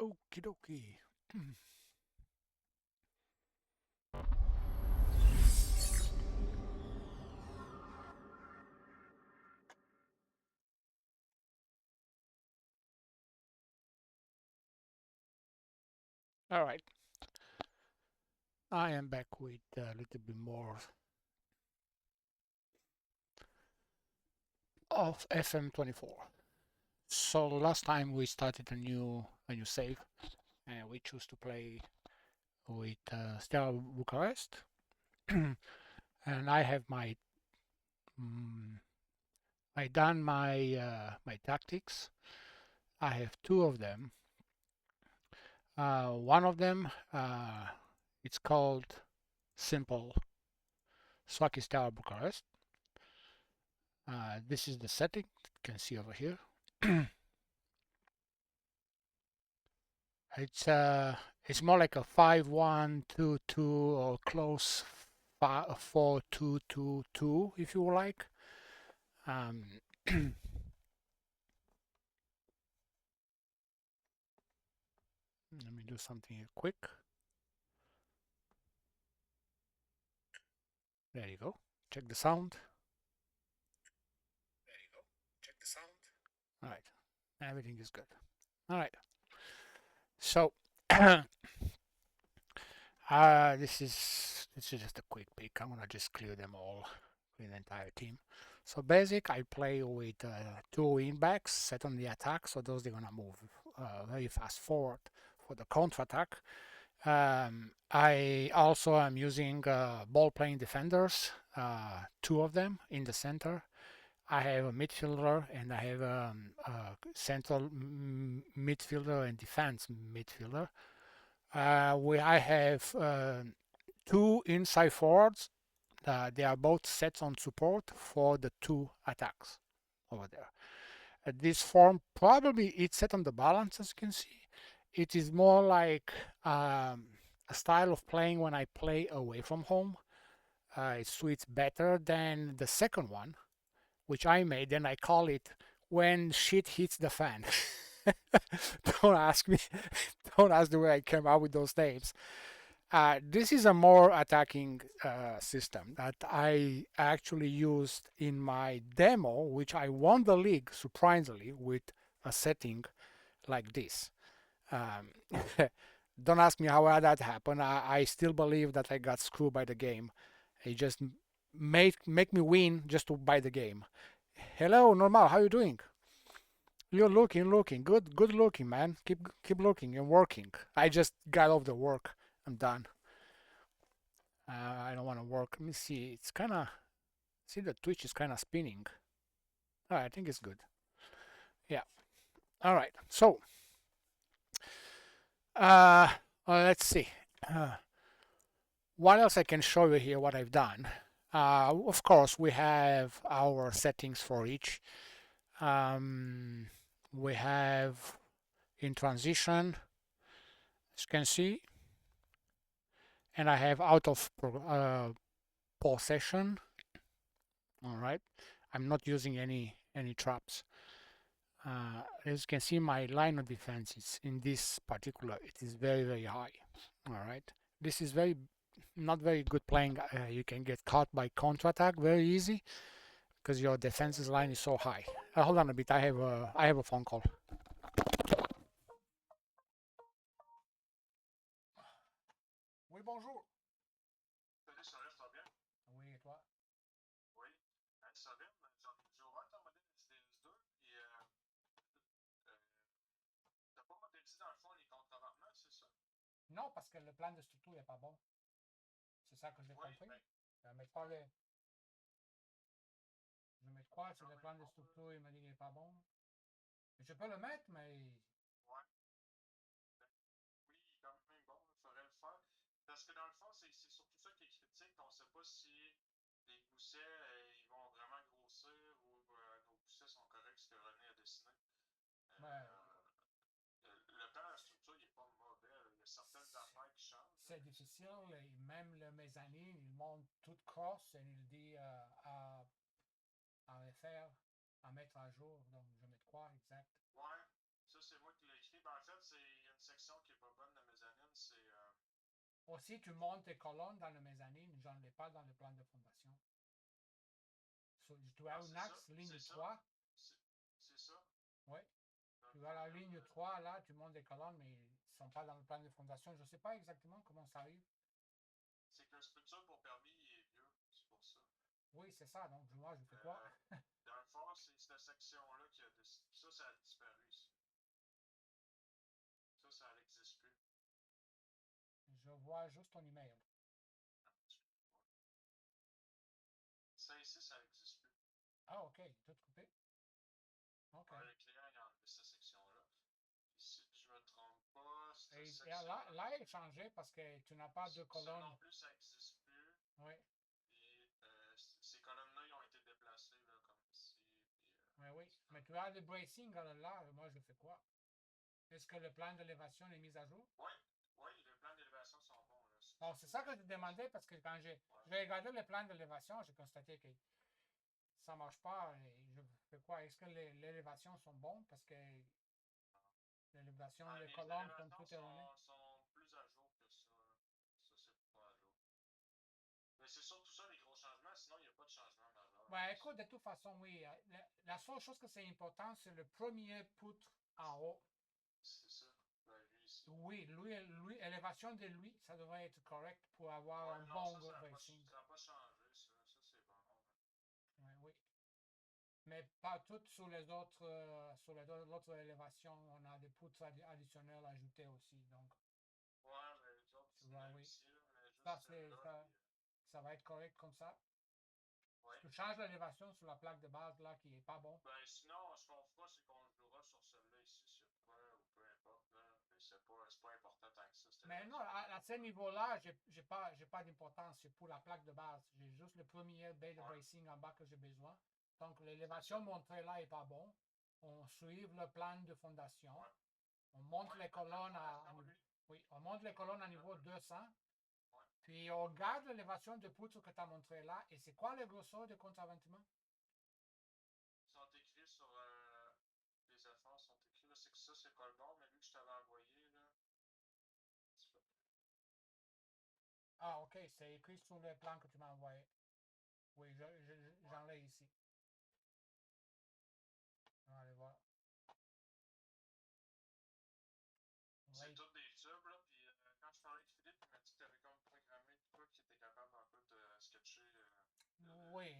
Okie dokie. All right. I am back with a little bit more of FM24. So last time we started a new save, and we choose to play with Steaua Bucharest, and I have mm, I done my tactics. I have two of them. One of them it's called simple Swaki Steaua Bucharest. This is the setting you can see over here. It's more like a 5-1-2-2 or close 4-2-2-2 if you like. Let me do something here quick. There you go. Check the sound. There you go. Check the sound. All right. Everything is good. All right. So this is just a quick pick. I'm gonna just clear them all with the entire team. So basic, I play with two wingbacks set on the attack, so those they're gonna move very fast forward for the counter attack. I also am using ball playing defenders, two of them in the center. I have a midfielder and I have a central midfielder and defense midfielder. I have two inside forwards. They are both set on support for the two attacks over there. This form probably it's set on the balance, as you can see. It is more like a style of playing when I play away from home. It suits better than the second one, which I made, and I call it when shit hits the fan. Don't ask me. Don't ask the way I came out with those names. This is a more attacking system that I actually used in my demo, which I won the league surprisingly with a setting like this. Don't ask me how that happened. I still believe that I got screwed by the game. It just make me win just to buy the game. Hello, Normal. How you doing? You're looking good looking, man. Keep looking and working. I just got off the work. I'm done. I don't want to work. Let me see. It's kind of see the Twitch is kind of spinning. All right, I think it's good. Yeah. All right. So, let's see. What else I can show you here? What I've done. Of course, we have our settings for each. We have in transition, as you can see, and I have out of possession. All right, I'm not using any traps. As you can see, my line of defense is in this particular, it is very high. All right, this is not very good playing. You can get caught by counter-attack very easy because your defensive line is so high. Hold on a bit, I have a phone call. Oui, bonjour. Salut, ça va bien? Oui, et toi? Oui. Ça va, j'ai ouvert ton modèle SDS2 et t'as pas modélisé dans le fond les contre-revêtements, c'est ça? Non, parce que le plan de structure n'est pas bon. C'est ça que j'ai compris. Mais pas le... Je vais mettre quoi sur le plan de structure, il m'a dit qu'il n'est pas bon. Je peux le mettre, mais... Ouais. Oui, il est quand même bon, il faudrait le faire. Parce que dans le fond, c'est surtout ça qui est critique. On ne sait pas si les poussets ils vont vraiment grossir ou nos poussets sont corrects, ce que René a dessiné. Le plan de structure n'est pas mauvais. Il y a certaines affaires qui changent. C'est difficile. Et même le mezzanine, il monte tout cross et il dit à refaire, à mettre à jour. Donc, je mets quoi exact? Ouais, ça c'est moi qui l'ai écrit. Ben, en fait, il y a une section section qui n'est pas bonne de mezzanine, c'est... Aussi, tu montes tes colonnes dans le mezzanine, je ne l'ai pas dans le plan de fondation. Tu as un axe, ligne 3. C'est ça. Oui. Tu as la ligne 3, là, tu montes des colonnes, mais ils ne sont pas dans le plan de fondation. Je ne sais pas exactement comment ça arrive. C'est que le structure pour permis il est vieux, c'est pour ça. Oui, c'est ça. Donc, moi, je fais quoi? Dans le fond, c'est cette section-là qui a... Ça a disparu ici. Ça n'existe plus. Je vois juste ton email. Ça ici, ça n'existe plus. Ah, OK. Tout coupé. OK. Ouais, le client il a enlevé cette section-là. Si je ne me trompe pas, cette Et section-là. là, il est changé parce que tu n'as pas de colonnes. Ça non plus, ça n'existe plus. Oui. Et ces colonnes-là, ils ont été déplacées là, comme ici. Puis, Oui. Mais tu as le bracing là, moi, je fais quoi? Est-ce que le plan d'élévation est mis à jour? Oui, oui, les plans d'élévation sont bons. Là. Bon, c'est ça que je demandais parce que quand j'ai regardé le plan d'élévation, j'ai constaté que ça ne marche pas. Et je fais quoi? Est-ce que les élévations sont bonnes? Parce que l'élévation, les colonnes sont toutes erronées. Sont plus à jour que ça. Ça, c'est pas à jour. Mais c'est surtout ça, les gros changements. Sinon, il n'y a pas de changement majeur. Ben, écoute, de toute façon, oui. La seule chose que c'est important, c'est le premier poutre en haut. C'est ça. Ben, lui ici. Oui, lui, élévation de lui, ça devrait être correct pour avoir un bon bracing. Ça n'a pas changé, ça. Ça, c'est bon. Oui, oui. Mais pas toutes sur les autres, l'autre élévation, on a des poutres additionnelles ajoutées aussi. Donc, Ouais, mais les autres, c'est oui. ici, là, mais juste Ça, celle-là. ça va être correct comme ça. Ouais. Tu changes l'élévation sur la plaque de base là qui n'est pas bon. Ben sinon, ce qu'on fera, c'est qu'on jouera sur celle-là ici, sur quoi, ou peu importe. Là. Mais c'est pas important tant que ça. Mais non, à ce niveau-là, j'ai pas d'importance. C'est pour la plaque de base. J'ai juste le premier baie de bracing en bas que j'ai besoin. Donc, l'élévation montrée là n'est pas bon. On suit le plan de fondation. Ouais. On monte les colonnes on monte les colonnes à niveau 200. Puis on garde l'élévation de poutre que tu as montré là. Et c'est quoi le grosseur de contraventement? Ils sont écrits sur les efforts, sont écrits là. C'est que ça, c'est pas le bon, mais lui que je t'avais envoyé, là. Ah, ok, c'est écrit sur le plan que tu m'as envoyé. Oui, j'en ai ici. On va aller voir. C'est tous des tubes, là. Puis quand je parlais de Philippe, il m'a dit que tu avais comme programmé de quoi qui était capable un peu de sketcher. Oui,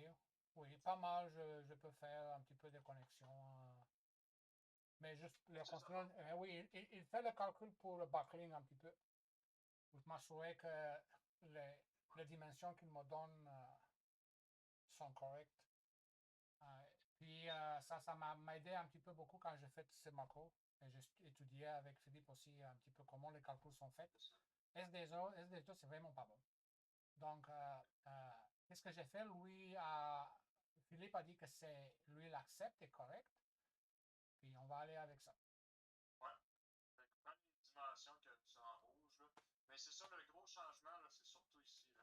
oui, pas mal. Je peux faire un petit peu de connexion. Mais juste le contrôle. Oui, il fait le calcul pour le buckling un petit peu. Pour m'assurer que les dimensions qu'il me donne sont correctes. Puis ça m'a aidé un petit peu beaucoup quand j'ai fait ces macros. Et j'ai étudié avec Philippe aussi un petit peu comment les calculs sont faits. SD2, c'est vraiment pas bon. Donc, qu'est-ce que j'ai fait? Philippe a dit que lui, il accepte, est correct. Puis on va aller avec ça. Ouais. Fait que prends les dimensions que tu as en rouge, là. Mais c'est ça, le gros changement, là, c'est surtout ici, là.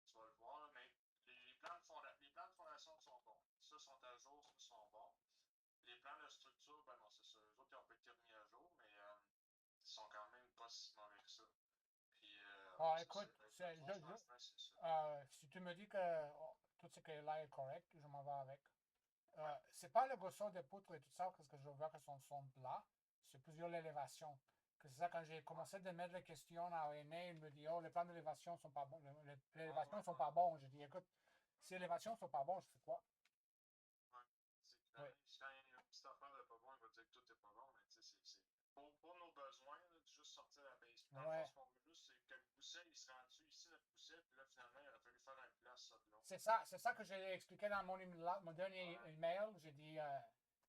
Tu vas le voir, là, mais les plans de fondation sont bons. Ça sont à jour, ça sont bons. Les plans de structure, ben non, c'est ça. Les autres, ils ont pas été remis à jour, mais ils sont quand même pas si mauvais que ça. Puis, écoute, ça. si tu me dis que tout ce qui est là est correct, je m'en vais avec. C'est pas le grosseur des poutres et tout ça, parce que je vois que sont plats. C'est plusieurs l'élévation. C'est ça, quand j'ai commencé à mettre les questions à René, il me dit, oh, les plans d'élévation sont pas bons. Les élévations sont pas bons. Je dis, écoute, si les élévations sont pas bons, je fais quoi? Ouais. Quand il y a une petite affaire de pas bon, il va dire que tout est pas bon, mais tu sais, c'est pour nos besoins, là, de juste sortir la base. Dans le fond, ce qu'on veut juste, c'est que le pousset, il se rend dessus ici, notre pousset, puis là, finalement, il aurait fallu faire un place, ça, de long. C'est ça que j'ai expliqué dans mon dernier email. J'ai dit,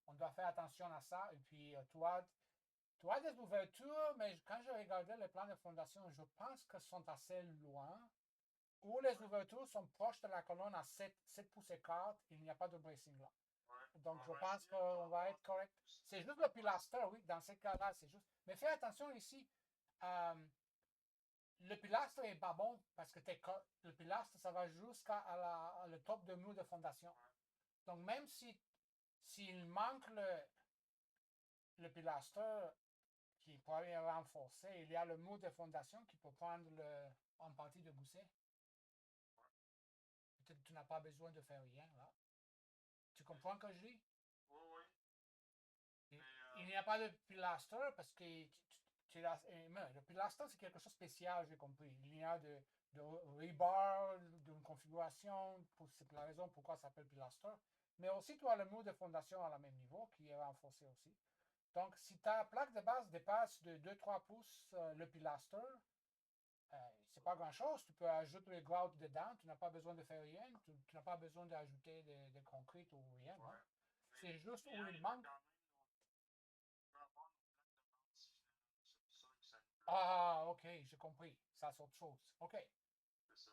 on doit faire attention à ça. Et puis, tu as des ouvertures, mais quand je regardais les plans de fondation, je pense qu'elles sont assez loin. Ou les ouvertures sont proches de la colonne à 7 pouces et quart, il n'y a pas de bracing là. Donc, je pense qu'on va être correct. C'est juste le pilastre, oui, dans ce cas-là, c'est juste. Mais fais attention ici. Le pilastre est pas bon parce que le pilastre, ça va jusqu'à le top de mur de fondation. Donc, même s'il manque le pilastre, qui est probablement renforcé. Il y a le mur de fondation qui peut prendre en partie de gousset. Peut-être que tu n'as pas besoin de faire rien là. Tu comprends ce que je dis? Oui, oui. Il n'y a pas de pilastre parce que le pilastre c'est quelque chose de spécial, j'ai compris. Il y a de rebar, d'une configuration, c'est la raison pourquoi ça s'appelle pilastre. Mais aussi, tu as le mur de fondation à la même niveau qui est renforcé aussi. Donc, si ta plaque de base dépasse de 2-3 pouces le pilastre, c'est pas grand-chose. Tu peux ajouter le grout dedans. Tu n'as pas besoin de faire rien. Tu n'as pas besoin d'ajouter de concrete ou rien. Ouais. C'est juste où il manque. Ah, ok, j'ai compris. Ça, c'est autre chose. Ok. C'est ça.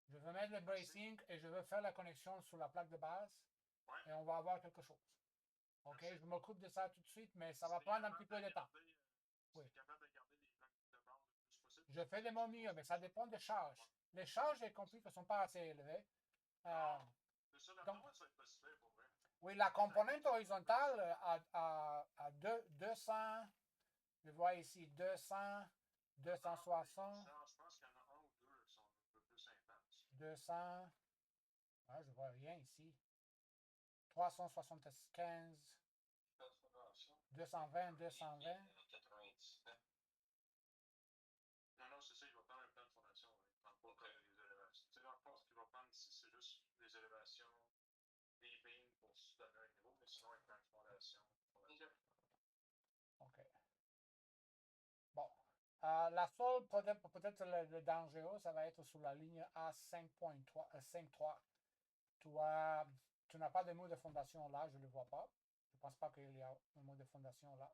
Je vais mettre le bracing et je vais faire la connexion sur la plaque de base. Ouais. Et on va avoir quelque chose. Ok, merci. je m'occupe de ça tout de suite, mais ça va prendre un petit peu de temps. Oui. Capable de garder les plaques de base le plus possible. Je fais de mon mieux, mais ça dépend des charges. Les charges, j'ai compris que ne sont pas assez élevées. C'est ça, donc, moi, ça va être possible pour vrai. Oui, la componente horizontale à 200, je vois ici 200, 260, Je pense qu'il y en a un ou deux qui sont un peu plus intenses. 200, ouais, je vois rien ici, 375, 220, 220. Non, c'est ça, il va prendre un plan de fondation. Il ne prend pas les élévations. Tu sais, dans le fond, ce qu'il va prendre ici, c'est juste les élévations, des beams pour se donner un niveau, mais sinon, il prend une fondation. OK. Bon. La seule, peut-être le dangereux, ça va être sur la ligne A5.3, 5.3. Tu n'as pas de mot de fondation là, je ne le vois pas. Je ne pense pas qu'il y a un mot de fondation là.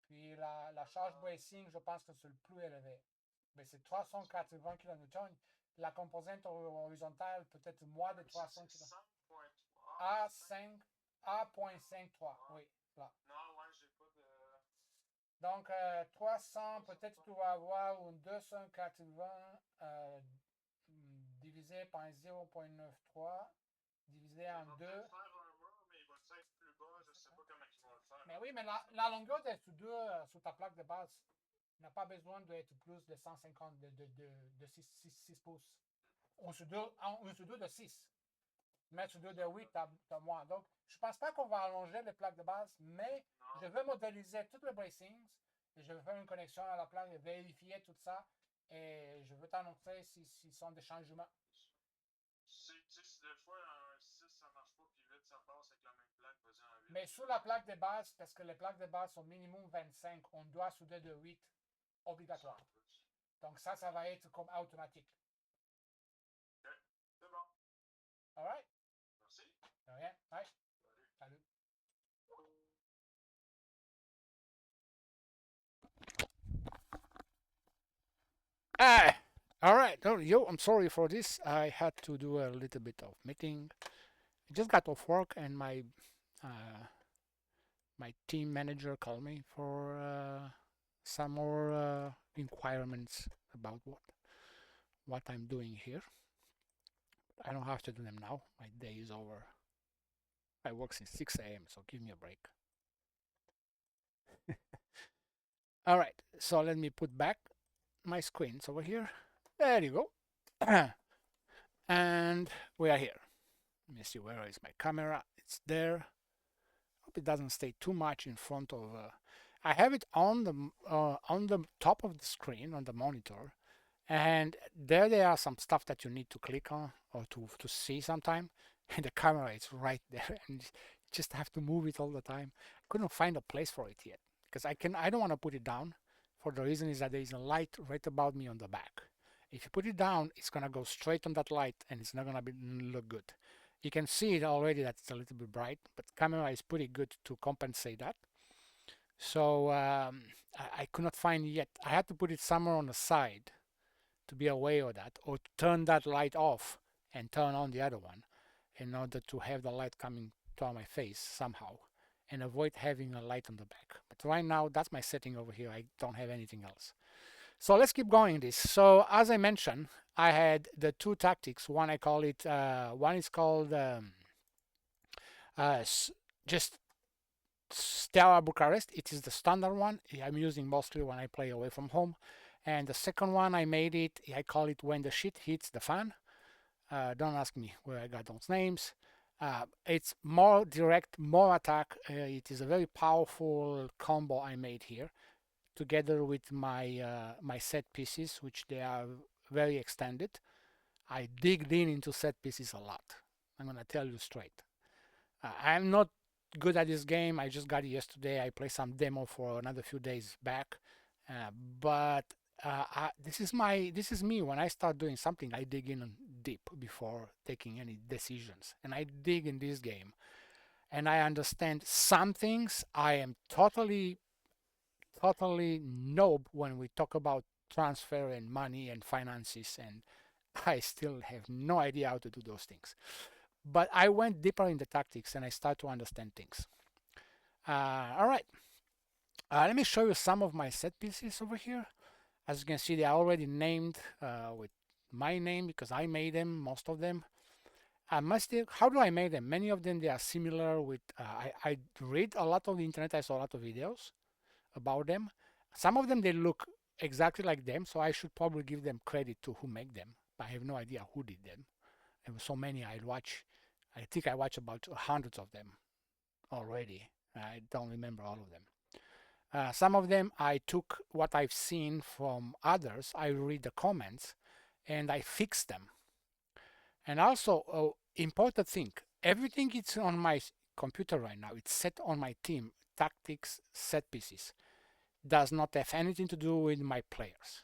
Puis la charge bracing, je pense que c'est le plus élevé. Mais c'est 380 kN. La composante horizontale, peut-être moins de 300 kN. A.53, oui, là. Non, ouais, j'ai pas de. Donc, 300, peut-être tu vas avoir un 280 divisé par 0.93, divisé en 2. Faire un mur, mais il va être plus bas, je sais pas comment ils vont le faire. Mais oui, mais la longueur des soudures sur ta plaque de base n'a pas besoin d'être plus de 150, de 6 pouces. Un soudure de 6. Mais un soudure de 8, tu as moins. Donc, je ne pense pas qu'on va allonger les plaques de base, mais je vais modéliser tout le bracing et je vais faire une connexion à la plaque et vérifier tout ça. Et je vais t'annoncer s'ils sont des changements. Si des fois un 6 ça marche pas, puis 8 ça passe avec la même plaque, vas-y en 8. Mais sur la plaque de base, parce que les plaques de base sont minimum 25, on doit souder de 8 obligatoire. Donc ça va être comme automatique. Ok, c'est bon. All right? Merci. De rien. Bye. Salut. All right. Oh, yo, I'm sorry for this. I had to do a little bit of meeting. I just got off work and my team manager called me for some more inquirements about what I'm doing here. I don't have to do them now. My day is over. I work since 6 a.m., so give me a break. All right, so let me put back my screens over here. There you go. And we are here. Let me see, where is my camera? It's there. Hope it doesn't stay too much in front of. I have it on the top of the screen on the monitor, and there are some stuff that you need to click on or to see sometime, and the camera is right there, and you just have to move it all the time. I couldn't find a place for it yet because I don't want to put it down. For the reason is that there is a light right about me on the back. If you put it down, it's gonna go straight on that light, and it's not gonna look good. You can see it already that it's a little bit bright, but the camera is pretty good to compensate that. So I could not find it yet. I had to put it somewhere on the side to be aware of that, or to turn that light off and turn on the other one in order to have the light coming to my face somehow and avoid having a light on the back. But right now, that's my setting over here. I don't have anything else. So let's keep going this. So as I mentioned, I had the two tactics. One I call it, one is called just Stella Bucharest. It is the standard one I'm using mostly when I play away from home. And the second one I made it, I call it When the Shit Hits the Fan. Don't ask me where I got those names. It's more direct, more attack. It is a very powerful combo I made here, together with my set pieces, which they are very extended. I digged into set pieces a lot. I'm gonna tell you straight. I'm not good at this game. I just got it yesterday. I played some demo for another few days back, but this is me. When I start doing something, I dig in deep before taking any decisions, and I dig in this game, and I understand some things. I am totally noob when we talk about transfer and money and finances, and I still have no idea how to do those things. But I went deeper in the tactics and I start to understand things. All right, let me show you some of my set pieces over here. As you can see, they are already named with my name because I made them, most of them. How do I make them? Many of them, they are similar with, I read a lot on the internet, I saw a lot of videos about them. Some of them, they look exactly like them, so I should probably give them credit to who make them. I have no idea who did them. There were so many I think I watched about hundreds of them already. I don't remember all of them. Some of them I took what I've seen from others, I read the comments, and I fixed them. And also, important thing, everything is on my computer right now. It's set on my team, tactics, set pieces. Does not have anything to do with my players.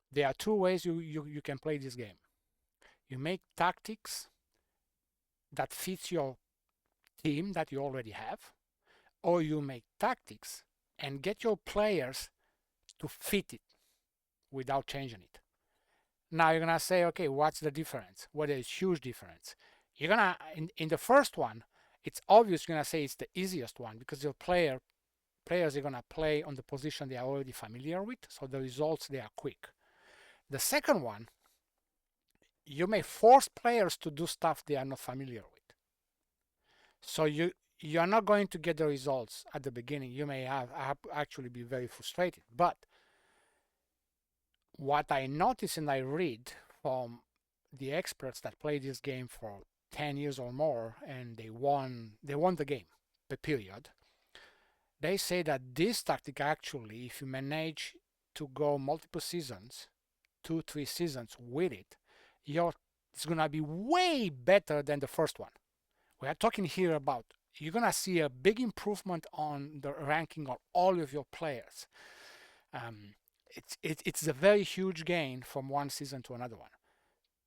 There are two ways you can play this game. You make tactics that fits your team that you already have, or you make tactics and get your players to fit it without changing it. Now you're gonna say, okay, what's the difference? Well, there's huge difference. You're gonna in the first one, it's obvious you're gonna say it's the easiest one because your players are gonna play on the position they are already familiar with, so the results they are quick. The second one, you may force players to do stuff they are not familiar with. So you're not going to get the results at the beginning. You may have actually be very frustrated. But what I notice and I read from the experts that play this game for 10 years or more and they won the game, the period, they say that this tactic actually, if you manage to go multiple seasons, 2-3 seasons with it, it's gonna be way better than the first one. We are talking here about you're gonna see a big improvement on the ranking of all of your players. It's a very huge gain from one season to another one,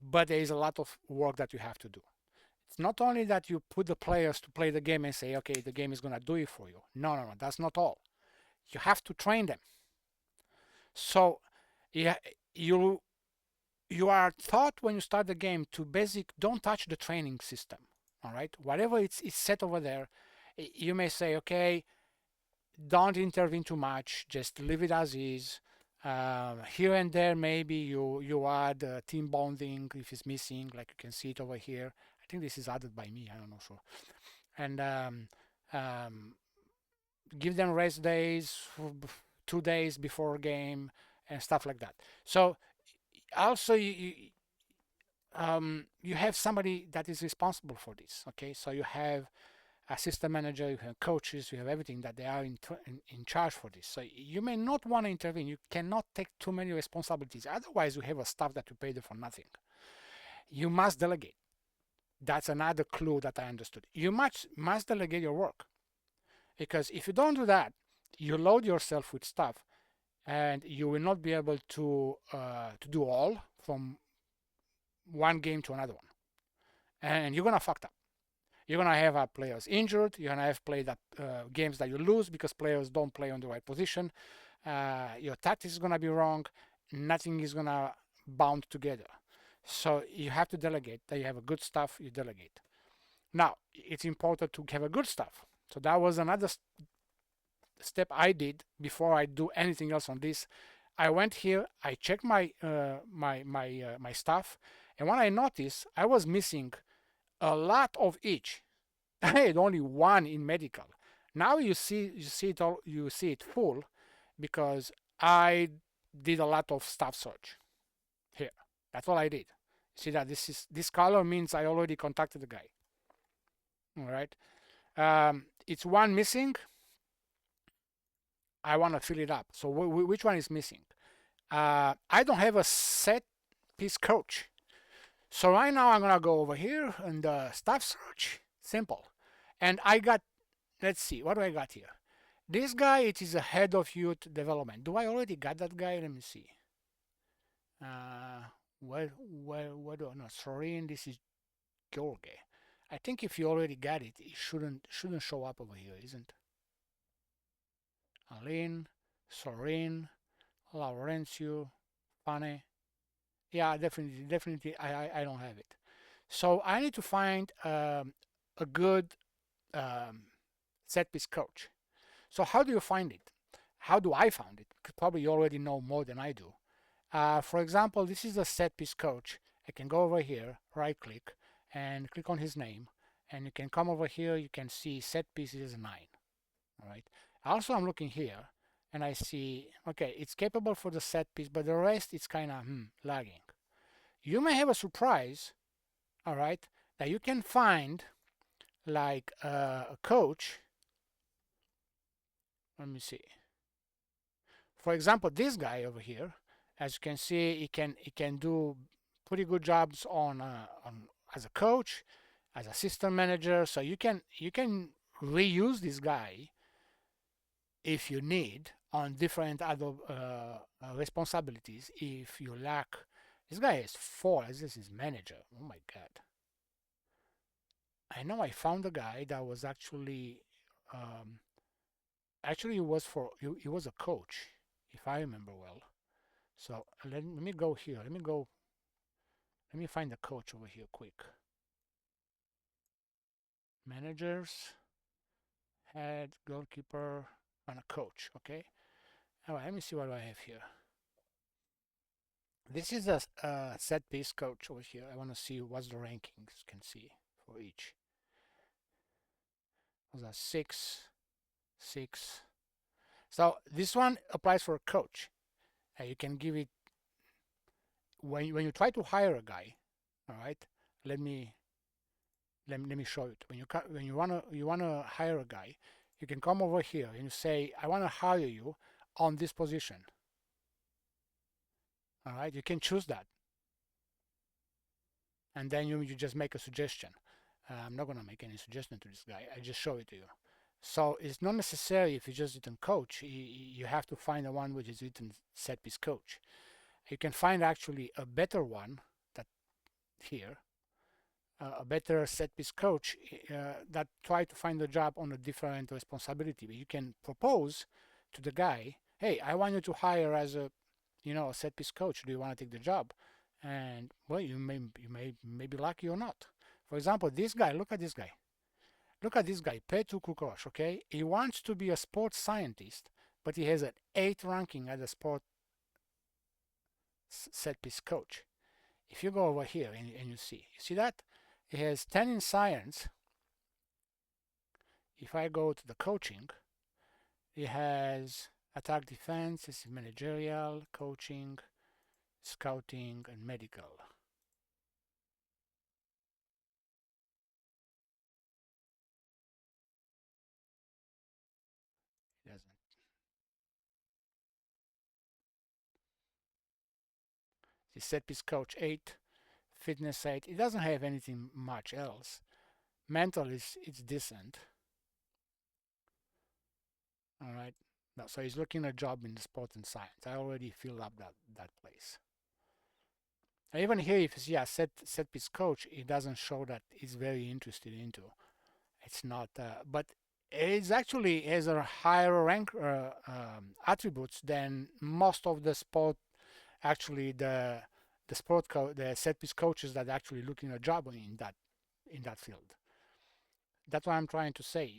but there is a lot of work that you have to do. It's not only that you put the players to play the game and say, okay, the game is gonna do it for you. No, that's not all. You have to train them. So yeah, you are taught when you start the game to don't touch the training system. All right, whatever it's set over there, you may say, okay, don't intervene too much, just leave it as is. Here and there, maybe you add team bonding if it's missing, like you can see it over here. I think this is added by me, I don't know, sure. And give them rest days, 2 days before a game, and stuff like that. So also you have somebody that is responsible for this. Okay, so you have a system manager, you have coaches, you have everything that they are in charge for this. So you may not want to intervene. You cannot take too many responsibilities. Otherwise, you have a staff that you pay them for nothing. You must delegate. That's another clue that I understood. You must delegate your work, because if you don't do that, you load yourself with stuff, and you will not be able to do all from one game to another one, and you're gonna fuck up. You're gonna have players injured. You're gonna have games that you lose because players don't play on the right position. Your tactics is gonna be wrong. Nothing is gonna bound together. So you have to delegate. That you have a good stuff, you delegate. Now it's important to have a good stuff. So that was another step I did before I do anything else on this. I went here. I checked my stuff, and what I noticed, I was missing a lot of each. I had only one in medical. Now you see it all, you see it full because I did a lot of staff search here. That's all I did. See that this color means I already contacted the guy. All right. It's one missing. I want to fill it up. So which one is missing? I don't have a set piece coach. So right now I'm gonna go over here and staff search. Simple. And I got, let's see, what do I got here? This guy, it is a head of youth development. Do I already got that guy? Let me see. What do I know? Sorin, this is Jorge. I think if you already got it, it shouldn't show up over here, isn't? Aline, Sorin, Laurencio, Pane. Yeah, definitely, I don't have it. So I need to find a good set piece coach. So how do you find it? How do I find it? Probably you already know more than I do. For example, this is a set piece coach. I can go over here, right click, and click on his name. And you can come over here, you can see set pieces 9. All right. Also, I'm looking here and I see, okay, it's capable for the set piece, but the rest it's kind of lagging. You may have a surprise, all right, that you can find like a coach. Let me see. For example, this guy over here, as you can see, he can do pretty good jobs on as a coach, as assistant manager. So you can reuse this guy if you need on different other responsibilities. If you lack, this guy is 4. This is manager. Oh my god! I know I found a guy that was actually he was he was a coach, if I remember well. So let me go here. Let me find the coach over here quick. Managers, head, goalkeeper, and a coach. Okay. All right. Let me see what I have here. This is a set piece coach over here. I want to see what's the rankings. You can see for each. Those are 6, 6. So this one applies for a coach. You can give it when you try to hire a guy. All right. Let me show it. When you wanna hire a guy, you can come over here and you say, I want to hire you on this position. All right. You can choose that, and then you just make a suggestion. I'm not gonna make any suggestion to this guy. I just show it to you. So it's not necessary if you just written coach. You have to find the one which is written set piece coach. You can find actually a better one that here, a better set piece coach that try to find a job on a different responsibility. But you can propose to the guy, hey, I want you to hire as a set piece coach. Do you want to take the job? And well, you may be lucky or not. For example, this guy. Look at this guy. Look at this guy, Petru Kukosh, okay? He wants to be a sports scientist, but he has an 8 ranking as a sport set piece coach. If you go over here and you see that? He has 10 in science. If I go to the coaching, he has attack defense, this is managerial, coaching, scouting, and medical. He doesn't. The set piece coach 8, fitness 8. It doesn't have anything much else. Mental it's decent. All right. No, so he's looking at a job in the sport and science. I already filled up that place. And even here, if you see a set piece coach, it doesn't show that he's very interested into. It's not, but it's actually has a higher rank attributes than most of the sport. Actually, the set piece coaches that actually looking at a job in that field. That's what I'm trying to say.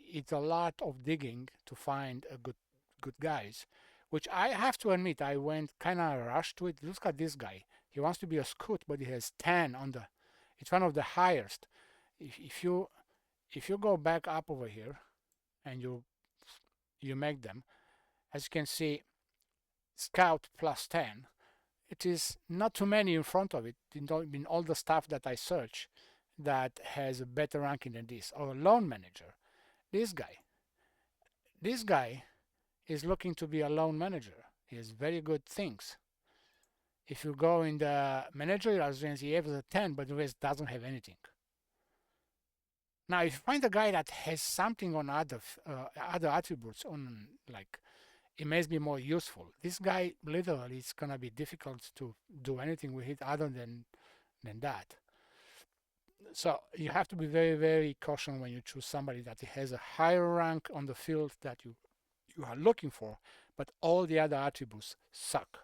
It's a lot of digging to find a good guys, which I have to admit I went kind of rushed to it. Look at this guy. He wants to be a scout, but he has 10 on the. It's one of the highest. If you if you go back up over here and you make them, as you can see, Scout plus 10, it is not too many in front of it in all the stuff that I search that has a better ranking than this. Or loan manager. This guy is looking to be a loan manager. He has very good things. If you go in the managerial range, he has a 10, but the rest doesn't have anything. Now, if you find a guy that has something on other attributes, on like it may be more useful. This guy literally is gonna be difficult to do anything with it other than that. So you have to be very, very cautious when you choose somebody that has a higher rank on the field that you are looking for, but all the other attributes suck.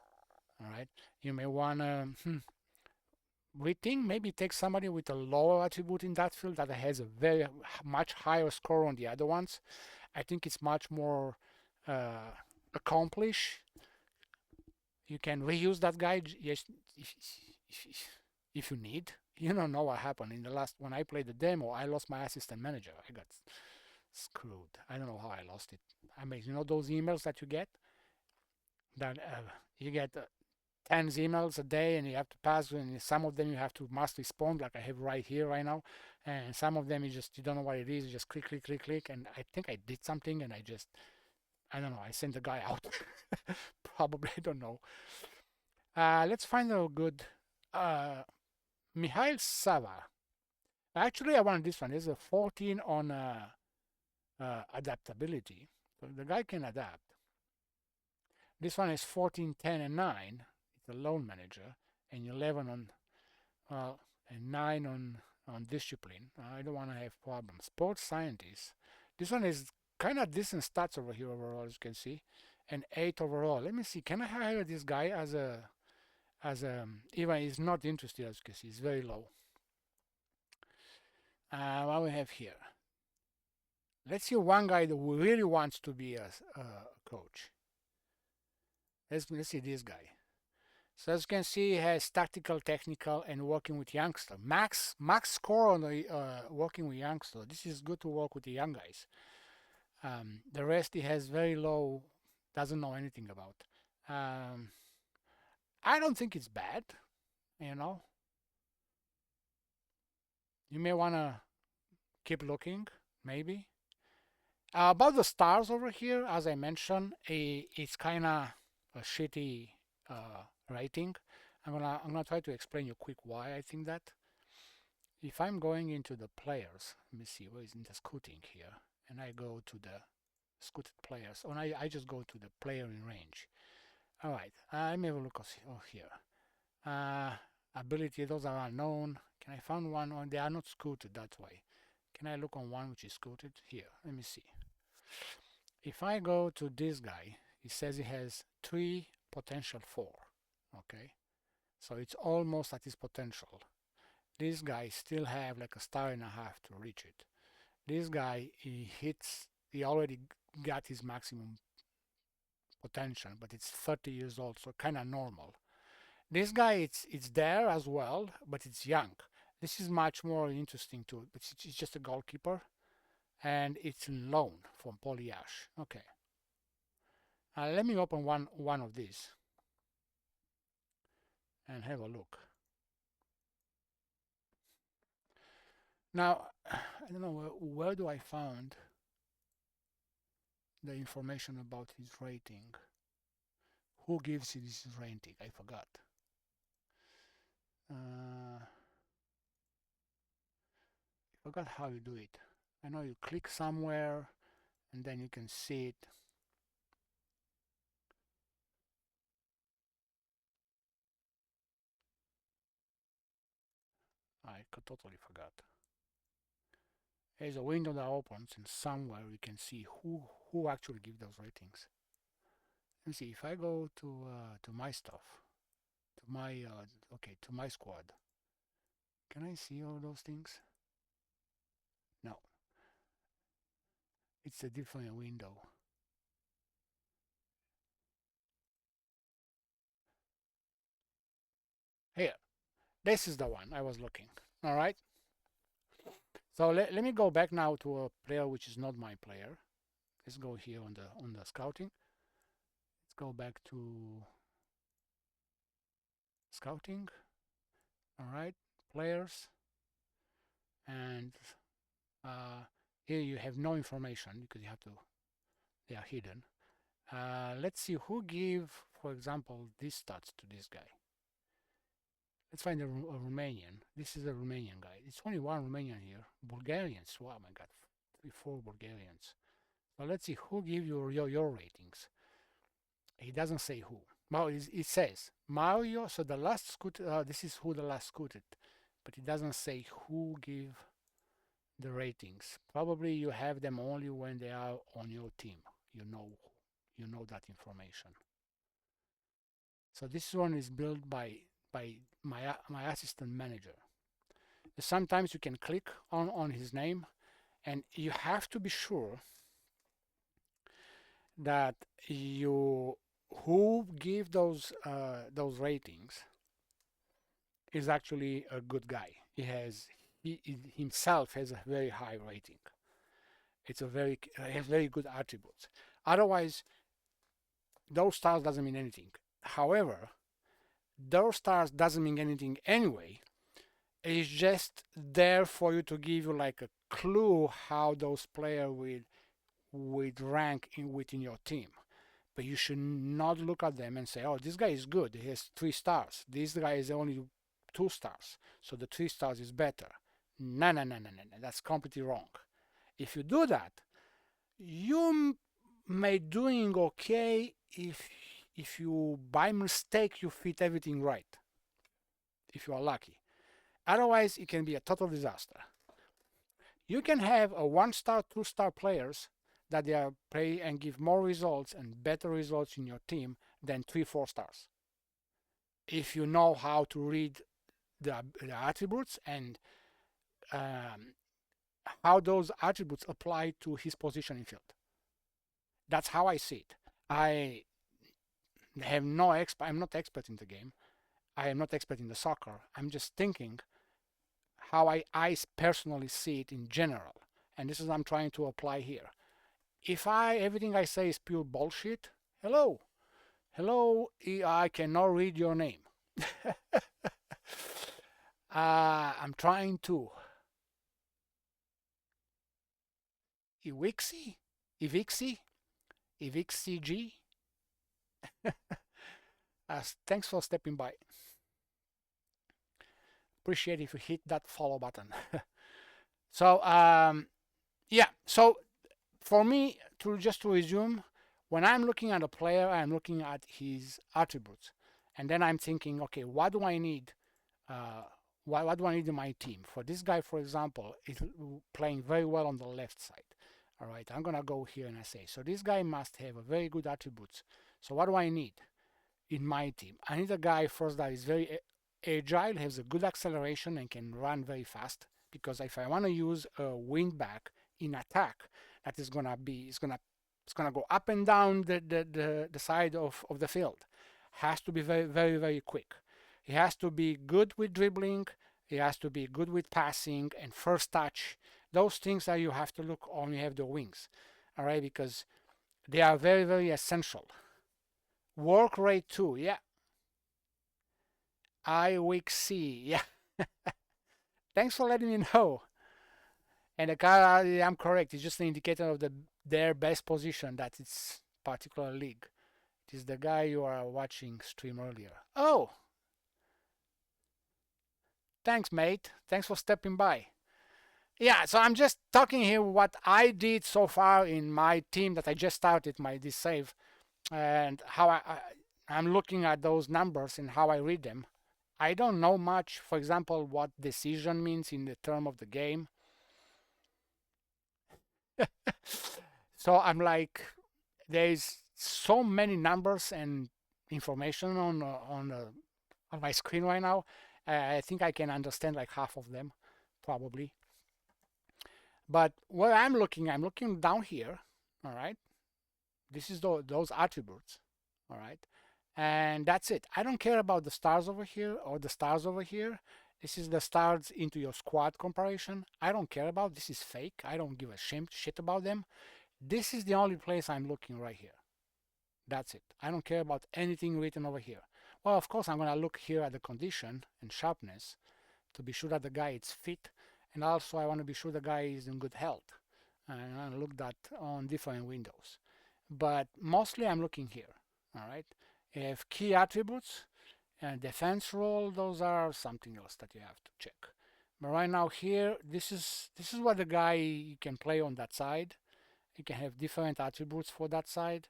All right, you may wanna rethink, maybe take somebody with a lower attribute in that field that has a very much higher score on the other ones. I think it's much more accomplished. You can reuse that guy, yes, if you need. You don't know what happened in the last when I played the demo. I lost my assistant manager. I got screwed. I don't know how I lost it. I mean, you know those emails that you get, that you get 10 emails a day and you have to pass, and some of them you have to must respond, like I have right here right now, and some of them you don't know what it is. You just click click click click, and I think I did something, and I don't know, I sent the guy out. Probably, I don't know. Let's find a good Mikhail Sava. Actually, I want this one. There's a 14 on adaptability. So the guy can adapt. This one is 14, 10, and 9. It's a loan manager. And 11 on, well, and 9 on discipline. I don't want to have problems. Sports scientist. This one is kind of decent stats over here overall, as you can see. And 8 overall. Let me see. Can I hire this guy as a even he's not interested, as you can see. He's very low. What we have here? Let's see one guy that really wants to be a coach. Let's see this guy. So as you can see, he has tactical, technical, and working with youngster. Max score on the working with youngster. This is good to work with the young guys. The rest he has very low, doesn't know anything about. I don't think it's bad, you know. You may want to keep looking, maybe. About the stars over here, as I mentioned, it's kind of a shitty rating. I'm gonna try to explain you quick why I think that. If I'm going into the players, let me see where is in the scouting here, and I go to the scouted players, or I just go to the player in range. All right, let me have a look here. Ability, those are unknown. Can I find one? They are not scouted that way. Can I look on one which is scouted? Here, let me see. If I go to this guy, it says he has 3, potential 4. Okay, so it's almost at his potential. This guy still have like a star and a half to reach it. This guy, he already got his maximum potential, but it's 30 years old, so kind of normal. This guy, it's there as well, but it's young. This is much more interesting too, but it's just a goalkeeper, and it's in loan from Polyash. Okay. Let me open one of these and have a look. Now, I don't know where do I find the information about his rating. Who gives his rating? I forgot. I forgot how you do it. I know you click somewhere and then you can see it. I totally forgot. There's a window that opens and somewhere we can see who actually gives those ratings. Let me see if I go to my stuff, to my to my squad. Can I see all those things? No. It's a different window. Here, this is the one I was looking. All right. So let me go back now to a player which is not my player. Let's go here on the scouting. Let's go back to scouting. All right, players, and here you have no information because you have to. They are hidden. Let's see who give, for example, these stats to this guy. Let's find a Romanian. This is a Romanian guy. It's only one Romanian here. Bulgarians. Wow, my God, 4 Bulgarians. So let's see who give you your ratings. He doesn't say who. Well, it says Mario. So the last scooter. This is who the last scooted, but it doesn't say who give the ratings. Probably you have them only when they are on your team. You know that information. So this one is built by my assistant manager. Sometimes you can click on his name, and you have to be sure that you who give those ratings is actually a good guy. He himself has a very high rating. It's has very good attributes. Otherwise, those stars doesn't mean anything. However, those stars doesn't mean anything anyway. It's just there for you to give you like a clue how those players would rank within your team. But you should not look at them and say, oh, this guy is good. He has 3 stars. This guy is only 2 stars. So the 3 stars is better. No. That's completely wrong. If you do that, you may doing okay if you by mistake you fit everything right. If you are lucky. Otherwise, it can be a total disaster. You can have a 1-star, 2-star players that they are play and give more results and better results in your team than 3, 4 stars. If you know how to read the attributes and how those attributes apply to his position in field. That's how I see it. I have no I'm not expert in the game. I am not expert in the soccer. I'm just thinking how I personally see it in general. And this is what I'm trying to apply here. If everything I say is pure bullshit, hello, I cannot read your name. I'm trying to. Evixi G. Thanks for stepping by. Appreciate if you hit that follow button. So yeah, so for me, just to resume, when I'm looking at a player, I'm looking at his attributes, and then I'm thinking, okay, what do I need? What do I need in my team? For this guy, for example, is playing very well on the left side. All right, I'm gonna go here and I say, so this guy must have a very good attributes. So what do I need in my team? I need a guy first that is very agile, has a good acceleration, and can run very fast. Because if I want to use a wing back in attack, that is gonna go up and down the side of the field. Has to be very quick. He has to be good with dribbling. He has to be good with passing and first touch. Those things that you have to look on. You have the wings, all right, because they are very essential. Work rate too, yeah. IWC, yeah. Thanks for letting me know. And the car, I'm correct. It's just an indicator of their best position that it's particular league. It is the guy you are watching stream earlier. Oh, thanks, mate. Thanks for stepping by. Yeah, so I'm just talking here what I did so far in my team that I just started this save, and how I'm looking at those numbers and how I read them. I don't know much, for example, what decision means in the term of the game. So I'm like, there's so many numbers and information on my screen right now. I think I can understand like half of them, probably. But where I'm looking down here. All right, this is those attributes. All right, and that's it. I don't care about the stars over here or the stars over here. This is the stars into your squad comparison. I don't care about this. Is fake. I don't give a shit about them. This is the only place I'm looking right here. That's it. I don't care about anything written over here. Well, of course, I'm going to look here at the condition and sharpness to be sure that the guy is fit. And also, I want to be sure the guy is in good health. And I look that on different windows. But mostly, I'm looking here. All right. If key attributes and defense roll, those are something else that you have to check. But right now here, this is what the guy can play on that side. You can have different attributes for that side.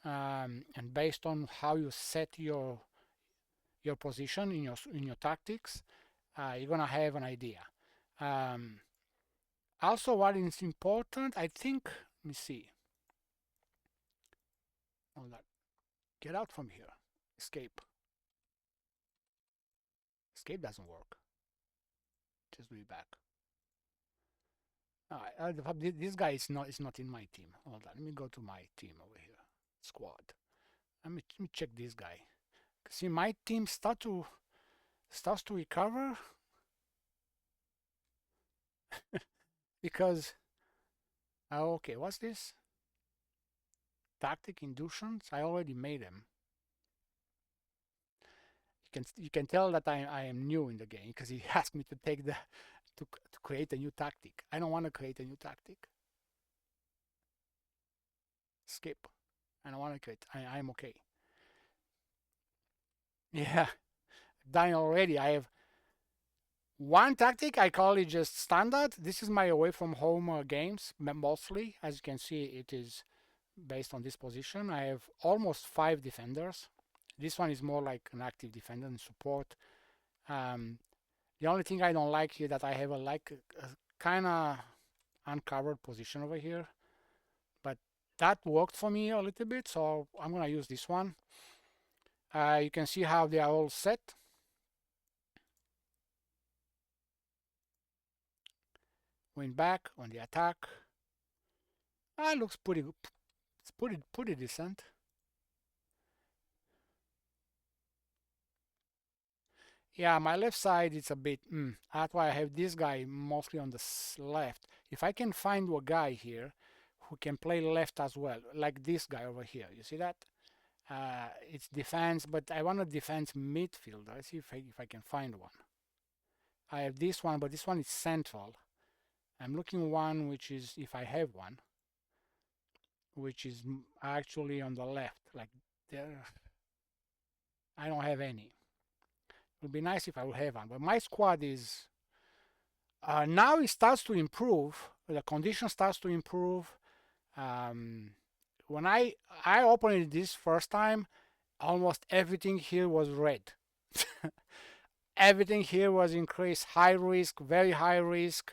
And based on how you set your position in your tactics, you're gonna have an idea. Also, what is important, I think. Let me see. Hold on. Get out from here. Escape. Escape doesn't work. Just do it back. This guy is not in my team. Hold on. Let me go to my team over here. Squad. Let me check this guy. See, my team starts to recover because okay, what's this? Tactic inductions. I already made them. You can tell that I am new in the game because he asked me to take to create a new tactic. I don't want to create a new tactic. Skip. I don't want to create. I'm okay. Yeah, done already. I have one tactic. I call it just standard. This is my away from home games mostly. As you can see, it is based on this position. I have almost 5 defenders. This one is more like an active defender and support. The only thing I don't like here that I have a kind of uncovered position over here, but that worked for me a little bit, so I'm gonna use this one. You can see how they are all set. Went back on the attack. Looks pretty good. It's pretty decent. Yeah, my left side is a bit. That's why I have this guy mostly on the left. If I can find a guy here who can play left as well, like this guy over here, you see that? It's defense, but I want a defense midfielder. Let's see if I can find one. I have this one, but this one is central. I'm looking one which is, if I have one, which is actually on the left, like there. I don't have any. It would be nice if I would have one, but my squad is now it starts to improve. The condition starts to improve. When I opened it this first time, almost everything here was red. Everything here was increased, high risk, very high risk.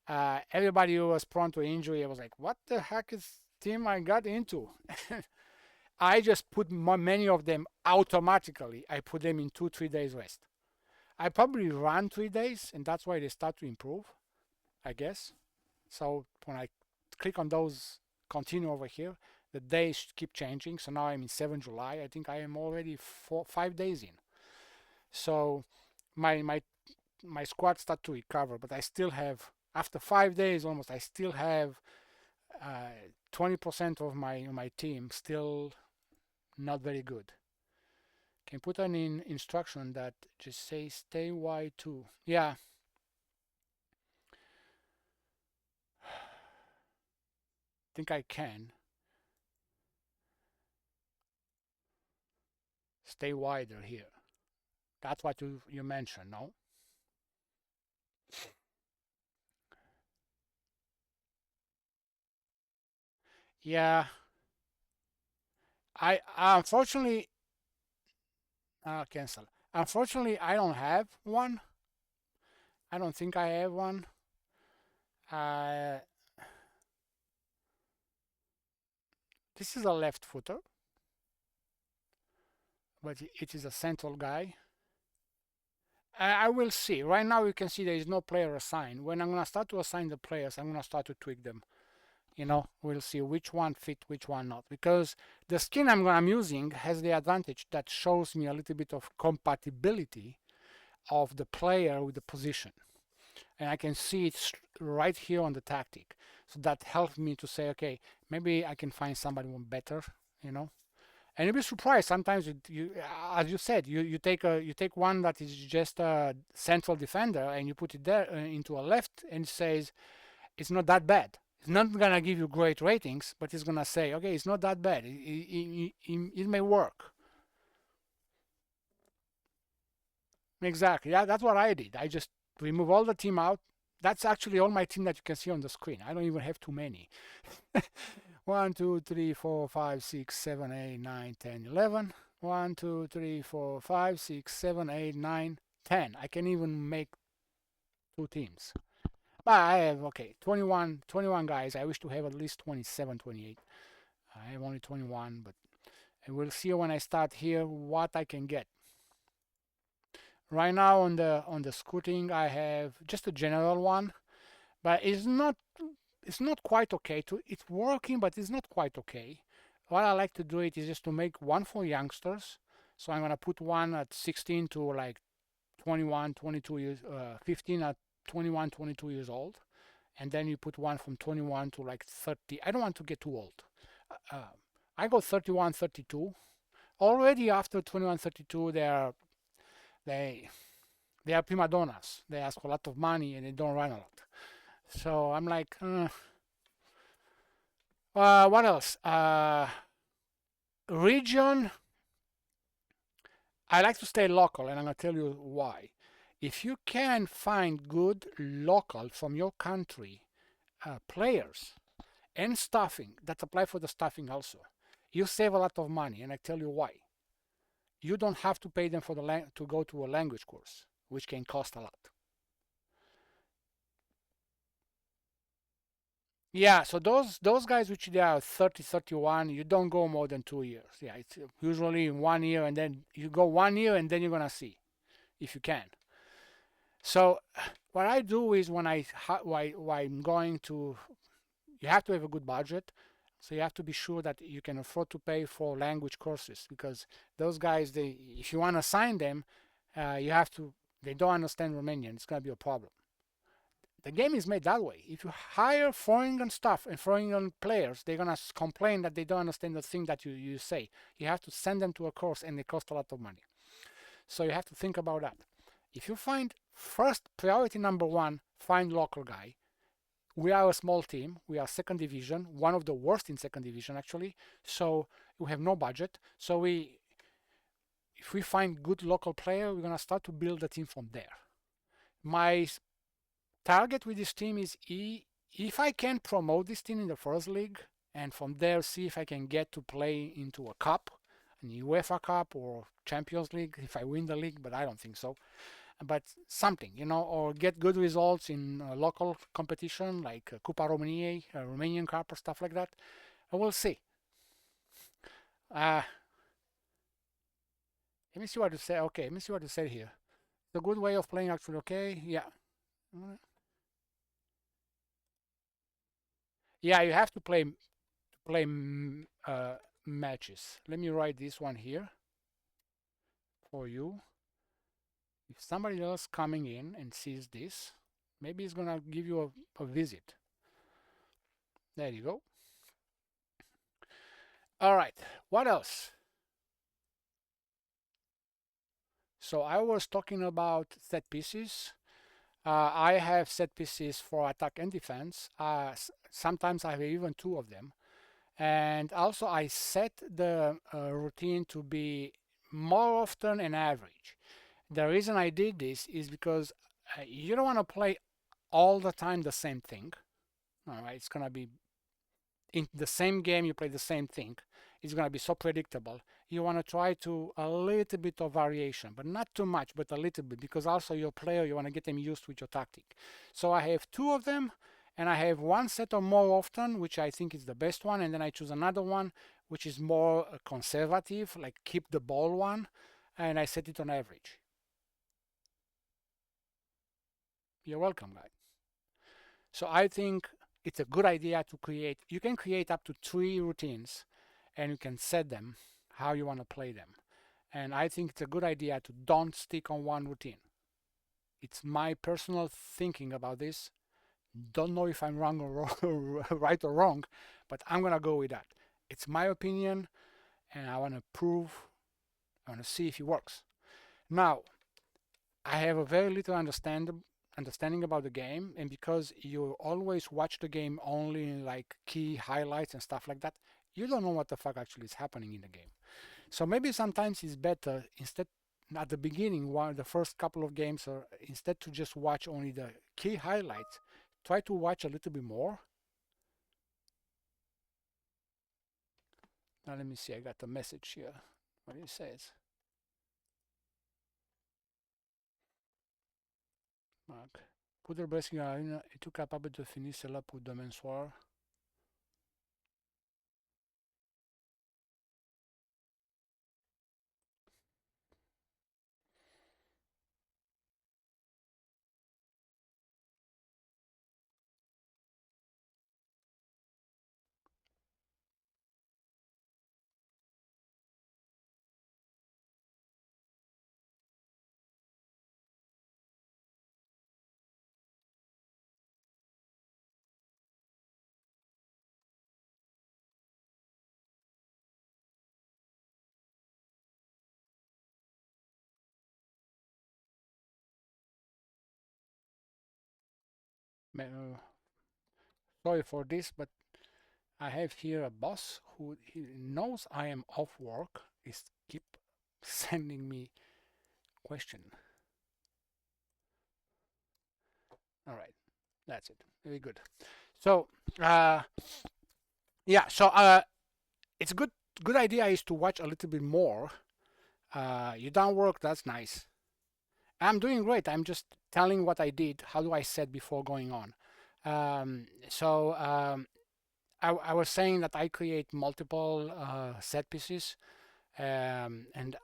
Everybody who was prone to injury, I was like, what the heck is team I got into? I just put many of them automatically. I put them in 2-3 days rest. I probably ran 3 days, and that's why they start to improve, I guess. So when I click on those continue over here, the days keep changing. So now I'm in 7 July. I think I am already 5 days in. So my squad start to recover, but I still have, after 5 days almost, I still have 20% of my team still not very good. Can put an instruction that just says stay Y2. Yeah. I think I can. Stay wider here. That's what you mentioned, no? Yeah. I unfortunately cancel. Unfortunately, I don't have one. I don't think I have one. This is a left footer, but it is a central guy. I will see. Right now you can see there is no player assigned. When I'm going to start to assign the players, I'm going to start to tweak them. We'll see which one fit, which one not. Because the skin I'm using has the advantage that shows me a little bit of compatibility of the player with the position, and I can see it right here on the tactic. So that helped me to say, okay, maybe I can find somebody one better, you know. And you'll be surprised sometimes. As you said, you take one that is just a central defender and you put it there into a left, and it says it's not that bad. It's not gonna give you great ratings, but it's gonna say, okay, it's not that bad. It may work. Exactly. Yeah, that's what I did. I just remove all the team out. That's actually all my team that you can see on the screen. I don't even have too many. 1, 2, 3, 4, 5, 6, 7, 8, 9, 10, 11. 1, 2, 3, 4, 5, 6, 7, 8, 9, 10. I can even make 2 teams. But I have, okay, 21 guys. I wish to have at least 27, 28. I have only 21, but we'll see when I start here what I can get. Right now on the scouting, I have just a general one, but it's not quite okay. It's working, but it's not quite okay. What I like to do it is just to make one for youngsters. So I'm gonna put one at 16 to like 21, 22 years, 15 at 21, 22 years old, and then you put one from 21 to like 30. I don't want to get too old. I go 31, 32. Already after 21, 32, they are prima donnas. They ask a lot of money and they don't run a lot. So I'm like, what else? Region. I like to stay local, and I'm gonna tell you why. If you can find good local from your country players and staffing, that apply for the staffing also, you save a lot of money, and I tell you why. You don't have to pay them for to go to a language course, which can cost a lot. Yeah, so those guys which they are 30, 31, you don't go more than 2 years. Yeah, it's usually 1 year, and then you go 1 year, and then you're gonna see if you can. So what I do is when I'm going to, you have to have a good budget. So you have to be sure that you can afford to pay for language courses, because those guys, if you want to sign them, they don't understand Romanian. It's going to be a problem. The game is made that way. If you hire foreign staff and foreign players, they're going to complain that they don't understand the thing that you say. You have to send them to a course, and they cost a lot of money. So you have to think about that. If you find first priority number one, find local guy. We are a small team. We are second division, one of the worst in second division actually. So we have no budget. So if we find good local player, we're gonna start to build the team from there. My target with this team is if I can promote this team in the first league, and from there see if I can get to play into a cup, an UEFA Cup or Champions League if I win the league, but I don't think so. But something, or get good results in local competition like Cupa României, Romanian Cup or stuff like that. We'll see. Let me see what to say. Okay, let me see what to say here. It's a good way of playing actually. Okay, yeah. Yeah, you have to play matches. Let me write this one here for you. If somebody else coming in and sees this, maybe it's gonna give you a visit. There you go. All right, what else? So I was talking about set pieces. I have set pieces for attack and defense. Sometimes I have even 2 of them. And also I set the routine to be more often an average. The reason I did this is because you don't want to play all the time the same thing. All right, it's going to be in the same game you play the same thing. It's going to be so predictable. You want to try to a little bit of variation, but not too much, but a little bit, because also your player, you want to get them used with your tactic. So I have 2 of them, and I have one set of more often, which I think is the best one, and then I choose another one which is more conservative, like keep the ball one, and I set it on average. You're welcome, guys. So I think it's a good idea to create. You can create up to 3 routines, and you can set them how you want to play them. And I think it's a good idea to don't stick on one routine. It's my personal thinking about this. Don't know if I'm wrong or wrong, right or wrong, but I'm gonna go with that. It's my opinion, and I want to I want to see if it works. Now, I have a very little understanding about the game, and because you always watch the game only in like key highlights and stuff like that, you don't know what the fuck actually is happening in the game. So maybe sometimes it's better instead at the beginning, while the first couple of games, or instead to just watch only the key highlights, try to watch a little bit more. Now let me see, I got the message here. What it says. Marc. Poudre Brasking Arena, es-tu capable de finir cela pour demain soir? Sorry for this, but I have here a boss who he knows I am off work. Is keep sending me question. All right, that's it. Very good. So yeah, so it's good idea is to watch a little bit more. You don't work, that's nice. I'm doing great. I'm just telling what I did. How do I set before going on? I was saying that I create multiple set pieces, and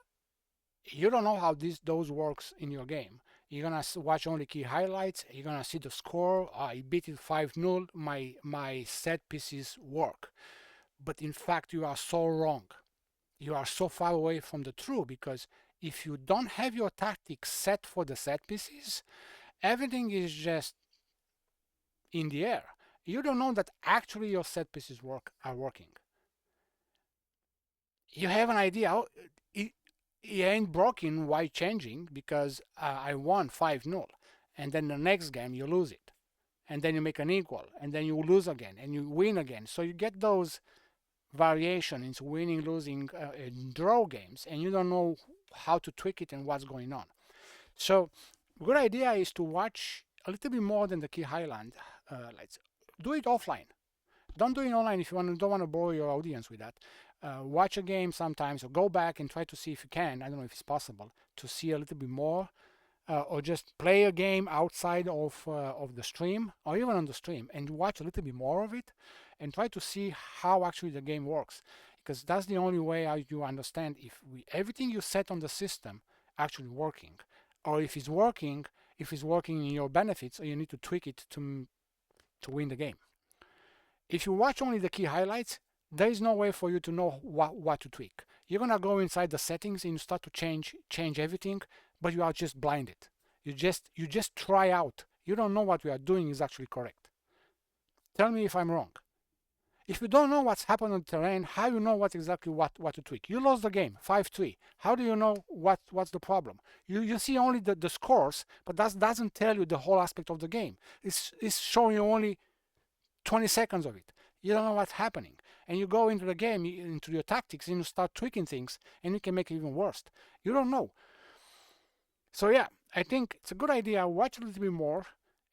you don't know how those works in your game. You're gonna watch only key highlights. You're gonna see the score. I beat it 5-0. My set pieces work, but in fact you are so wrong. You are so far away from the truth, because if you don't have your tactics set for the set pieces, everything is just in the air. You don't know that actually your set pieces are working. You have an idea. Oh, it ain't broken. Why changing? Because I won 5-0, and then the next game you lose it, and then you make an equal, and then you lose again, and you win again. So you get those variation into winning, losing, and draw games, and you don't know how to tweak it and what's going on. So, good idea is to watch a little bit more than the key highlight. Let's do it offline. Don't do it online if you don't want to bore your audience with that. Watch a game sometimes, or go back and try to see if you can. I don't know if it's possible to see a little bit more, or just play a game outside of the stream, or even on the stream, and watch a little bit more of it, and try to see how actually the game works, because that's the only way how you understand if everything you set on the system actually working, or if it's working in your benefits, or you need to tweak it to win the game. If you watch only the key highlights, there is no way for you to know what to tweak. You're gonna go inside the settings and you start to change everything, but you are just blinded. You just try out. You don't know what we are doing is actually correct. Tell me if I'm wrong. If you don't know what's happened on the terrain, how you know what exactly what to tweak? You lost the game 5-3. How do you know what's the problem? You see only the scores, but that doesn't tell you the whole aspect of the game. It's showing you only 20 seconds of it. You don't know what's happening, and you go into the game, into your tactics, and you start tweaking things, and you can make it even worse. You don't know. So yeah, I think it's a good idea. Watch a little bit more,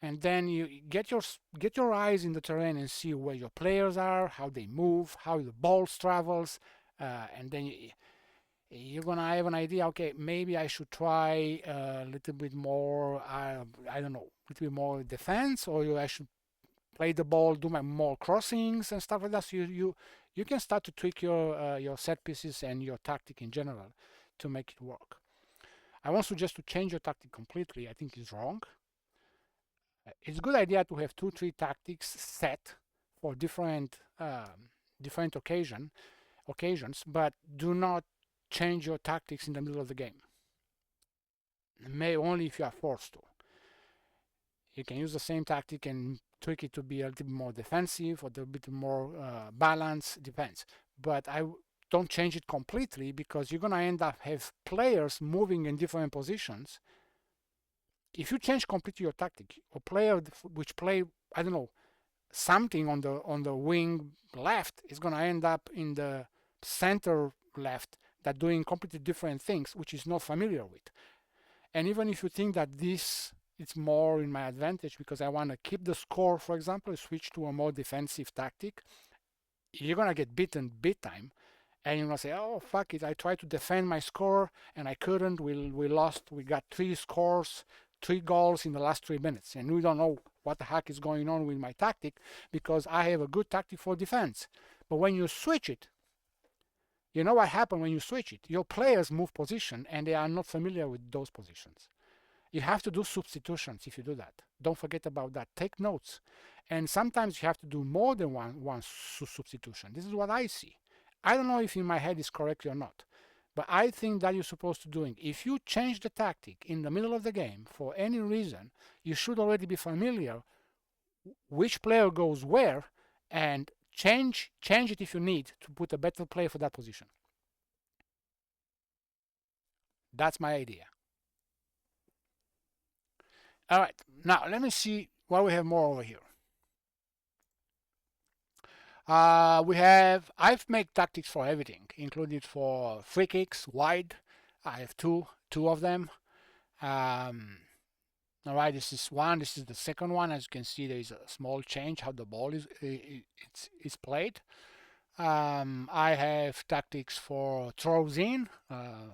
and then you get your eyes in the terrain and see where your players are, how they move, how the ball travels, and then you're gonna have an idea. Okay, maybe I should try a little bit more. I don't know, a little bit more defense, or I should play the ball, do more crossings and stuff like that. So you can start to tweak your set pieces and your tactic in general to make it work. I won't suggest to change your tactic completely. I think it's wrong. It's a good idea to have 2-3 tactics set for different occasions, but do not change your tactics in the middle of the game. May only if you are forced to. You can use the same tactic and tweak it to be a little bit more defensive or a little bit more balanced, depends. But I don't change it completely, because you're gonna end up have players moving in different positions. If you change completely your tactic, a player which play, I don't know, something on the wing left is gonna end up in the center left that doing completely different things, which is not familiar with. And even if you think that this it's more in my advantage because I want to keep the score, for example, switch to a more defensive tactic, you're gonna get beaten big time, and you're gonna say, "Oh fuck it! I tried to defend my score and I couldn't. We lost. We got 3 scores, 3 goals in the last 3 minutes, and we don't know what the heck is going on with my tactic because I have a good tactic for defense." But when you switch it, you know what happens when you switch it? Your players move position and they are not familiar with those positions. You have to do substitutions if you do that. Don't forget about that. Take notes. And sometimes you have to do more than one substitution. This is what I see. I don't know if in my head is correct or not, but I think that you're supposed to doing. If you change the tactic in the middle of the game for any reason, you should already be familiar which player goes where, and change it if you need to put a better player for that position. That's my idea. All right, now let me see what we have more over here. I've made tactics for everything, including for free kicks, wide. I have two of them. All right, this is one. This is the second one. As you can see, there is a small change how the ball is played. I have tactics for throws in,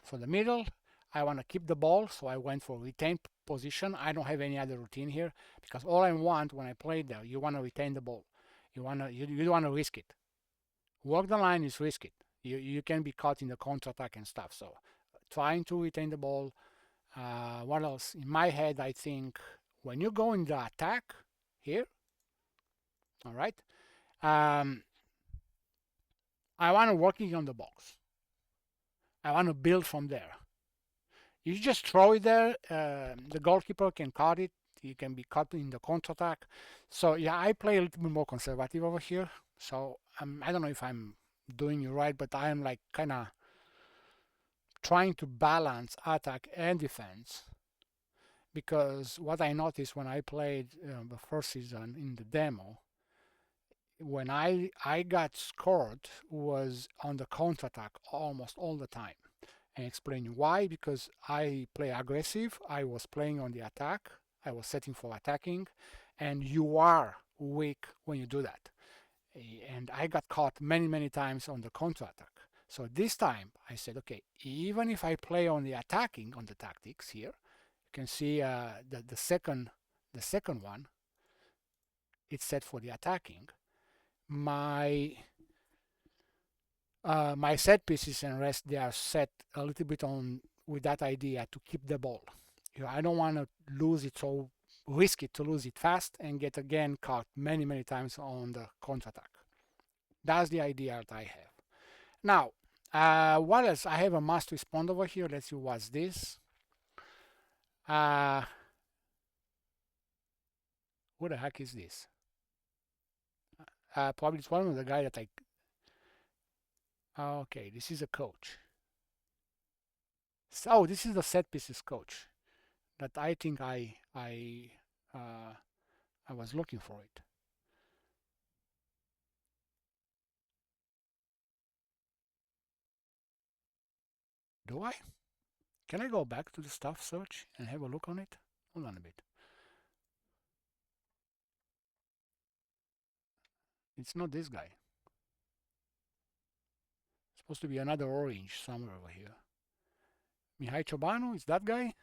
for the middle. I want to keep the ball, so I went for retain position. I don't have any other routine here because all I want when I play there, you want to retain the ball. You don't want to risk it. Walk the line is risk it. You can be caught in the counter attack and stuff. So trying to retain the ball. What else? In my head, I think when you go in the attack here, all right, I want to working on the box. I want to build from there. You just throw it there. The goalkeeper can cut it. You can be caught in the counter attack. So yeah, I play a little bit more conservative over here. So I don't know if I'm doing it right, but I am like kind of trying to balance attack and defense, because what I noticed when I played the first season in the demo, when I got scored was on the counterattack almost all the time. And explain why: because I play aggressive, I was playing on the attack, I was setting for attacking, and you are weak when you do that. And I got caught many times on the counterattack. So this time I said, okay, even if I play on the attacking on the tactics here, you can see the second one, it's set for the attacking. My set pieces and rest, they are set a little bit on with that idea to keep the ball. I don't want to lose it, so risk it to lose it fast and get again caught many times on the counterattack. That's the idea that I have. Now, what else? I have a must respond over here. Let's see what's this. Who the heck is this? Probably it's one of the guy that I. Okay, this is a coach. So this is the set pieces coach that I think I was looking for it. Do I? Can I go back to the stuff search and have a look on it? Hold on a bit. It's not this guy. It's supposed to be another orange somewhere over here. Mihai Ciobanu, is that guy?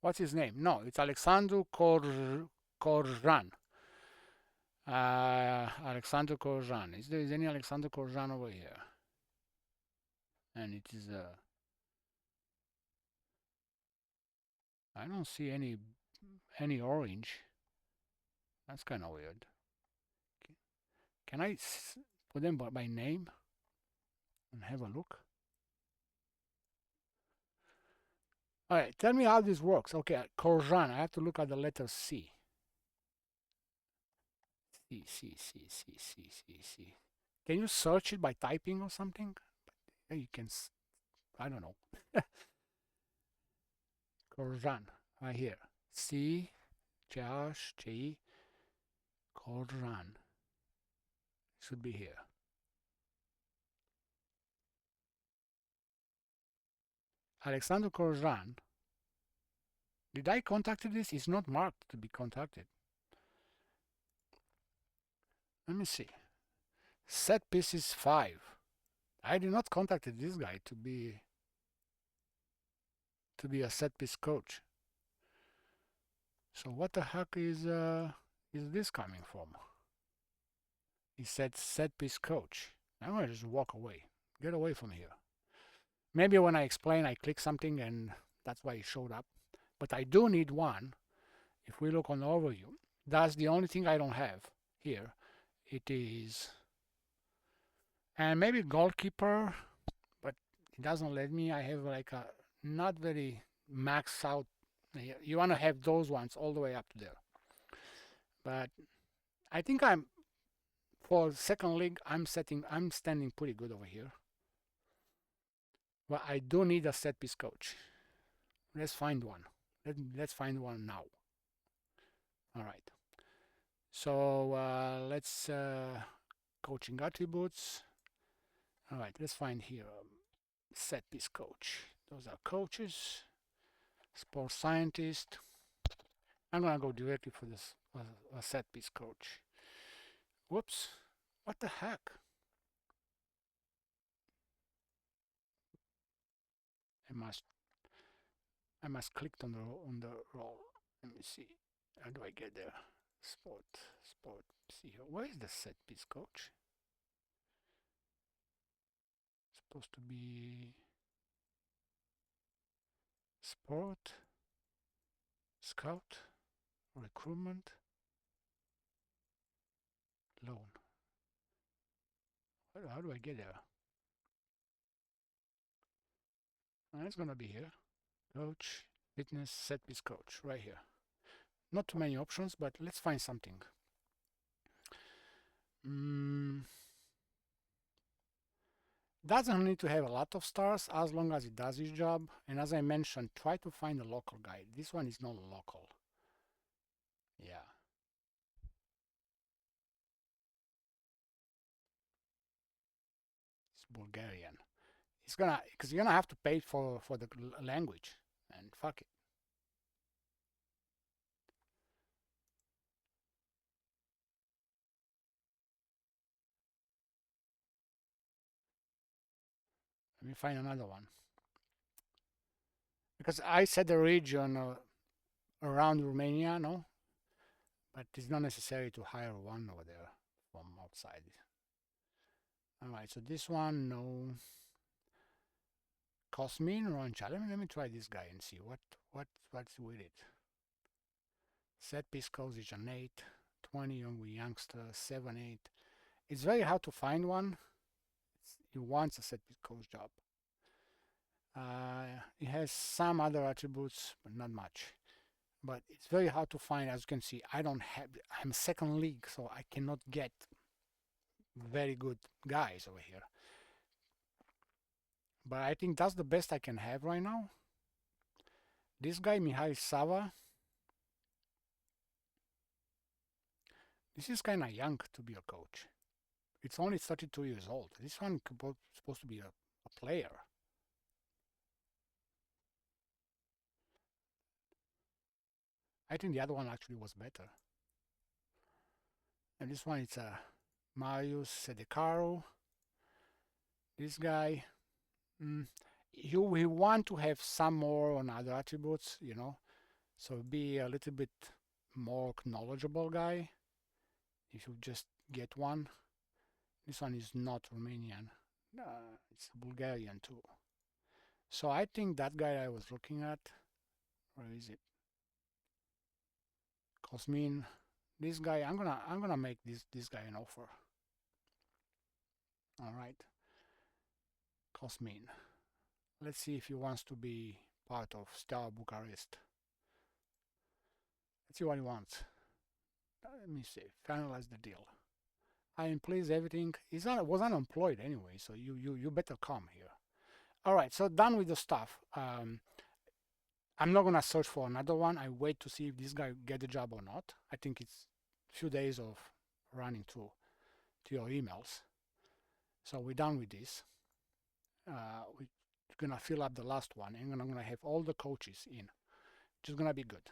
What's his name? No, it's Alexandru Corjan. Alexandru Corjan. Is there any Alexandru Corjan over here? And it is I don't see any orange. That's kind of weird. Can I put them by name and have a look? All right, tell me how this works. Okay, Korjan, I have to look at the letter C. C. Can you search it by typing or something? You can, I don't know. Korjan, right here. C, Josh, J, Korjan. Should be here. Alexander Korjan. Did I contact this? It's not marked to be contacted. Let me see. Set pieces 5. I did not contact this guy to be a set piece coach. So what the heck is this coming from? He said set piece coach. I'm gonna just walk away. Get away from here. Maybe when I explain, I click something and that's why it showed up. But I do need one. If we look on the overview, that's the only thing I don't have here. It is, and maybe goalkeeper, but it doesn't let me. I have like a not very max out. You want to have those ones all the way up to there. But I think for second league, I'm standing pretty good over here. But I do need a set piece coach. Let's find one. Let's find one now. All right. So let's coaching attributes. All right, let's find here set piece coach. Those are coaches. Sports scientist. I'm gonna go directly for this a set piece coach. Whoops! What the heck? I must click on the role. Let me see. How do I get there? Sport. See here. Where is the set piece coach? Supposed to be sport, scout, recruitment, loan. How do I get there? It's gonna be here. Coach, fitness, set piece coach, right here. Not too many options, but let's find something. Doesn't need to have a lot of stars as long as it does its job. And as I mentioned, try to find a local guy. This one is not local. Yeah. It's Bulgarian. It's gonna, because you're gonna have to pay for the language, and fuck it. Let me find another one. Because I said the region around Romania, no? But it's not necessary to hire one over there from outside. Alright, so this one, no. Cosmin Roncha. Let me try this guy and see what's with it. Set piece coach is an 8, 20 youngster, 7, 8. It's very hard to find one. He wants a set piece coach job. It has some other attributes, but not much. But it's very hard to find. As you can see, I'm second league, so I cannot get very good guys over here. But I think that's the best I can have right now. This guy, Mihai Sava, this is kind of young to be a coach. It's only 32 years old. This one is supposed to be a player. I think the other one actually was better. And this one, it's Marius Sedecaro. This guy, you will want to have some more on other attributes, you know, so be a little bit more knowledgeable guy if you just get one. This one is not Romanian, it's Bulgarian too. So I think that guy I was looking at, where is it? Cosmin, this guy, I'm gonna make this guy an offer. All right, Cosmin. Let's see if he wants to be part of Steaua Bucharest. Let's see what he wants. Let me see. Finalize the deal. I am pleased everything. Was unemployed anyway, so you better come here. All right, so done with the stuff. I'm not gonna search for another one. I wait to see if this guy get the job or not. I think it's a few days of running through to your emails. So we're done with this. We're gonna fill up the last one, and I'm gonna have all the coaches in, which is gonna be good.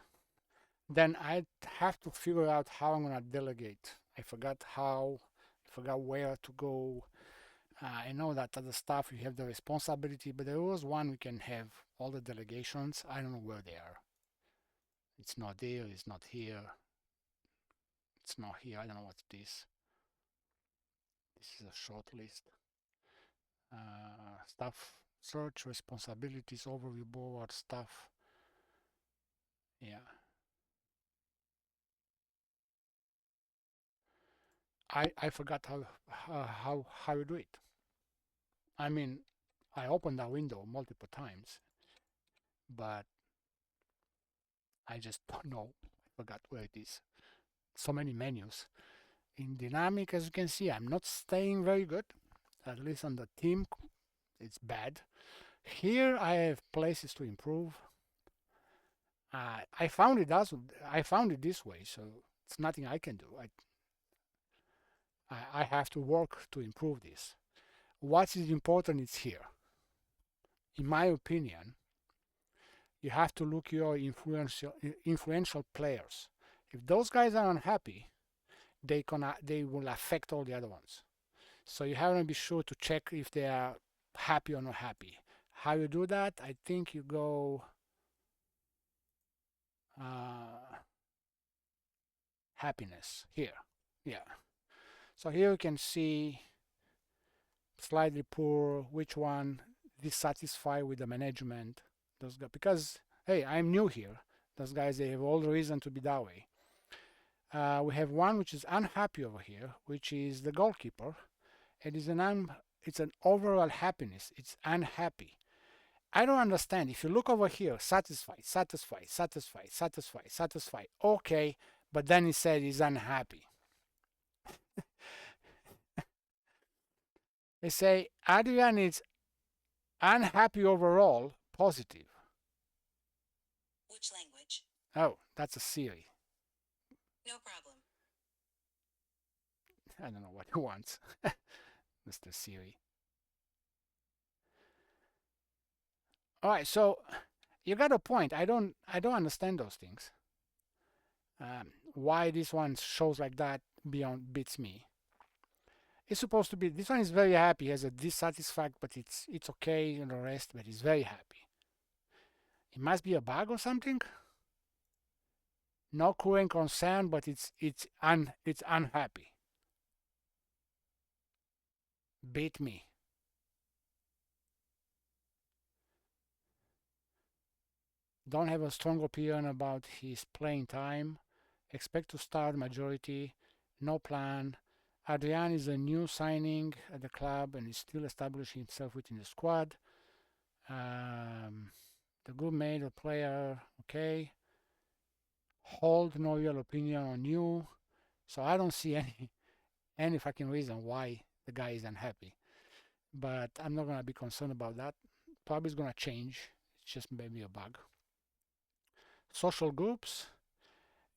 Then I have to figure out how I'm gonna delegate. I forgot how, I forgot where to go. I know that other stuff you have the responsibility, but there was one we can have all the delegations. I don't know where they are. It's not there, it's not here. It's not here. I don't know what's this. This is a short list. Stuff, search, responsibilities, overview board, stuff. Yeah. I forgot how you do it. I mean, I opened that window multiple times, but I just don't know. I forgot where it is. So many menus. In dynamic, as you can see, I'm not staying very good. At least on the team, it's bad. Here I have places to improve. I found it this way, so it's nothing I can do. I have to work to improve this. What is important is here. In my opinion, you have to look your influential players. If those guys are unhappy, they will affect all the other ones. So you have to be sure to check if they are happy or not happy. How you do that? I think you go happiness here. Yeah. So here you can see slightly poor, which one dissatisfied with the management. Those guys, because hey, I'm new here. Those guys, they have all the reason to be that way. We have one which is unhappy over here, which is the goalkeeper. It is it's an overall happiness. It's unhappy. I don't understand. If you look over here, satisfied, satisfied, satisfied, satisfied, satisfied. Okay, but then he said he's unhappy. They say Adrian is unhappy overall, positive. Which language? Oh, that's a Siri. No problem. I don't know what he wants, Mr. Siri. All right, so you got a point. I don't understand those things. Why this one shows like that beats me. It's supposed to be, this one is very happy, he has a dissatisfied, but it's okay and the rest, but he's very happy. It must be a bug or something. No current concern, but it's unhappy. Beat me. Don't have a strong opinion about his playing time. Expect to start majority. No plan. Adrian is a new signing at the club and is still establishing himself within the squad. The good made a player, okay. Hold no real opinion on you. So I don't see any fucking reason why the guy is unhappy. But I'm not gonna be concerned about that. Probably it's gonna change. It's just maybe a bug. Social groups.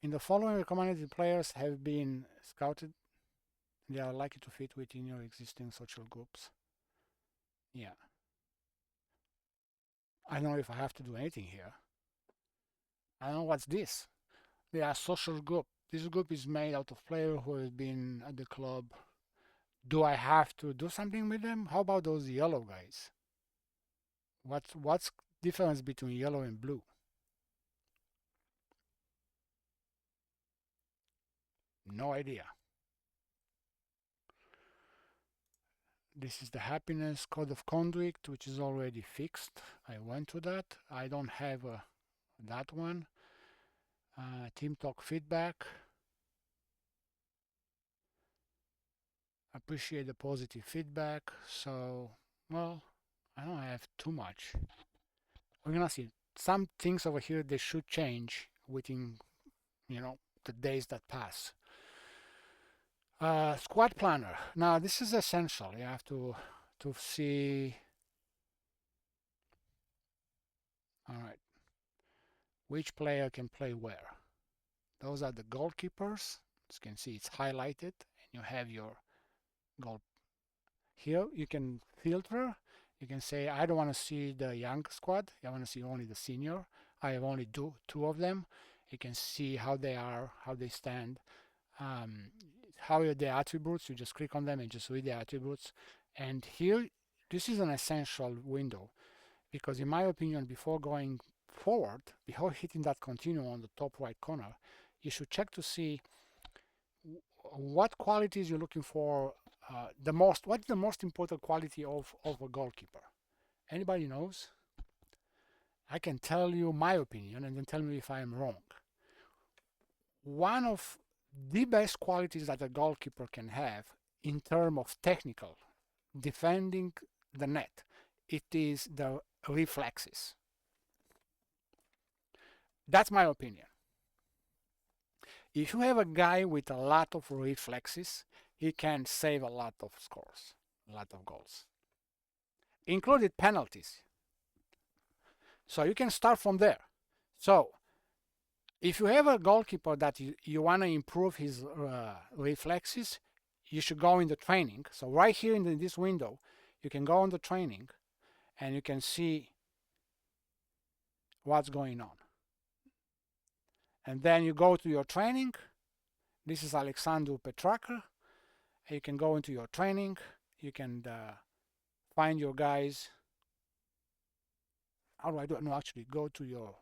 In the following, recommended players have been scouted. They are likely to fit within your existing social groups. Yeah. I don't know if I have to do anything here. I don't know what's this. They are social group. This group is made out of players who have been at the club. Do I have to do something with them? How about those yellow guys? What's difference between yellow and blue? No idea. This is the happiness code of conduct, which is already fixed. I went to that. I don't have that one. Team talk feedback. Appreciate the positive feedback. So, well, I don't have too much. We're gonna see. some things over here they should change within, you know, the days that pass. Squad planner. Now this is essential. You have to see. All right, which player can play where. Those are the goalkeepers. As you can see, it's highlighted, and you have your goal. Here you can filter. You can say, I don't want to see the young squad. I want to see only the senior. I have only two of them. You can see how they are, how they stand, how are their attributes. You just click on them and just read the attributes. And here, this is an essential window because in my opinion, before going forward, before hitting that continue on the top right corner, you should check to see what qualities you're looking for. What's the most important quality of a goalkeeper? Anybody knows? I can tell you my opinion and then tell me if I am wrong. One of the best qualities that a goalkeeper can have in terms of technical defending the net, it is the reflexes. That's my opinion. If you have a guy with a lot of reflexes, he can save a lot of scores, a lot of goals, including penalties. So you can start from there. So if you have a goalkeeper that you want to improve his reflexes, you should go in the training. So right here in this window, you can go on the training and you can see what's going on. And then you go to your training. This is Alexandru Petracă. You can go into your training. You can find your guys. How do I do it? No, actually, go to your.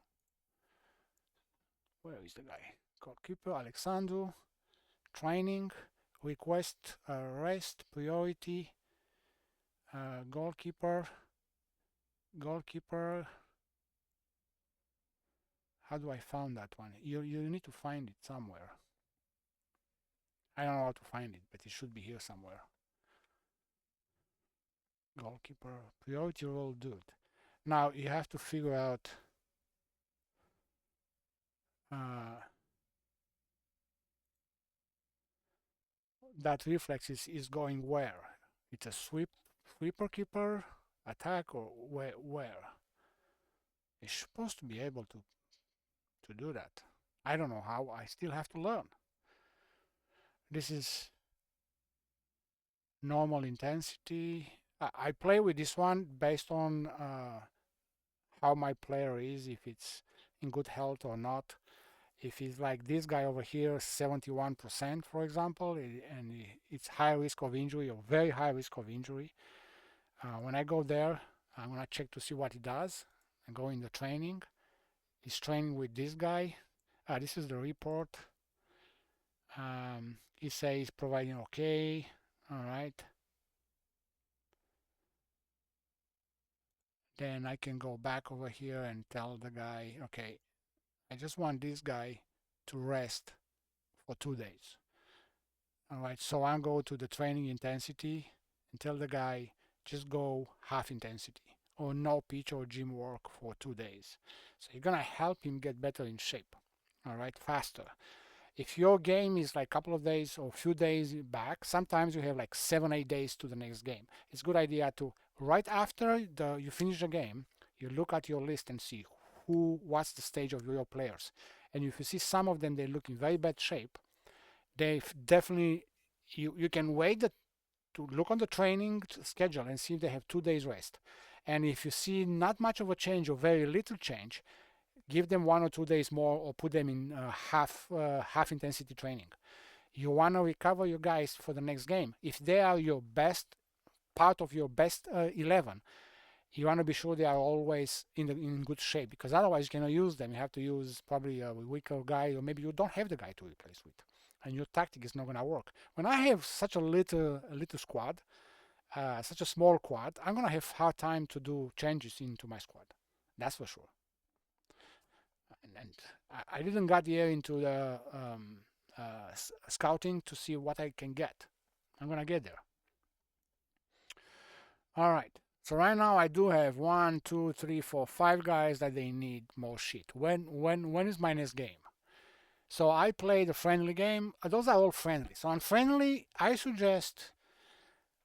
Where is the guy? Goalkeeper, Alexandru. Training. Request rest. Priority. Goalkeeper. Goalkeeper. How do I find that one? You need to find it somewhere. I don't know how to find it, but it should be here somewhere. Goalkeeper, priority role, dude. Now you have to figure out that reflex is going where. It's a sweeper keeper, attack, or where. It's supposed to be able to do that. I don't know how. I still have to learn. This is normal intensity. I play with this one based on how my player is, if it's in good health or not. If it's like this guy over here, 71%, for example, and it's high risk of injury or very high risk of injury, when I go there, I'm going to check to see what he does and go in the training. He's training with this guy. This is the report. He says providing okay. All right. Then I can go back over here and tell the guy, okay, I just want this guy to rest for 2 days. All right, so I'll go to the training intensity and tell the guy, just go half intensity or no pitch or gym work for 2 days. So you're gonna help him get better in shape, all right, faster. If your game is like a couple of days or a few days back, sometimes you have like 7-8 days to the next game. It's a good idea to, right after you finish the game, you look at your list and see what's the stage of your players. And if you see some of them, they look in very bad shape, they definitely, you can wait to look on the training schedule and see if they have 2 days rest. And if you see not much of a change or very little change, give them 1 or 2 days more or put them in half intensity training. You want to recover your guys for the next game. If they are your best, part of your best 11, you want to be sure they are always in good shape, because otherwise you cannot use them. You have to use probably a weaker guy, or maybe you don't have the guy to replace with, and your tactic is not going to work. When I have such a little squad, such a small squad, I'm going to have hard time to do changes into my squad. That's for sure. And I didn't get here into the scouting to see what I can get. I'm going to get there. All right. So right now I do have 1, 2, 3, 4, 5 guys that they need more shit. When is my next game? So I play the friendly game. Those are all friendly. So on friendly, I suggest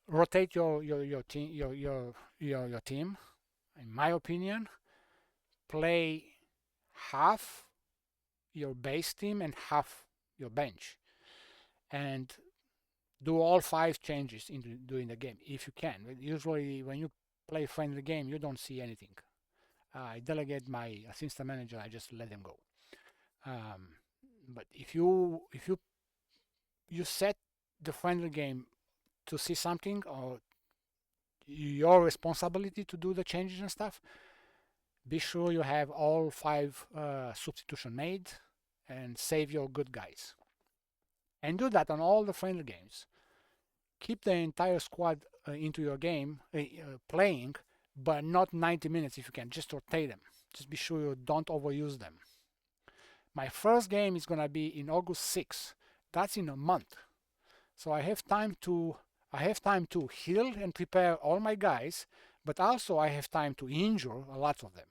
rotate your team your team. In my opinion, play half your base team and half your bench, and do all 5 changes during the game if you can. Usually, when you play friendly game, you don't see anything. I delegate my assistant manager. I just let them go. But if you set the friendly game to see something, or your responsibility to do the changes and stuff, be sure you have all 5 substitution made and save your good guys. And do that on all the friendly games. Keep the entire squad into your game playing, but not 90 minutes if you can. Just rotate them. Just be sure you don't overuse them. My first game is gonna be in August 6th. That's in a month. So I have time to heal and prepare all my guys, but also I have time to injure a lot of them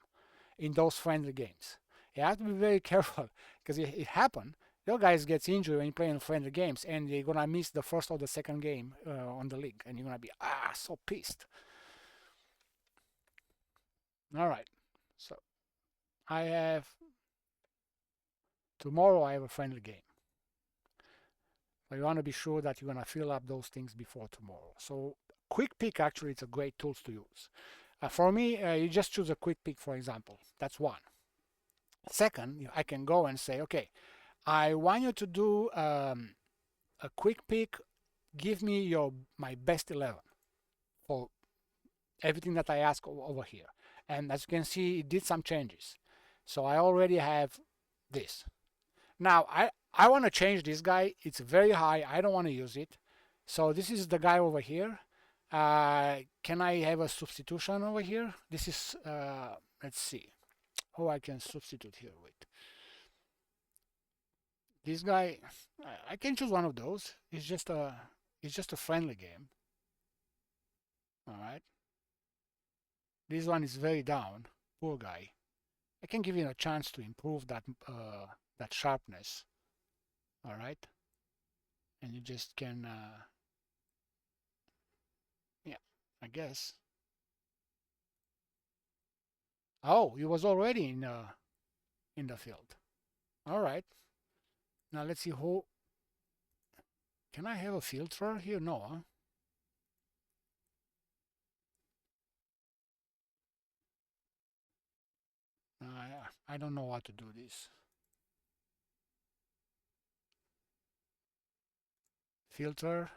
in those friendly games. You have to be very careful, because it happened. Your guys gets injured when you play in friendly games, and you're gonna miss the first or the second game on the league, and you're gonna be so pissed. All right, so tomorrow I have a friendly game. So you want to be sure that you're gonna fill up those things before tomorrow. So quick pick, actually, it's a great tool to use. For me, you just choose a quick pick, for example. That's one. Second, I can go and say, okay, I want you to do a quick pick. Give me my best 11 for everything that I ask over here. And as you can see, it did some changes. So I already have this. Now I want to change this guy. It's very high. I don't want to use it. So this is the guy over here. Can I have a substitution over here? This is let's see who I can substitute here with. This guy, I can choose one of those. It's just a friendly game. All right. This one is very down. Poor guy. I can give you a chance to improve that sharpness. All right. And you just can, yeah, I guess. Oh, he was already in the field. All right. Now let's see who. Can I have a filter here? No, huh? I don't know how to do this. Filter.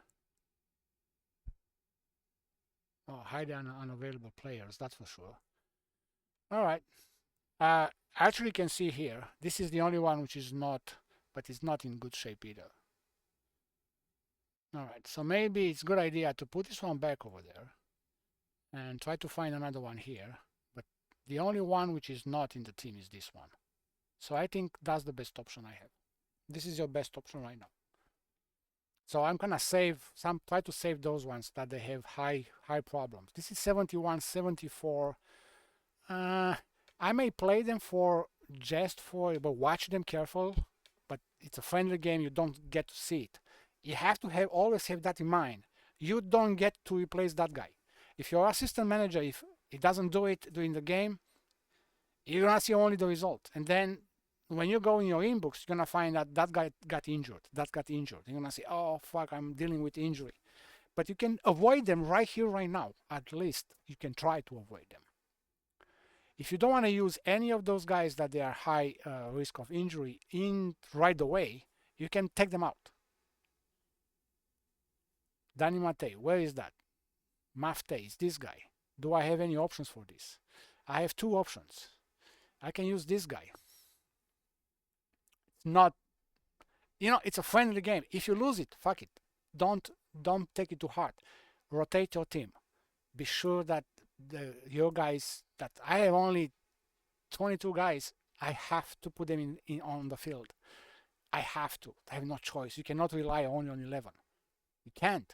Oh, hide unavailable players, that's for sure. All right. Actually, you can see here, this is the only one which is not, but it's not in good shape either. All right, so maybe it's a good idea to put this one back over there and try to find another one here. But the only one which is not in the team is this one. So I think that's the best option I have. This is your best option right now. So I'm gonna try to save those ones that they have high problems. This is 71, 74. I may play them but watch them careful. But it's a friendly game, you don't get to see it. You have to always have that in mind. You don't get to replace that guy. If your assistant manager, if he doesn't do it during the game, you're gonna see only the result. And then when you go in your inbox, you're gonna find that guy got injured. That got injured. You're gonna say, "Oh fuck, I'm dealing with injury." But you can avoid them right here, right now. At least you can try to avoid them. If you don't want to use any of those guys that they are high risk of injury in right away, you can take them out. Dani Matei, where is that? Mafte is this guy. Do I have any options for this? I have 2 options. I can use this guy. It's not, it's a friendly game. If you lose it, fuck it. Don't take it too hard. Rotate your team. Be sure that your guys, that I have only 22 guys, I have to put them in on the field. I have to. I have no choice. You cannot rely only on 11. You can't.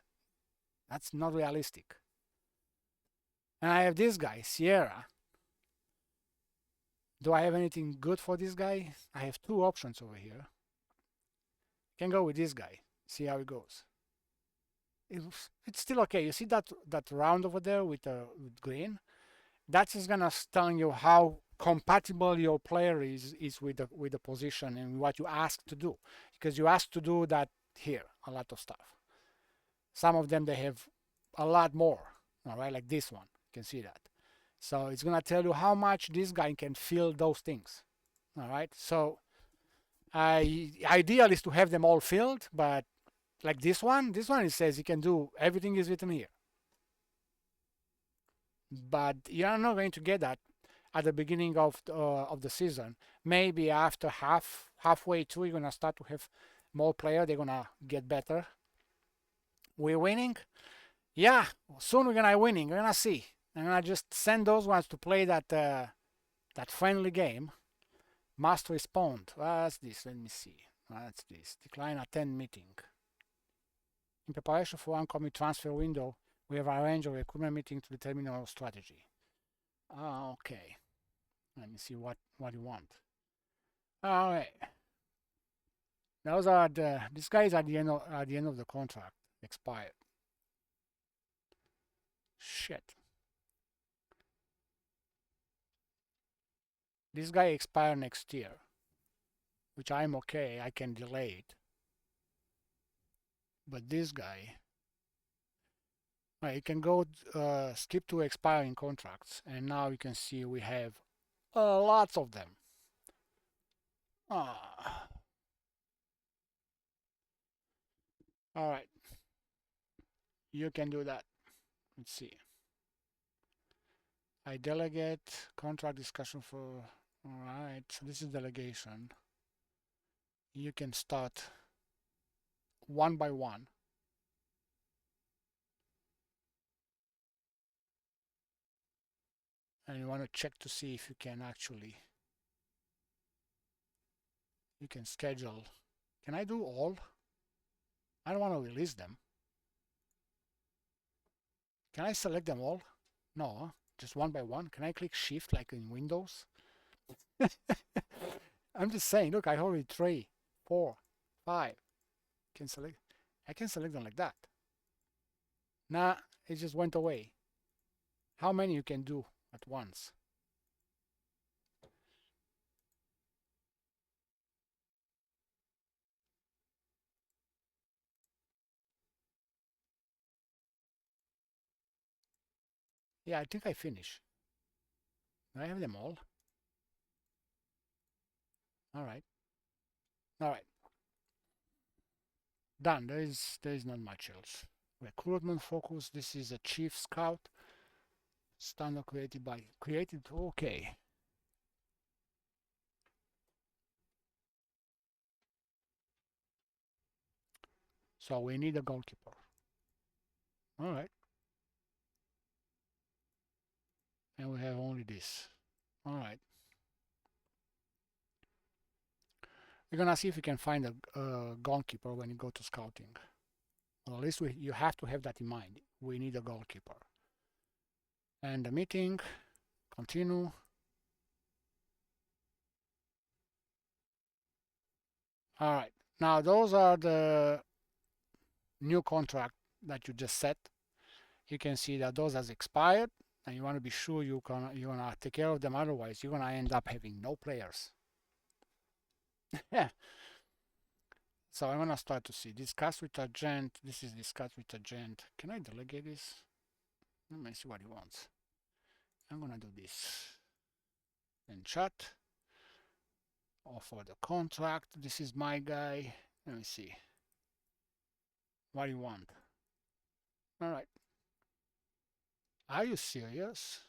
That's not realistic. And I have this guy, Sierra. Do I have anything good for this guy? I have two options over here. Can go with this guy. See how it goes. It's still okay. You see that round over there with green? That is gonna tell you how compatible your player is with the position and what you ask to do, because you ask to do that here a lot of stuff. Some of them they have a lot more. All right, like this one. You can see that. So it's gonna tell you how much this guy can fill those things. All right. So ideal is to have them all filled, but like this one it says you can do everything is written here. But you're not going to get that at the beginning of the season. Maybe after halfway through, you're gonna start to have more players. They're gonna get better. We're winning. Yeah, soon we're gonna winning. We're gonna see. I'm gonna just send those ones to play that friendly game. Must respond. What's this? Let me see. What's this? Decline attend meeting. In preparation for oncoming transfer window, we have arranged a recruitment meeting to determine our strategy. Okay. Let me see what you want. All right. Those are these guys at the end of the contract expired. Shit. This guy expire next year, which I'm okay. I can delay it. But this guy, you can go skip to expiring contracts, and now you can see we have lots of them. All right, you can do that. Let's see. I delegate contract discussion for. All right, so this is delegation. You can start one by one. And you want to check to see if you can actually, you can schedule. Can I do all? I don't want to release them. Can I select them all? No, just one by one. Can I click shift like in Windows? I'm just saying, look, I already 3, 4, 5. Can select. I can select them like that. Nah, it just went away. How many you can do at once? Yeah, I think I finished. Do I have them all? All right. All right. Done. There is not much else. Recruitment focus. This is a chief scout. Standard created. Okay. So we need a goalkeeper. All right. And we have only this. All right. We're gonna see if we can find a goalkeeper when you go to scouting. Well, at least you have to have that in mind. We need a goalkeeper. And the meeting, continue. All right. Now those are the new contract that you just set. You can see that those has expired, and you want to be sure you're gonna take care of them. Otherwise, you're gonna end up having no players. Yeah. So I'm gonna start to see discuss with agent. This is discuss with agent. Can I delegate this? Let me see what he wants. I'm gonna do this. And chat. Offer the contract. This is my guy. Let me see. What do you want? All right. Are you serious?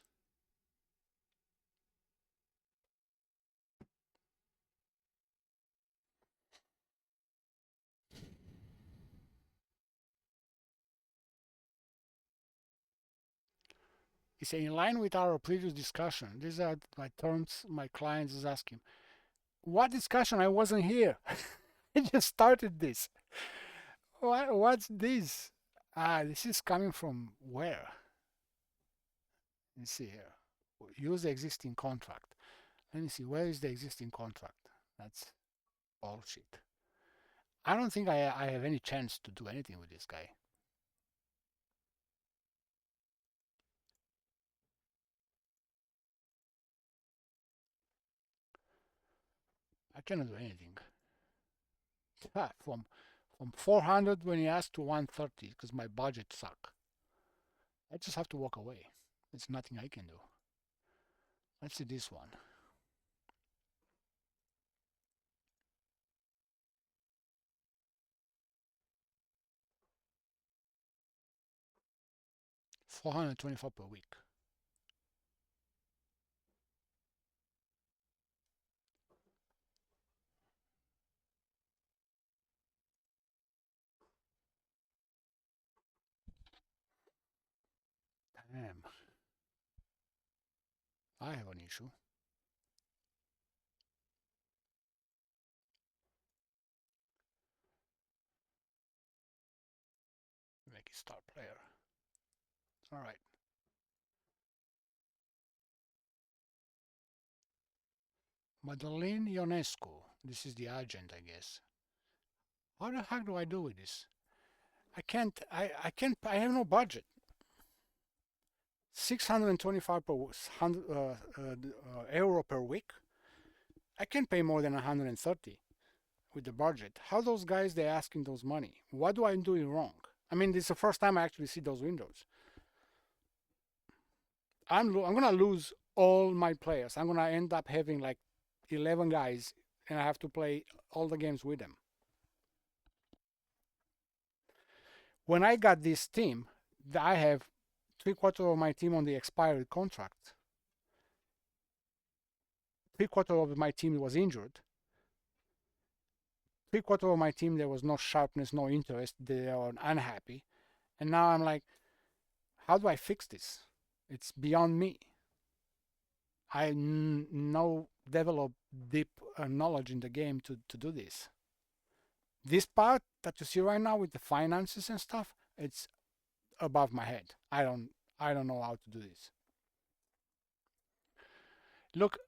He said, in line with our previous discussion, these are my terms my client is asking. What discussion? I wasn't here. I just started this. What's this? This is coming from where? Let's see here. Use the existing contract. Let me see. Where is the existing contract? That's bullshit. I don't think I have any chance to do anything with this guy. I cannot do anything. From 400 when he asked to 130 because my budget suck. I just have to walk away. There's nothing I can do. Let's see this one. $424 per week. Damn. I have an issue. Make it star player. All right. Madeleine Ionescu. This is the agent, I guess. How the heck do I do with this? I can't. I have no budget. 625 per euro per week. I can't pay more than 130 with the budget. How those guys they asking those money? What do I do wrong? I mean, this is the first time I actually see those windows. I'm gonna lose all my players. I'm gonna end up having like 11 guys, and I have to play all the games with them. When I got this team, I have 3/4 of my team on the expired contract. 3/4 of my team was injured. 3/4 of my team there was no sharpness, no interest. They are unhappy, and now I'm like, how do I fix this? It's beyond me. I no develop deep knowledge in the game to do this. This part that you see right now with the finances and stuff, it's above my head. I don't know how to do this. Look,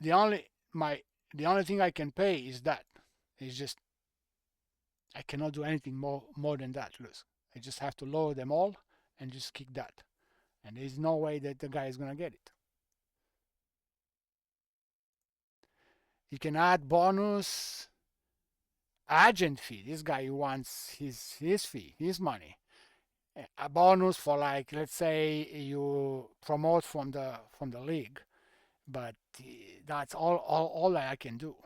the only thing I can pay is that. It's just I cannot do anything more than that. Look, I just have to lower them all and just kick that. And there's no way that the guy is gonna get it. He can add bonus agent fee. This guy wants his fee, his money. A bonus for, like, let's say you promote from the league, but that's all that I can do.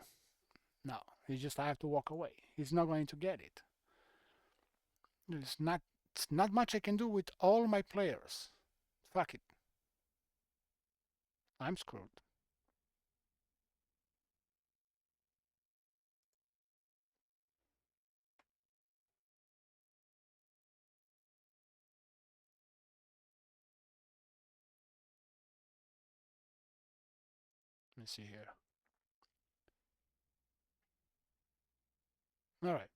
No, he just I have to walk away. He's not going to get it. It's not much I can do with all my players. Fuck it. I'm screwed. Let me see here. All right.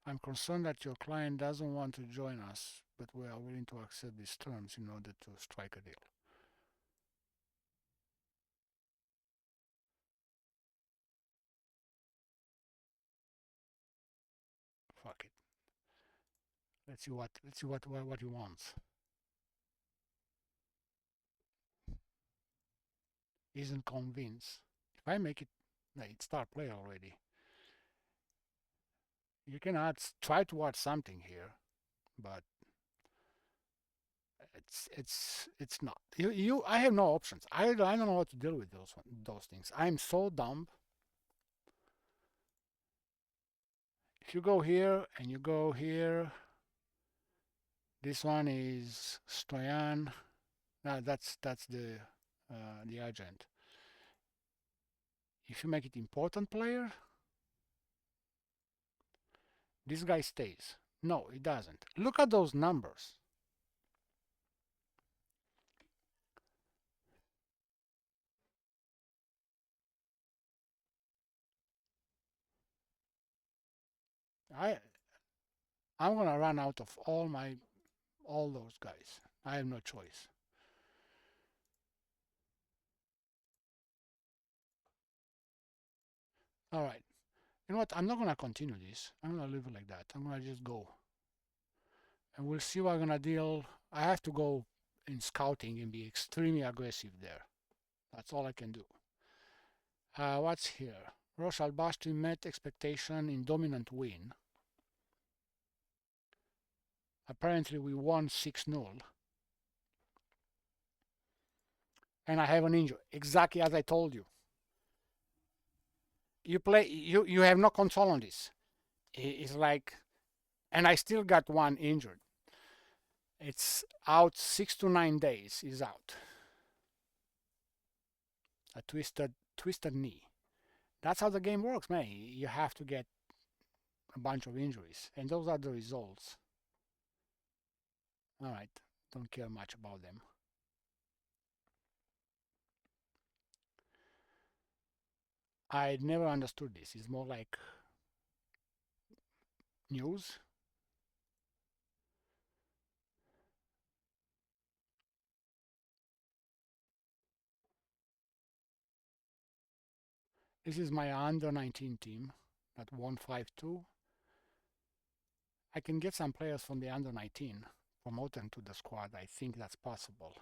I'm concerned that your client doesn't want to join us, but we are willing to accept these terms in order to strike a deal. Fuck it. Let's see what he wants. Isn't convinced. If I make it, it's star player already. You can try to add something here, but it's not. I have no options. I don't know how to deal with those things. I'm so dumb. If you go here and you go here, this one is Stoyan. That's the agent. If you make it important player, this guy stays. No, it doesn't. Look at those numbers. I I'm gonna run out of all those guys. I have no choice. All right. You know what? I'm not gonna continue this. I'm gonna leave it like that. I'm gonna just go, and we'll see what I'm gonna deal. I have to go in scouting and be extremely aggressive there. That's all I can do. What's here? Rosh al-Bashti met expectation in dominant win. Apparently we won 6-0. And I have an injury, exactly as I told you. You have no control on this. It's like, and I still got one injured. It's out 6 to 9 days. Is out. A twisted knee. That's how the game works, man. You have to get a bunch of injuries, and those are the results. All right, don't care much about them. I never understood this. It's more like news. This is my under 19 team that won 5-2. I can get some players from the under 19, promote them to the squad. I think that's possible.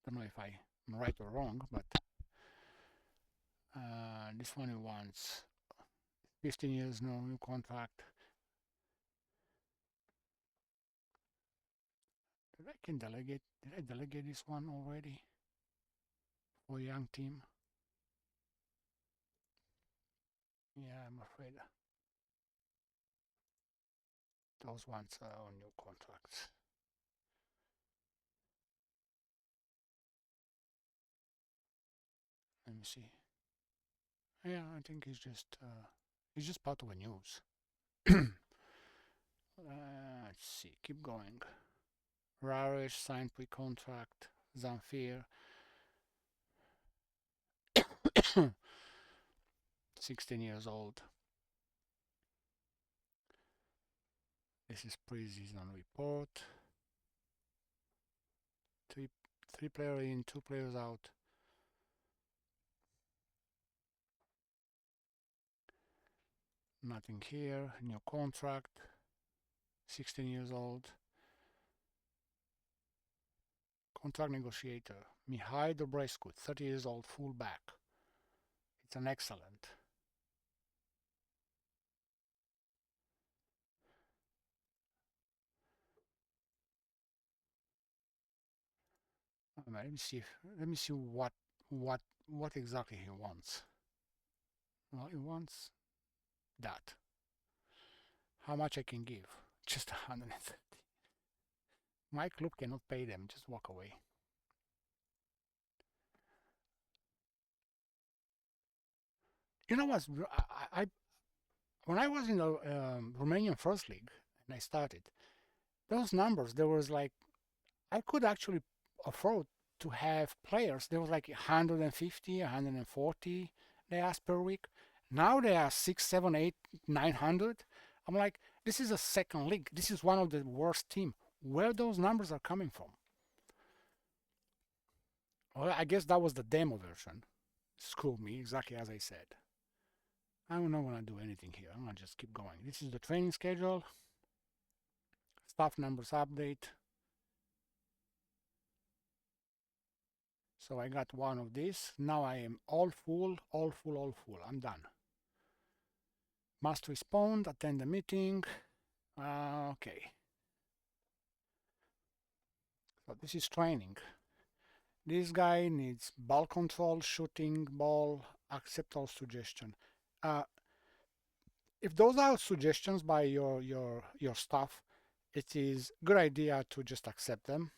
Don't know if I'm right or wrong, but this one he wants 15 years, no new contract. Did I delegate this one already for a young team? Yeah, I'm afraid those ones are on new contracts. Let me see. Yeah, I think it's just part of the news. Let's see. Keep going. Raresh signed pre-contract. Zamfir. 16 years old. This is pre-season report. Three players in, 2 players out. Nothing here. New contract. 16 years old. Contract negotiator. Mihai Dobrescu, 30 years old, fullback. It's an excellent. Let me see. Let me see what exactly he wants. Well, he wants that. How much I can give? Just 130. My club cannot pay them. Just walk away. You know what? I when I was in the Romanian First League and I started, those numbers there was like I could actually afford to have players. There was like 150, 140 they asked per week. Now they are 6, 7, 8, 900. I'm like, this is a second league. This is one of the worst team. Where those numbers are coming from? Well, I guess that was the demo version. Screw me, exactly as I said. I'm not gonna do anything here. I'm gonna just keep going. This is the training schedule. Staff numbers update. So I got one of these. Now I am all full. I'm done. Must respond, attend the meeting. Okay. So this is training. This guy needs ball control, shooting, ball, accept all suggestion. If those are suggestions by your staff, it is good idea to just accept them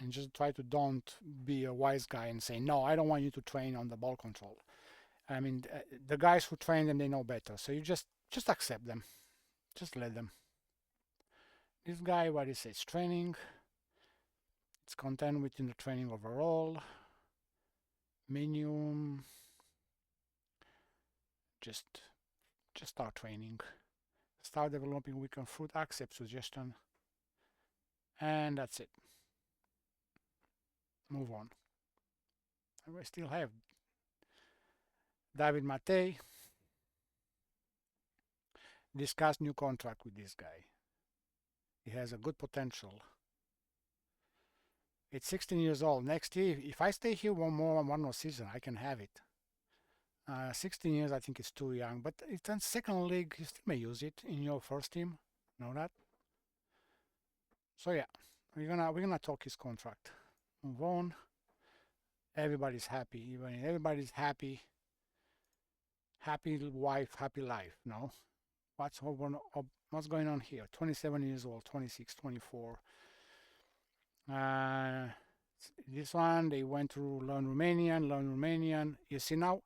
and just try to don't be a wise guy and say, no, I don't want you to train on the ball control. I mean, the guys who train them, they know better. So you just accept them. Just let them. This guy, what it says, training. It's content within the training overall. Menu. Just start training. Start developing weekend fruit. Accept suggestion. And that's it. Move on. And we still have David Matei. Discuss new contract with this guy. He has a good potential. It's 16 years old. Next year, if I stay here one more season, I can have it. 16 years, I think, is too young. But it's in second league, you still may use it in your first team. Know that? So yeah, we're gonna talk his contract. Move on. Everybody's happy. Even everybody's happy. Happy wife, happy life. No, what's going on here? 27 years old, 26, 24. This one, they went to learn Romanian. You see now,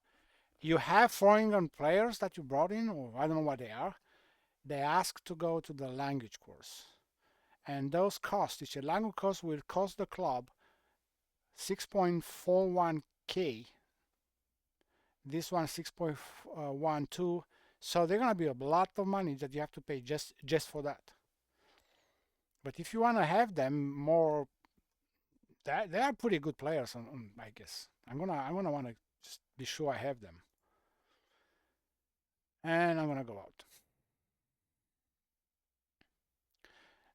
you have foreign players that you brought in, or I don't know what they are. They ask to go to the language course. And those costs, it's a language course will cost the club 6.41k. This one 6.12. So they're gonna be a lot of money that you have to pay just for that. But if you want to have them more, they are pretty good players. I guess I'm gonna want to just be sure I have them, and I'm gonna go out.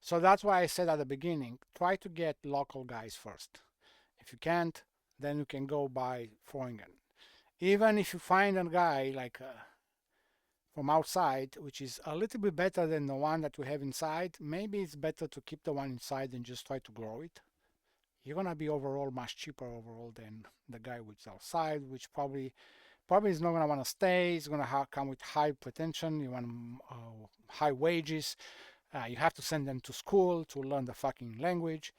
So that's why I said at the beginning, try to get local guys first. If you can't, then you can go by foreign. Even if you find a guy like from outside, which is a little bit better than the one that we have inside, maybe it's better to keep the one inside and just try to grow it. You're gonna be overall much cheaper overall than the guy which is outside, which probably is not gonna want to stay. It's gonna come with high pretension. You want high wages. You have to send them to school to learn the fucking language.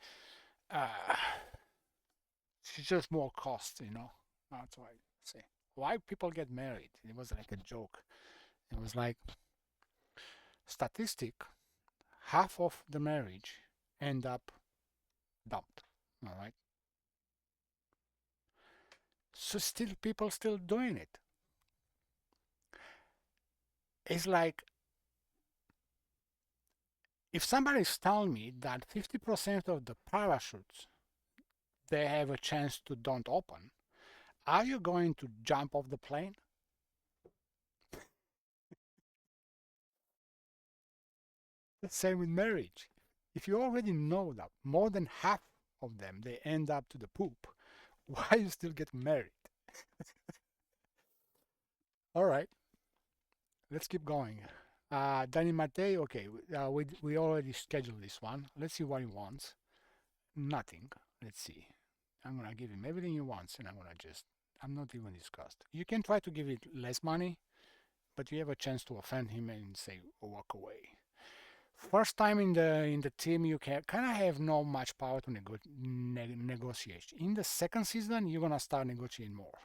It's just more cost, you know. That's why I say why people get married. It was like a joke. It was like statistic, half of the marriage end up dumped. All right. So still people still doing it. It's like if somebody's telling me that 50% of the parachutes they have a chance to don't open, are you going to jump off the plane? The same with marriage. If you already know that more than half of them they end up to the poop, why you still get married? All right, let's keep going. Danny Matei, okay, we already scheduled this one. Let's see what he wants. Nothing. Let's see. I'm gonna give him everything he wants, and I'm not even discussed. You can try to give it less money, but you have a chance to offend him and say walk away. First time in the team, you can kind of have no much power to negotiate. In the second season, you're gonna start negotiating more.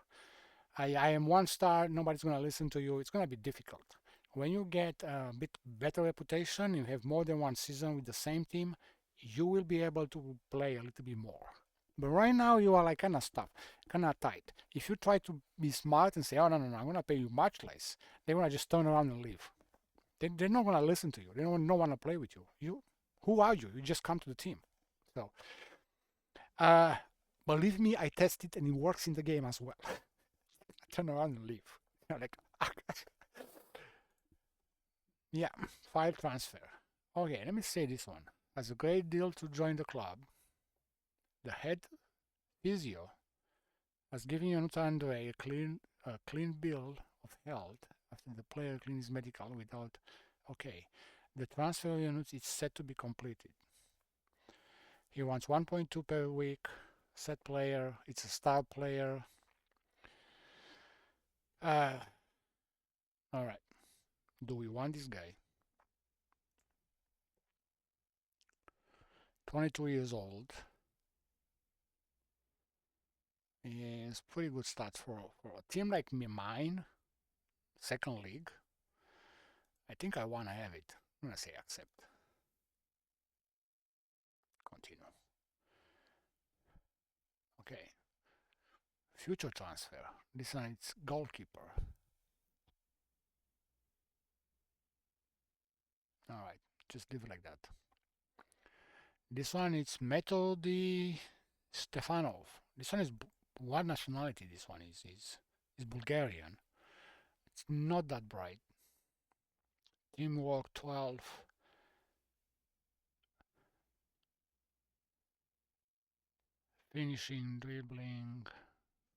I am 1 star. Nobody's gonna listen to you. It's gonna be difficult. When you get a bit better reputation, you have more than 1 season with the same team, you will be able to play a little bit more. But right now you are like kind of stuck, kind of tight. If you try to be smart and say, oh no, I'm gonna pay you much less, they're gonna just turn around and leave. They're not gonna listen to you. They don't want to play with you. Who are you? You just come to the team. So believe me, I tested and it works in the game as well. Turn around and leave. Like yeah, file transfer. Okay, let me say this one. As a great deal to join the club. The head physio has given Ionuț Andrei a clean bill of health after the player cleans medical without. Okay, the transfer of Ionuț is set to be completed. He wants 1.2 per week. Set player. It's a star player. All right. Do we want this guy? 22 years old. Is pretty good stats for a team like mine, second league. I think I want to have it. I'm gonna say accept. Continue. Okay. Future transfer. This one it's goalkeeper. All right, just leave it like that. This one is Metodi Stefanov. This one is what nationality? This one is Bulgarian. It's not that bright. Teamwork 12. Finishing, dribbling,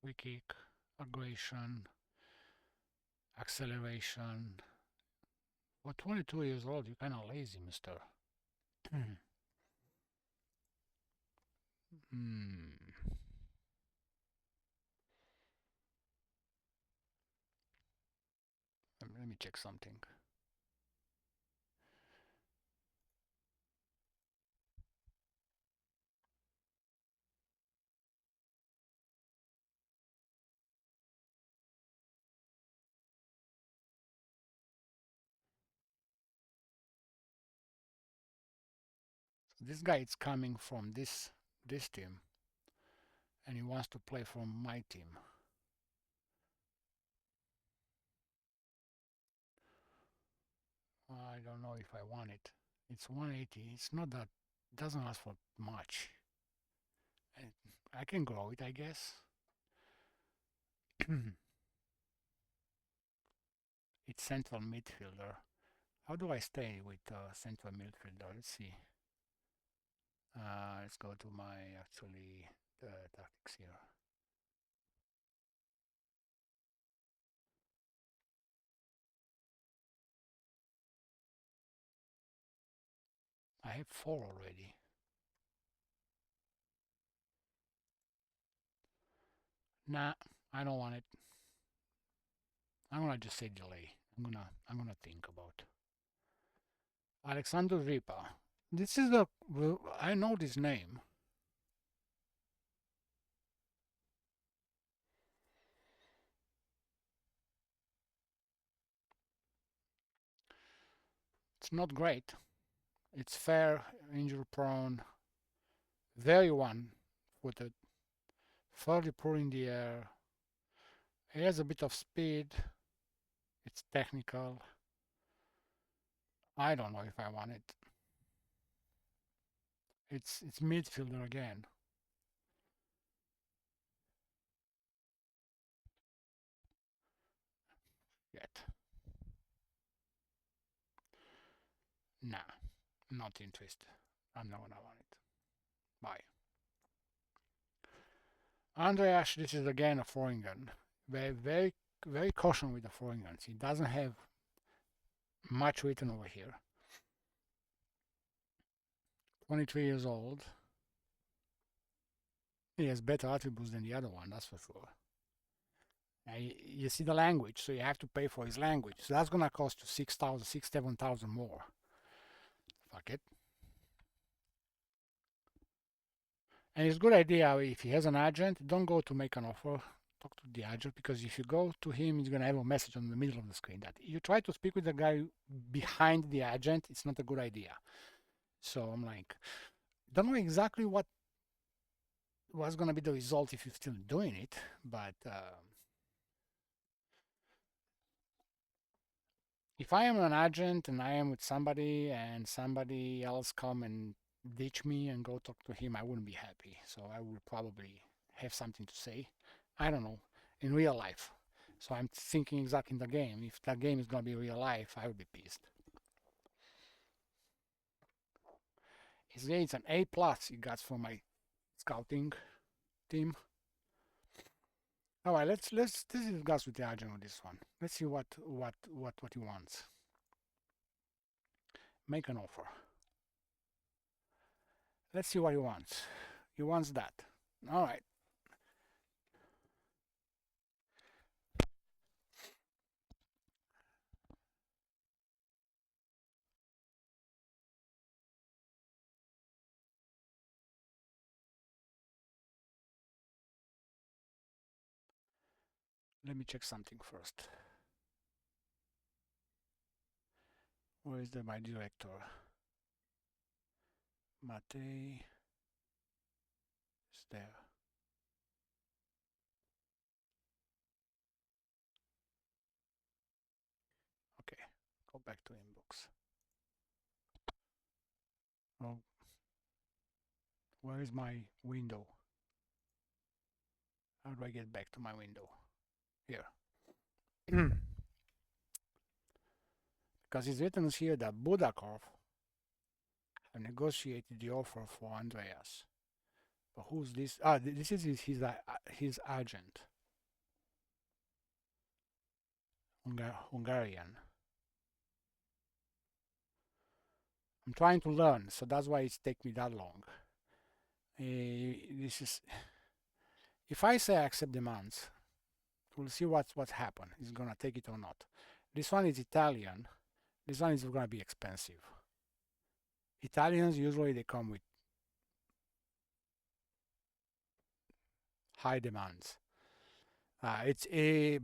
free kick, aggression, acceleration. For 22 years old, you're kind of lazy, mister. Hmm. Let me check something. This guy is coming from this team, and he wants to play for my team. I don't know if I want it. It's 180. It's not that. Doesn't ask for much. I can grow it, I guess. It's central midfielder. How do I stay with central midfielder? Let's see. Let's go to my actually tactics here. I have 4 already. Nah, I don't want it. I'm gonna just say delay. I'm gonna think about Alexander Ripa. This is the I know this name. It's not great. It's fair, injury prone, very one-footed, fairly poor in the air. He has a bit of speed. It's technical. I don't know if I want it. It's midfielder again. Yet. Nah, not interested. I'm not gonna want it. Bye. Andreas, this is again a foreign gun. Very caution with the foreign guns. He doesn't have much written over here. 23 years old. He has better attributes than the other one, that's for sure. You see the language, so you have to pay for his language. So that's gonna cost you 6,000, 7,000 more. Fuck it. And it's a good idea if he has an agent, don't go to make an offer. Talk to the agent, because if you go to him, he's gonna have a message on the middle of the screen that you try to speak with the guy behind the agent. It's not a good idea. So I'm like, don't know exactly what's gonna be the result if you're still doing it, but if I am an agent and I am with somebody and somebody else come and ditch me and go talk to him, I wouldn't be happy. So I would probably have something to say. I don't know, in real life. So I'm thinking exactly in the game. If that game is gonna be real life, I would be pissed. It's an A plus he got from my scouting team. All right, let's discuss with the agent on this one. Let's see what he wants. Make an offer. Let's see what he wants. He wants that. All right. Let me check something first. Where is my director? Matei is there. Okay, go back to inbox. Oh, where is my window? How do I get back to my window? Here. Because it's written here that Budakov have negotiated the offer for Andreas. But who's this? Ah, this is his agent. Hungarian. I'm trying to learn, so that's why it's taking me that long. This is, if I say I accept demands, we'll see what's happened. Is gonna take it or not. This one is Italian. This one is gonna be expensive. Italians usually they come with high demands. It's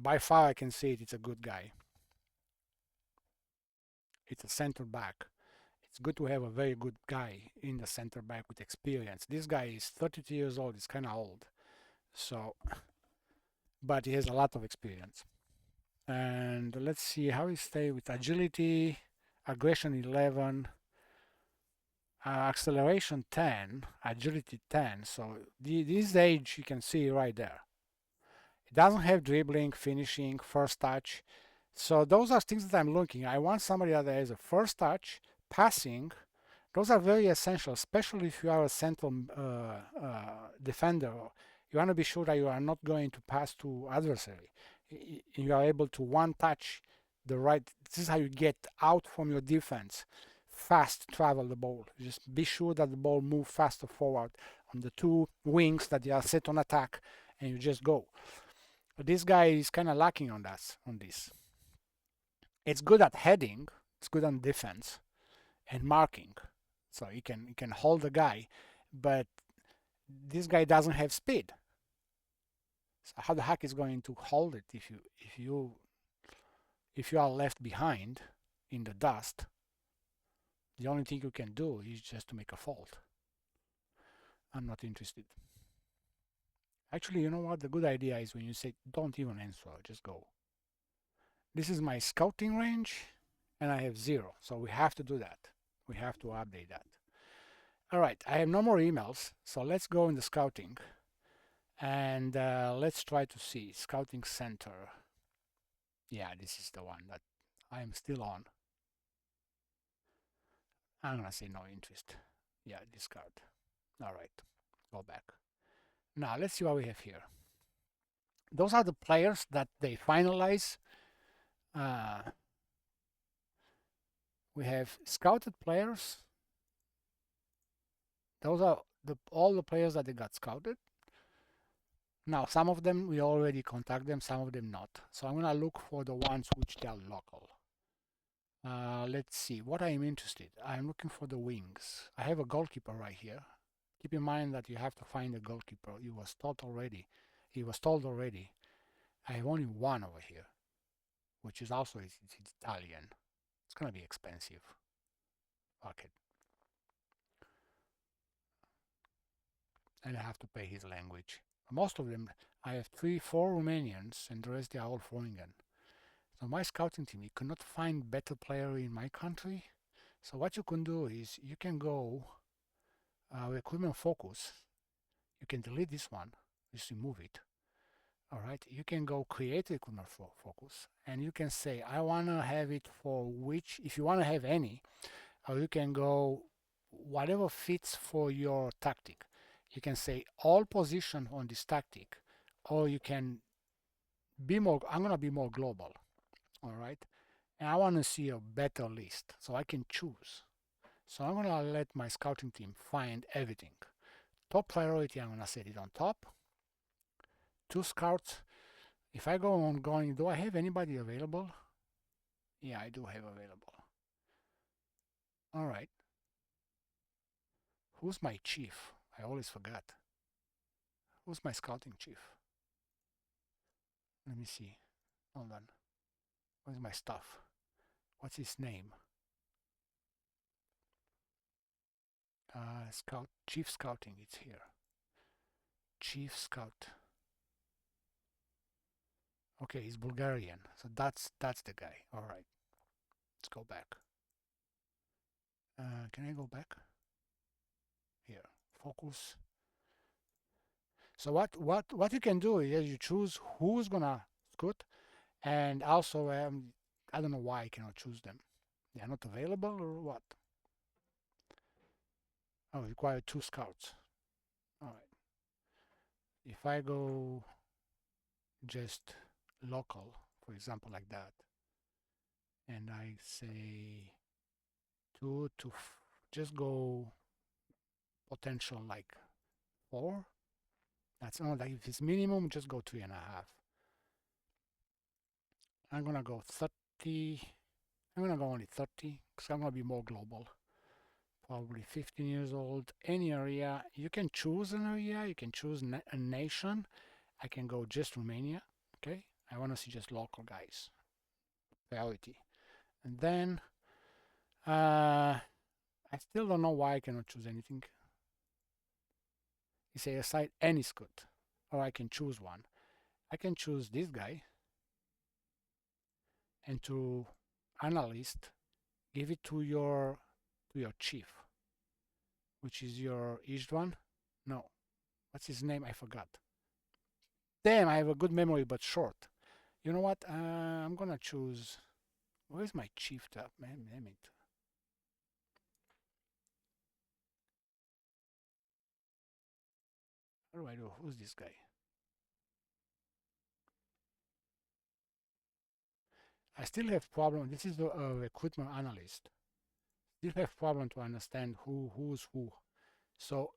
by far I can say it's a good guy. It's a center back. It's good to have a very good guy in the center back with experience. This guy is 32 years old. He's kind of old, so, but he has a lot of experience. And let's see how he stay with agility, aggression 11, acceleration 10, agility 10. So this age you can see right there. It doesn't have dribbling, finishing, first touch. So those are things that I'm looking. I want somebody that has a first touch, passing. Those are very essential, especially if you are a central defender. You want to be sure that you are not going to pass to adversary. You are able to one touch the right. This is how you get out from your defense. Fast travel the ball. Just be sure that the ball moves faster forward on the two wings that they are set on attack, and you just go. But this guy is kind of lacking on that. On this, it's good at heading. It's good on defense and marking. So he can hold the guy, but this guy doesn't have speed. So how the heck is going to hold it if you are left behind in the dust? The only thing you can do is just to make a fault. I'm not interested. Actually, you know what? The good idea is when you say don't even answer, just go. This is my scouting range, and I have 0. So we have to do that. We have to update that. All right, I have no more emails, so let's go in the scouting and let's try to see scouting center. Yeah, this is the one that I am still on. I'm gonna say no interest. Yeah, discard. All right, go back. Now let's see what we have here. Those are the players that they finalize. We have scouted players. Those are all the players that they got scouted. Now, some of them we already contact them, some of them not. So I'm gonna look for the ones which they are local. Let's see what I am interested. I'm looking for the wings. I have a goalkeeper right here. Keep in mind that you have to find a goalkeeper. He was told already. I have only one over here, which is also it's Italian. It's gonna be expensive. Fuck it. And I have to pay his language. Most of them, I have 3, 4 Romanians, and the rest they are all foreign. So my scouting team, you cannot find better player in my country. So what you can do is you can go recruitment focus. You can delete this one, just remove it. All right, you can go create recruitment focus, and you can say I want to have it for which, if you want to have any, or you can go whatever fits for your tactic. You can say all position on this tactic, or you can be more. I'm gonna be more global. All right, and I want to see a better list so I can choose. So I'm gonna let my scouting team find everything. Top priority, I'm gonna set it on top. 2 scouts. If I go on going, do I have anybody available? Yeah, I do have available. All right. Who's my chief? I always forgot. Who's my scouting chief? Let me see. Hold on. Where's my stuff? What's his name? Chief scouting. It's here. Chief scout. Okay, he's Bulgarian. So that's the guy. All right. Let's go back. Can I go back? focus. So what you can do is you choose who's gonna scoot, and also I don't know why I cannot choose them. They are not available or what? Oh, require 2 scouts. All right. If I go just local, for example, like that, and I say 2 to just go potential like 4. That's not like if it's minimum, just go 3.5. I'm gonna go 30. I'm gonna go only 30 because I'm gonna be more global. Probably 15 years old. Any area. You can choose an area. You can choose a nation. I can go just Romania. Okay. I want to see just local guys. Priority. And then I still don't know why I cannot choose anything. You say aside any scoot, or I can choose one. I can choose this guy, and to analyst, give it to your chief, which is your Istvan. No, what's his name? I forgot. Damn, I have a good memory, but short. You know what? I'm gonna choose. Where's my chief tab? Man, damn it. How do I do? Who's this guy? I still have problem. This is a recruitment analyst. Still have problem to understand who's who. So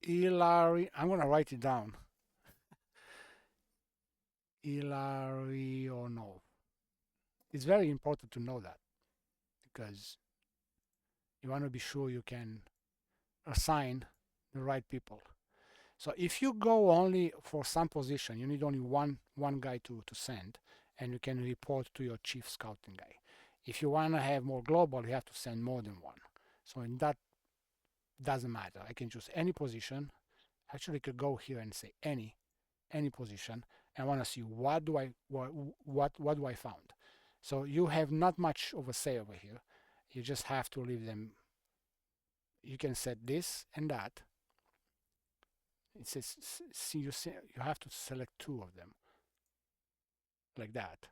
Ilari, I'm gonna write it down. Ilarionov. It's very important to know that because you want to be sure you can assign the right people. So if you go only for some position, you need only one guy to send, and you can report to your chief scouting guy. If you want to have more global, you have to send more than one. So in that doesn't matter. I can choose any position. Actually, I could go here and say any position. I want to see what do I found. So you have not much of a say over here. You just have to leave them. You can set this and that. It says you have to select 2 of them like that.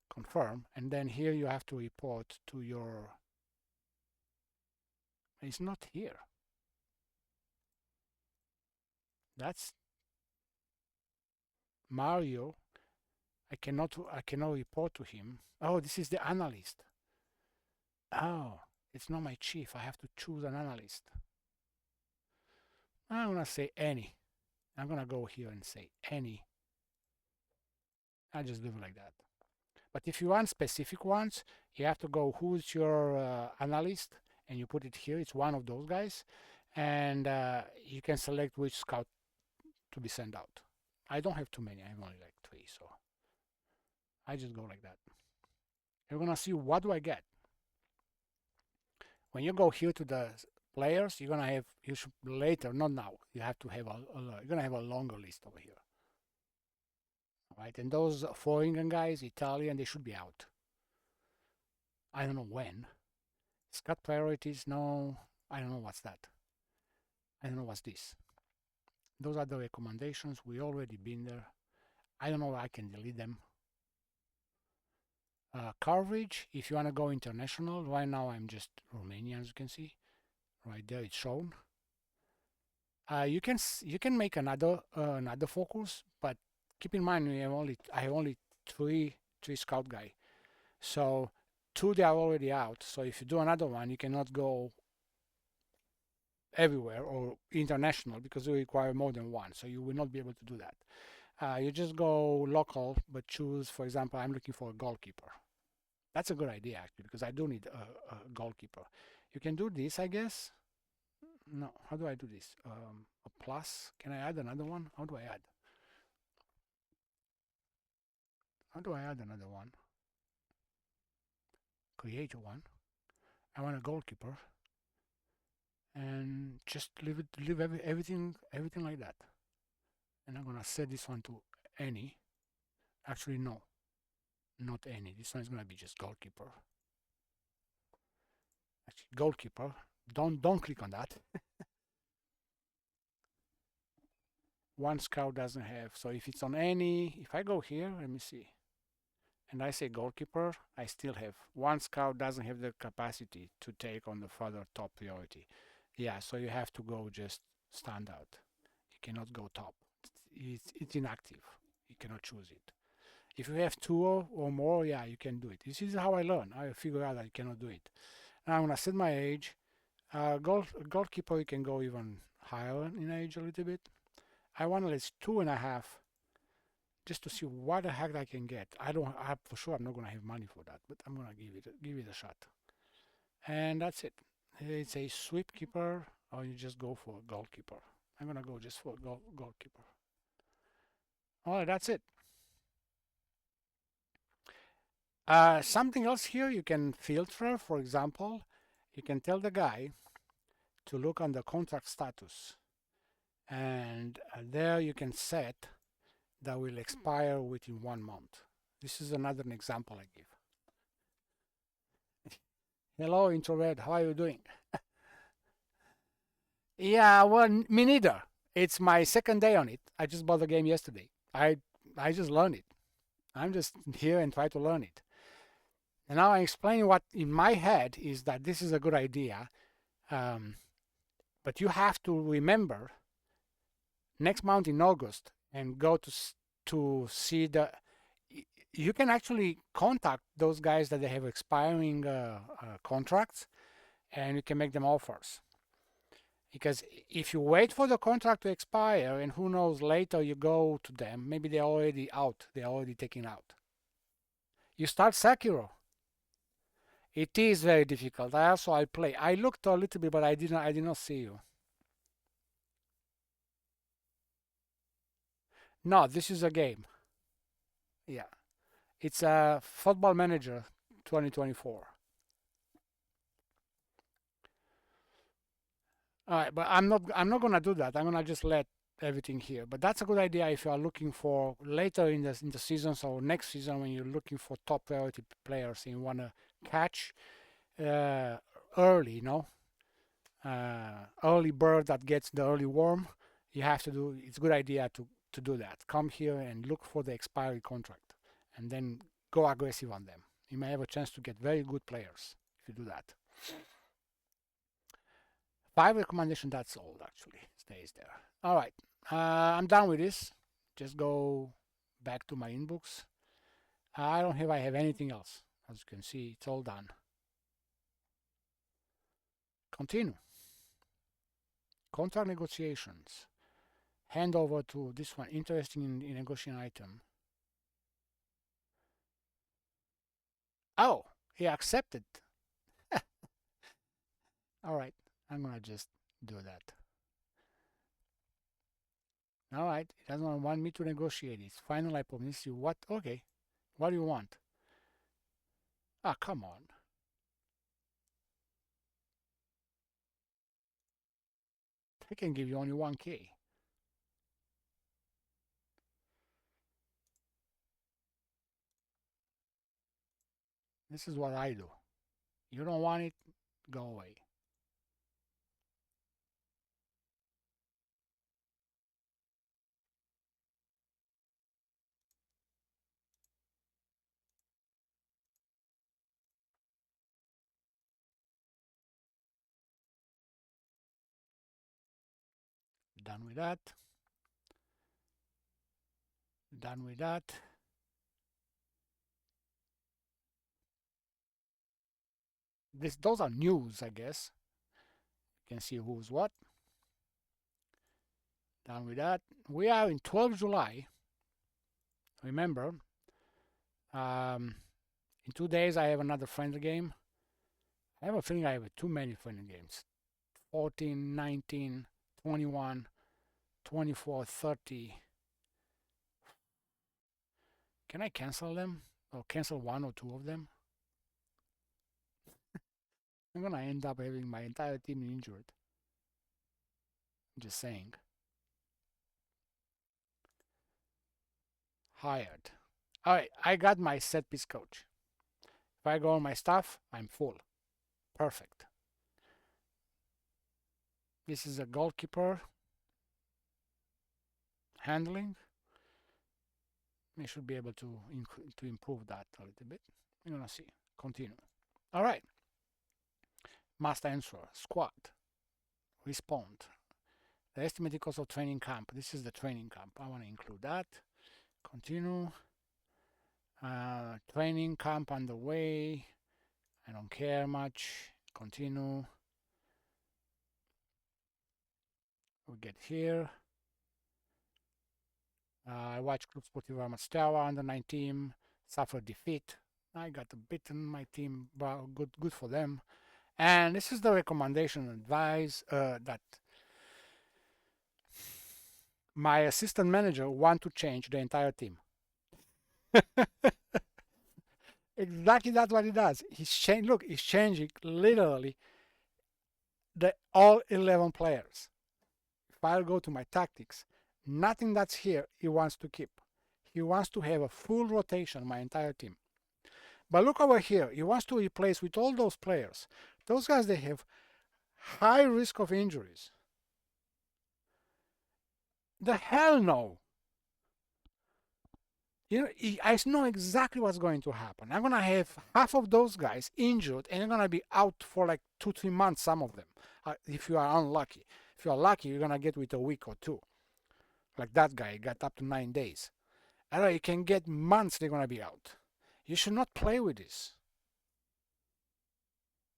Confirm, and then here you have to report to your. It's not here. That's Mario. I cannot report to him. Oh, this is the analyst. Oh, it's not my chief. I have to choose an analyst. I'm gonna say any. I'm gonna go here and say any. I just do it like that. But if you want specific ones, you have to go who's your analyst, and you put it here. It's one of those guys, and you can select which scout to be sent out. I don't have too many. I have only like 3, so I just go like that. You're gonna see what do I get. When you go here to the players, you're gonna have, you should later, not now, you have to have you're gonna have a longer list over here. Right, and those foreign guys, Italian, they should be out. I don't know when. Scout priorities, no, I don't know what's that. I don't know what's this. Those are the recommendations. We already been there. I don't know if I can delete them. Coverage, if you want to go international, right now I'm just Romanian, as you can see. Right there it's shown. You can make another focus, but keep in mind I have only three scout guy, so 2 they are already out. So if you do another one, you cannot go everywhere or international because you require more than 1. So you will not be able to do that. You just go local, but choose, for example, I'm looking for a goalkeeper. That's a good idea actually because I do need a goalkeeper. You can do this, I guess. No, how do I do this? A plus. Can I add another one? How do I add? How do I add another one? Create one. I want a goalkeeper, and just leave everything like that. And I'm gonna set this one to any. Actually, no, not any. This one is gonna be just goalkeeper. Actually, goalkeeper. Don't click on that. one scout doesn't have. So if it's on any, if I go here, let me see, and I say goalkeeper, I still have one scout doesn't have the capacity to take on the further top priority. Yeah, so you have to go just standard. You cannot go top. It's inactive. You cannot choose it. If you have two or more, yeah, you can do it. This is how I learn. I figure out that you cannot do it. Now I'm gonna set my age. Goalkeeper, you can go even higher in age a little bit. I want at least 2.5, just to see what the heck I can get. For sure I'm not gonna have money for that, but I'm gonna give it a shot. And that's it. It's a sweep keeper, or you just go for a goalkeeper. I'm gonna go just for goalkeeper. All right, that's it. Something else here you can filter. For example, you can tell the guy to look on the contract status, and there you can set that will expire within 1 month. This is another example I give. Hello, introvert. How are you doing? Yeah, well, me neither. It's my second day on it. I just bought the game yesterday. I just learned it. I'm just here and try to learn it. And now I explain what in my head is that this is a good idea. But you have to remember next month in August and go to see the. You can actually contact those guys that they have expiring contracts, and you can make them offers. Because if you wait for the contract to expire, and who knows, later you go to them, maybe they're already out, they're already taken out. You start Sekiro. It is very difficult. I play. I looked a little bit, but I did not see you. No, this is a game. Yeah. It's a Football Manager 2024. All right, but I'm not gonna do that. I'm gonna just let everything here. But that's a good idea if you are looking for later in the seasons or next season when you're looking for top priority players and you wanna catch early, early bird that gets the early worm. You have to do. It's a good idea to do that. Come here and look for the expiry contract, and then go aggressive on them. You may have a chance to get very good players if you do that. 5 recommendation, that's all actually, stays there. All right, I'm done with this. Just go back to my inbox. I have anything else. As you can see, it's all done. Continue. Contract negotiations. Hand over to this one, interesting in negotiation item. Oh, he accepted. All right, I'm gonna just do that. All right, he doesn't want me to negotiate it. Final, I promise you what? Okay, what do you want? Ah, come on. I can give you only 1K. This is what I do. You don't want it, go away. Done with that. Done with that. Those are news, I guess. You can see who's what. Done with that. We are in 12 July. Remember, in 2 days I have another friendly game. I have a feeling I have too many friendly games. 14, 19, 21, 24, 30. Can I cancel them? Or cancel 1 or 2 of them? I'm gonna end up having my entire team injured. Just saying. Hired. Alright, I got my set piece coach. If I go on my stuff, I'm full. Perfect. This is a goalkeeper. handling. We should be able to improve that a little bit. We're gonna see. Continue. All right. Must answer. Squad. Respond. The estimated cost of training camp. This is the training camp. I want to include that. Continue. Training camp underway. I don't care much. Continue. We get here. I watched Club Sportivo Armasteaua under 19 suffer defeat. I got beaten my team. Well, good for them. And this is the recommendation advice that my assistant manager want to change the entire team. Exactly that's what he does. He's changing literally all 11 players. If I go to my tactics, nothing that's here he wants to keep. He wants to have a full rotation, my entire team. But look over here, he wants to replace with all those players. Those guys, they have high risk of injuries. The hell no. You know, I know exactly what's going to happen. I'm going to have half of those guys injured and they're going to be out for like 2-3 months, some of them, if you are unlucky. If you are lucky, you're going to get with a week or two. Like that guy got up to 9 days. I know you can get months they're going to be out. You should not play with this.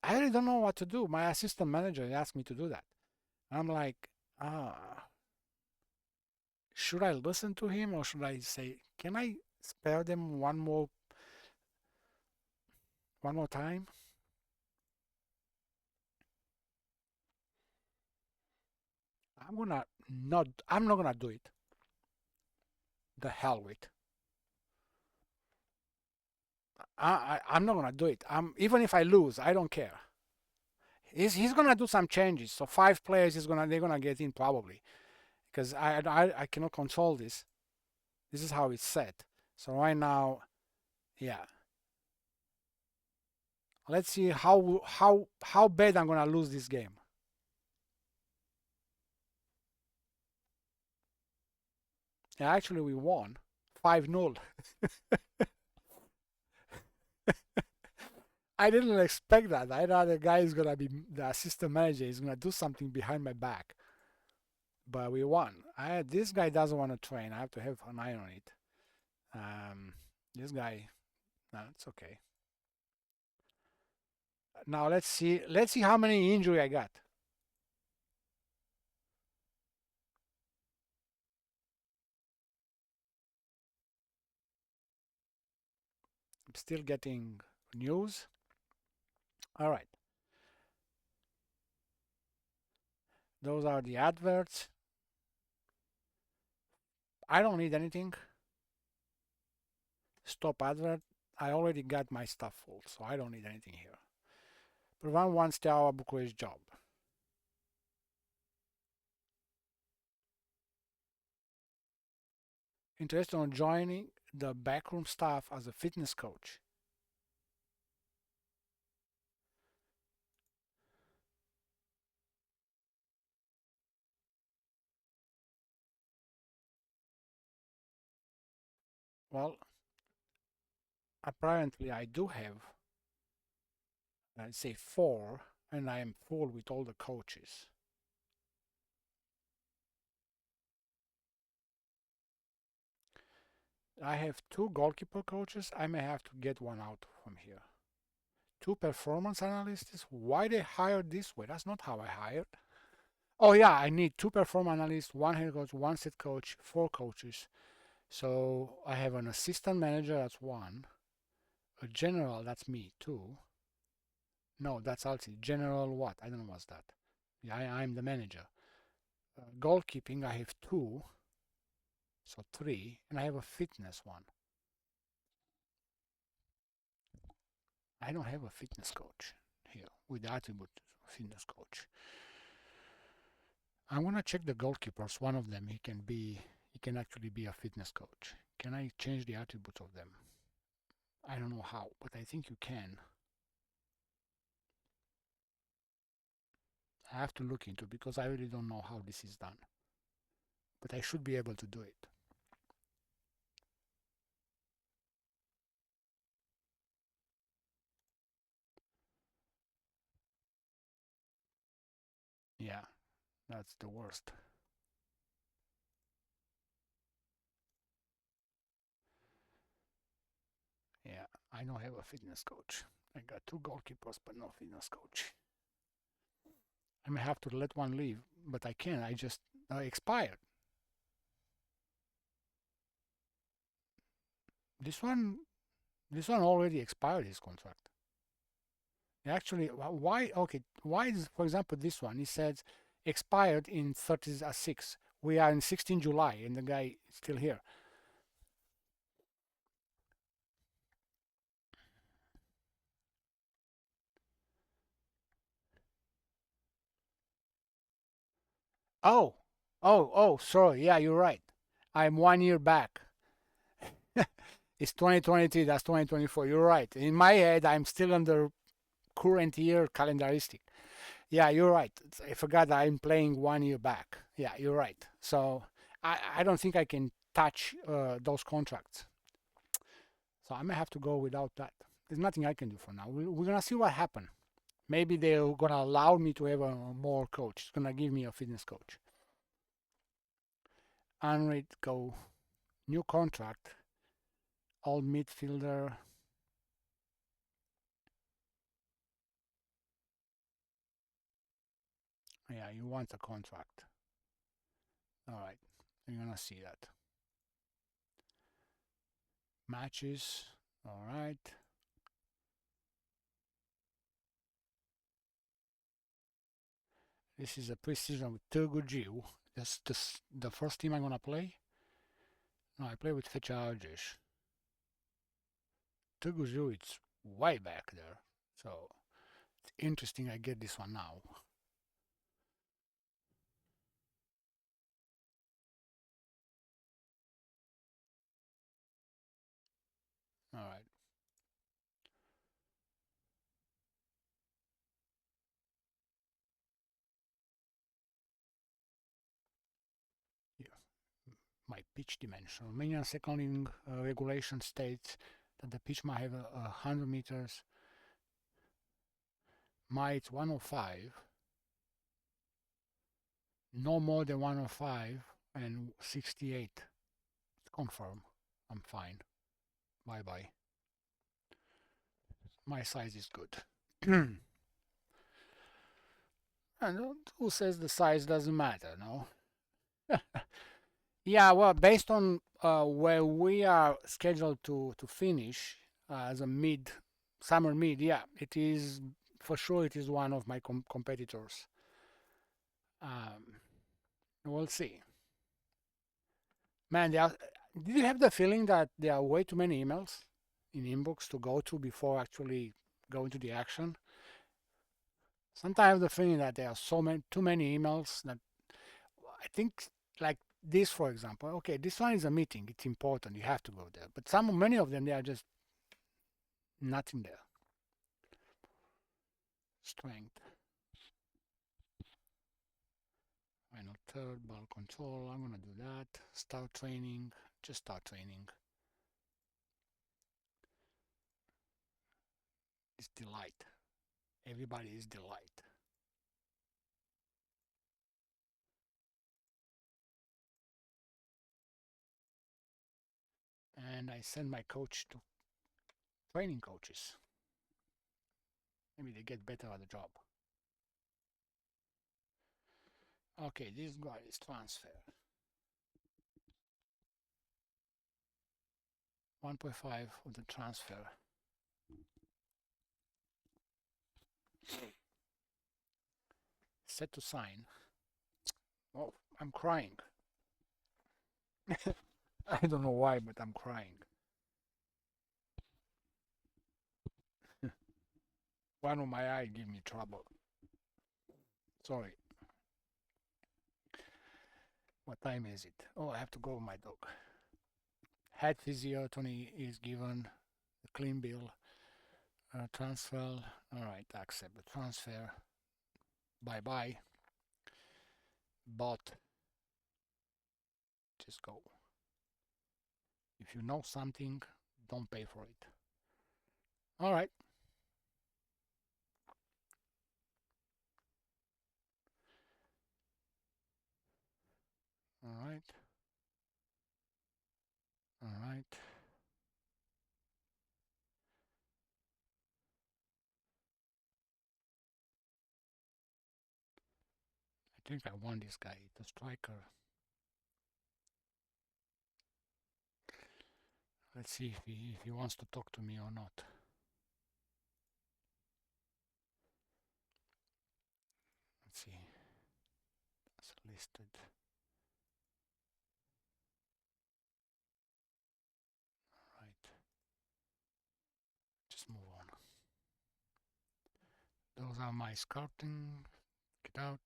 I really don't know what to do. My assistant manager asked me to do that. I'm like, should I listen to him or should I say, can I spare them one more time? I'm not gonna do it. The hell with. I'm not gonna do it. Even if I lose, I don't care. He's gonna do some changes. So 5 players they're gonna get in probably, because I cannot control this. This is how it's set. So right now, yeah. Let's see how bad I'm gonna lose this game. Yeah, actually we won 5-0. I didn't expect that. I thought the guy is gonna be the assistant manager. He's gonna do something behind my back. But we won. This guy doesn't want to train. I have to have an eye on it. This guy, no, it's okay. Now let's see how many injury I got. I'm still getting news. All right. Those are the adverts. I don't need anything. Stop advert. I already got my stuff full, so I don't need anything here. Prevent one Steaua Bucharest job. Interested in joining the backroom staff as a fitness coach. Well, apparently I do have, let's say 4, and I am full with all the coaches. I have 2 goalkeeper coaches. I may have to get one out from here. 2 performance analysts. Why they hired this way? That's not how I hired. Oh yeah, I need 2 performance analysts, 1 head coach, 1 set coach, 4 coaches. So I have an assistant manager, that's 1. A general, that's me, 2. No, that's also general what? I don't know what's that. Yeah, I'm the manager. Goalkeeping, I have 2. So 3. And I have a fitness 1. I don't have a fitness coach here with the attribute fitness coach. I'm gonna check the goalkeepers. One of them, he can actually be a fitness coach. Can I change the attributes of them? I don't know how, but I think you can. I have to look into it because I really don't know how this is done. but I should be able to do it. Yeah, that's the worst. Yeah, I don't have a fitness coach. I got 2 goalkeepers, but no fitness coach. I may have to let one leave, but I can't. I just expired. This one already expired his contract. Actually, why? Okay, why is, for example, this one? It says expired in 36. We are in 16 July, and the guy is still here. Oh, sorry. Yeah, you're right. I'm 1 year back. It's 2023. That's 2024. You're right. In my head, I'm still under current year calendaristic. Yeah, you're right. I forgot that I'm playing 1 year back. Yeah, you're right. So I don't think I can touch those contracts. So I may have to go without that. There's nothing I can do for now. We're gonna see what happens. Maybe they're gonna allow me to have a more coach. It's gonna give me a fitness coach. Unread go. New contract. Old midfielder. Yeah, you want a contract. All right, you're gonna see that. Matches. All right. This is a preseason with Turgogiu. That's the first team I'm gonna play. No, I play with Fecharges. Turgogiu, it's way back there. So it's interesting I get this one now. All right. Yeah. My pitch dimension. Romanian second regulation states that the pitch might have 100 meters. My it's 105. No more than 105 and 68. It's confirmed. I'm fine. Bye bye. My size is good. And who says the size doesn't matter, no? Yeah, well, based on where we are scheduled to finish as a summer mid, yeah, it is for sure. It is one of my competitors. We'll see. Man, did you have the feeling that there are way too many emails in inbox to go to before actually going to the action? Sometimes the feeling that there are too many emails that I think, like this, for example. Okay, this one is a meeting. It's important. You have to go there. But many of them, they are just nothing there. Strength. Final third, ball control. I'm gonna do that. Start training. Just start training. It's delight. Everybody is delight. And I send my coach to training coaches. Maybe they get better at the job. Okay, this guy is transfer. 1.5 of the transfer. Set to sign. Oh, I'm crying. I don't know why, but I'm crying. One of my eye give me trouble. Sorry. What time is it? Oh, I have to go with my dog. Head physiotony is given. The clean bill. Transfer. All right, accept the transfer. Bye bye. Bot. Just go. If you know something, don't pay for it. All right. All right. All right. I think I won this guy, the striker. Let's see if he wants to talk to me or not. Let's see. It's listed. All right. Just move on. Those are my scouting. Get out.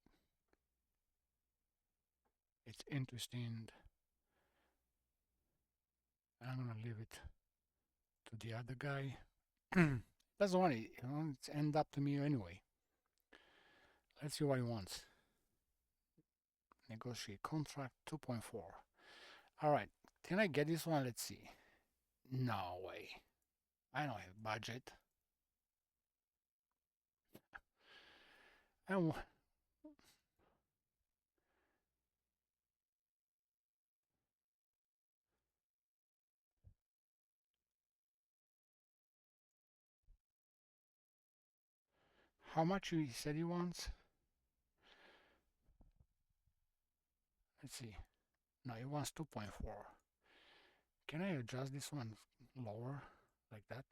It's interesting. I'm gonna leave it to the other guy. Doesn't want it, it's end up to me anyway. Let's see what he wants. Negotiate contract 2.4. All right, can I get this one? Let's see. No way. I don't have budget. And how much he said he wants? Let's see. No, he wants 2.4. Can I adjust this one lower like that?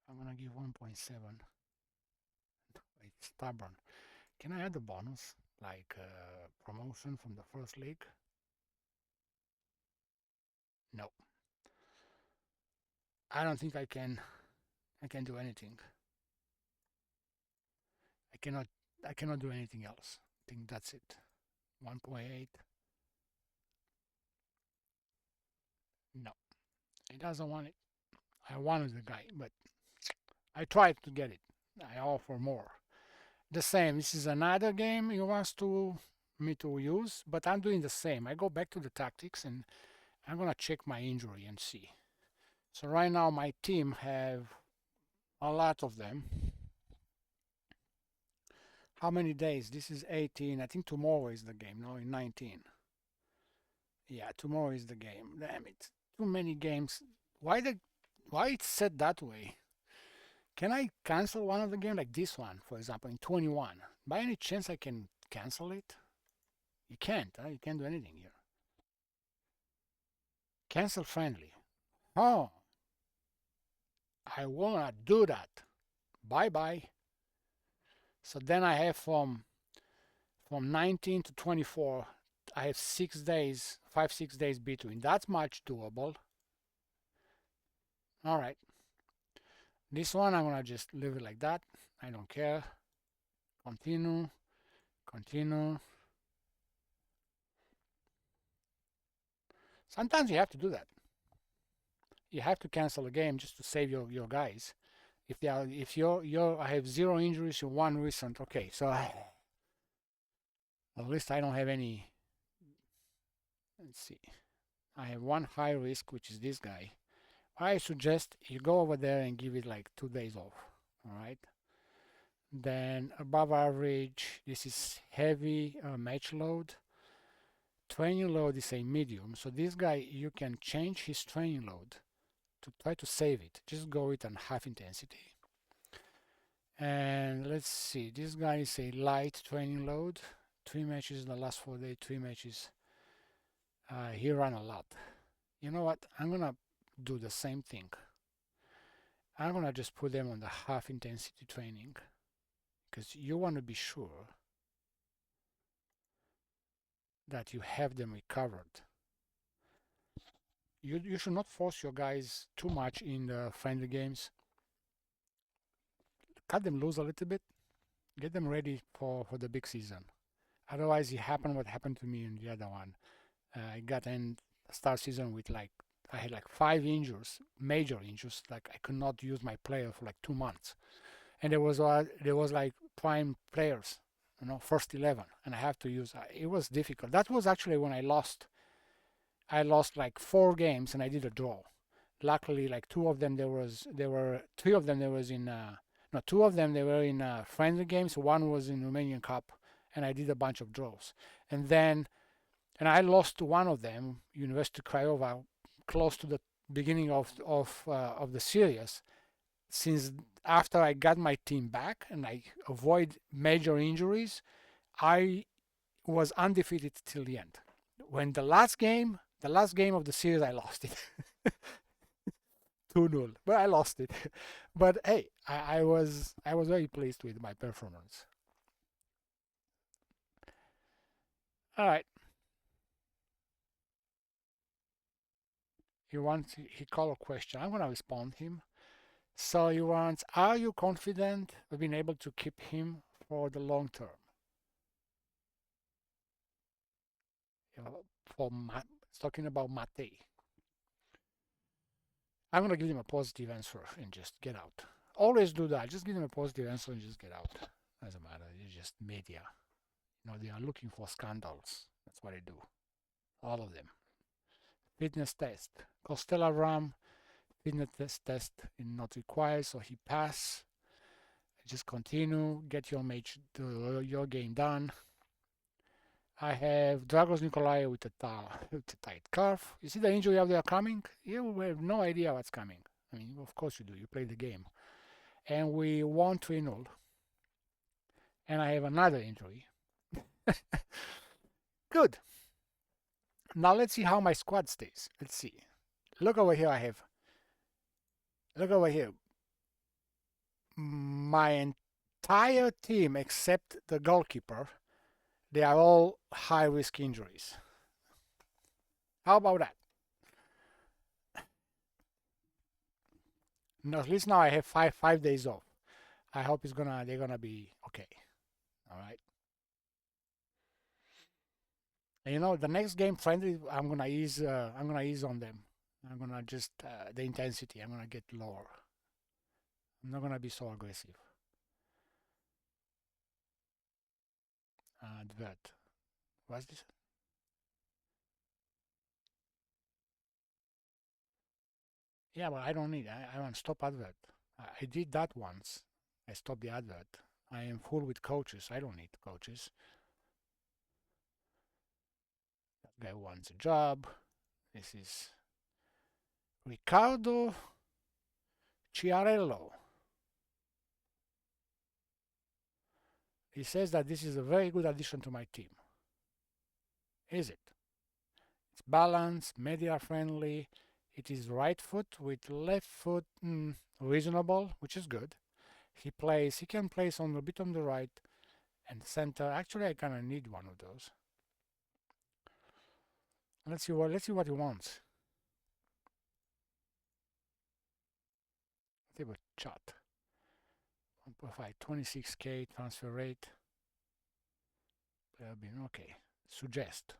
I'm gonna give 1.7. It's stubborn. Can I add a bonus like promotion from the first league? No. I don't think I can do anything. I cannot do anything else. I think that's it. 1.8. No. He doesn't want it. I wanted the guy, but I tried to get it. I offer more. The same. This is another game he wants me to use, but I'm doing the same. I go back to the tactics and I'm gonna check my injury and see. So right now my team have a lot of them. How many days? This is 18. I think tomorrow is the game. No, in 19. Yeah, tomorrow is the game. Damn it. Too many games. Why it's set that way? Can I cancel one of the games like this one, for example, in 21? By any chance I can cancel it? You can't, huh? You can't do anything here. Cancel friendly. Oh, I wanna do that. Bye-bye. So then I have from 19 to 24, I have 6 days, 5-6 days between. That's much doable. All right. This one I'm gonna just leave it like that. I don't care. Continue. Sometimes you have to do that. You have to cancel a game just to save your guys. If I have 0 injuries, you 1 recent. Okay, so at least I don't have any. Let's see. I have 1 high risk, which is this guy. I suggest you go over there and give it like 2 days off. All right. Then above average, this is heavy match load. Training load is a medium. So this guy, you can change his training load to try to save it. Just go it on half intensity. And let's see, this guy is a light training load. 3 matches in the last 4 days, 3 matches. He ran a lot. You know what? I'm gonna do the same thing. I'm gonna just put them on the half intensity training because you want to be sure that you have them recovered. You should not force your guys too much in the friendly games. Cut them loose a little bit. Get them ready for the big season. Otherwise, it happened what happened to me in the other one. I got in start season with I had like 5 injuries, major injuries. Like I could not use my player for like 2 months, and there was like prime players first 11, and I have to use. It was difficult. That was actually when I lost. I lost like 4 games, and I did a draw. Luckily, like 2 of them 3 of them there was in no 2 of them they were in friendly games. 1 was in Romanian Cup, and I did a bunch of draws. And I lost to one of them, University Craiova, close to the beginning of the series. Since after I got my team back and I avoid major injuries, I was undefeated till the end. When the last game of the series, I lost it. 2-0, but I lost it. But hey, I was very pleased with my performance. All right. He called a question. I'm gonna respond him. So he wants, are you confident of being able to keep him for the long term? It's talking about Matei. I'm going to give him a positive answer and just get out. Always do that. Just give him a positive answer and just get out. Doesn't matter. It's just media. They are looking for scandals. That's what they do. All of them. Fitness test. Costella Ram, fitness test is not required, so he passed. Just continue. Get your game done. I have Dragos Nicolae with a tight calf. You see the injury out there coming? You have no idea what's coming. I mean, of course you do. You play the game. And we won 3-0. And I have another injury. Good. Now let's see how my squad stays. Let's see. Look over here. Look over here. My entire team except the goalkeeper, they are all high-risk injuries. How about that? No, at least now I have five days off. I hope they're gonna be okay. All right. And the next game friendly, I'm gonna ease on them. I'm gonna just the intensity. I'm gonna get lower. I'm not gonna be so aggressive. Advert. What's this? Yeah, but I don't need. I want to stop advert. I did that once. I stopped the advert. I am full with coaches. I don't need coaches. That guy wants a job. This is Riccardo Ciarello. He says that this is a very good addition to my team. Is it? It's balanced, media friendly. It is right foot with left foot reasonable, which is good. He can place a bit on the right and center. Actually, I kind of need one of those. Let's see what he wants. Let's see what chat. 1.5, 26k transfer rate. Okay. Suggest.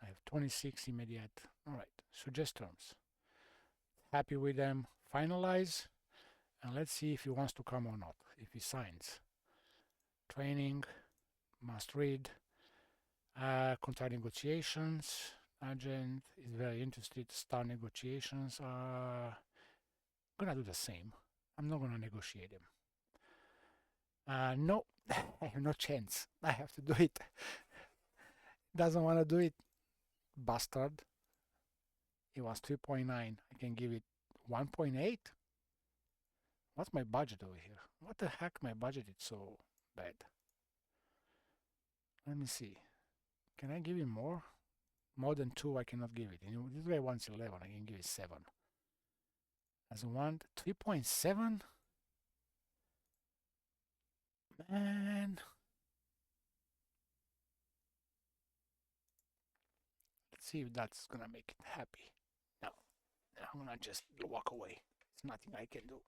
I have 26 immediate. All right. Suggest terms. Happy with them. Finalize. And let's see if he wants to come or not. If he signs. Training. Must read. Contract negotiations. Agent is very interested. Start negotiations. Gonna do the same. I'm not gonna negotiate him. No, I have no chance. I have to do it. Doesn't want to do it. Bastard. It was 3.9. I can give it 1.8. What's my budget over here? What the heck? My budget is so bad. Let me see. Can I give him more? More than 2, I cannot give it. And this guy wants 11. I can give it 7. As 3.7. Man. Let's see if that's gonna make it happy. No. I'm gonna just walk away. There's nothing I can do.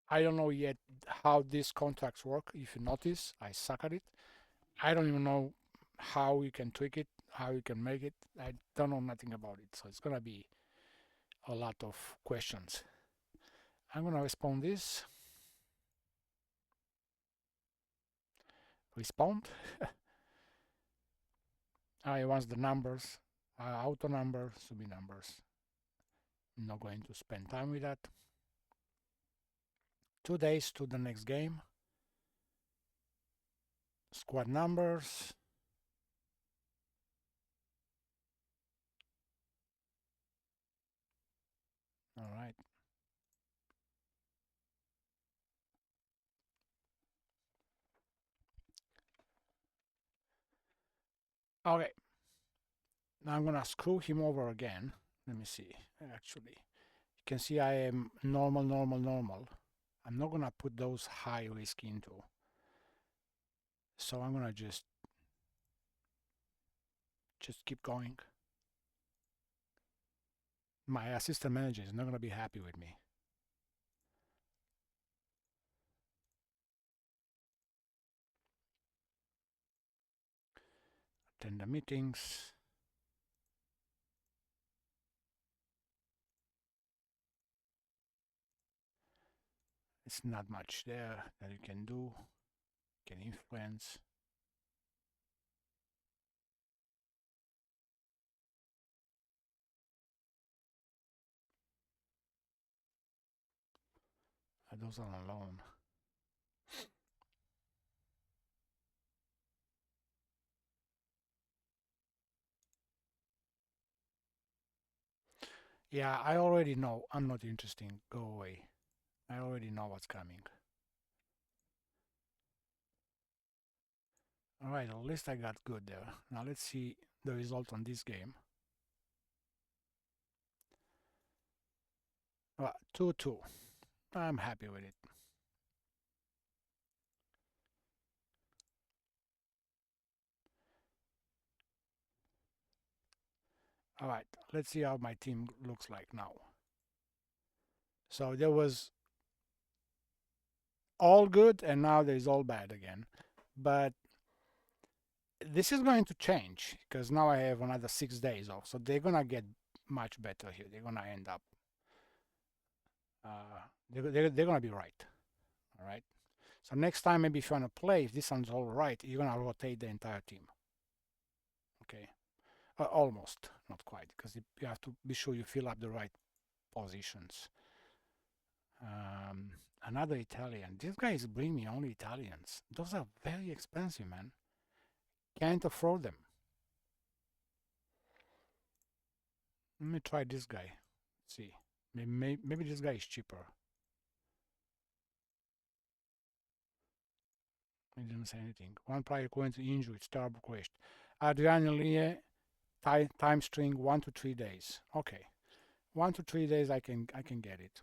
I don't know yet how these contracts work. If you notice, I suck at it. I don't even know how you can tweak it, how you can make it. I don't know nothing about it. So it's gonna be a lot of questions. I'm gonna respond this. Respawned. I wants the numbers. Auto numbers, sub numbers. I'm not going to spend time with that. 2 days to the next game. Squad numbers. All right. Okay. Now I'm gonna screw him over again. Let me see. Actually, you can see I am normal, normal, normal. I'm not gonna put those high risk into. So I'm gonna just keep going. My assistant manager is not gonna be happy with me. Attend the meetings. It's not much there that you can do. Can influence. Those are alone. Yeah, I already know. I'm not interested. Go away. I already know what's coming. Alright, at least I got good there. Now let's see the result on this game. 2-2. I'm happy with it. Alright, let's see how my team looks like now. So there was all good and now there's all bad again. But this is going to change because now I have another 6 days off. So they're gonna get much better here. They're gonna end up they're gonna be right. Alright. So next time maybe if you wanna play, if this sounds all right, you're gonna rotate the entire team. Okay. Almost, not quite, because you have to be sure you fill up the right positions. Another Italian. These guys bring me only Italians. Those are very expensive, man. Can't afford them. Let me try this guy. See, maybe this guy is cheaper. He didn't say anything. One player going to injury. It's terrible question. Adriano Lie, time string 1 to 3 days. Okay, 1 to 3 days. I can get it.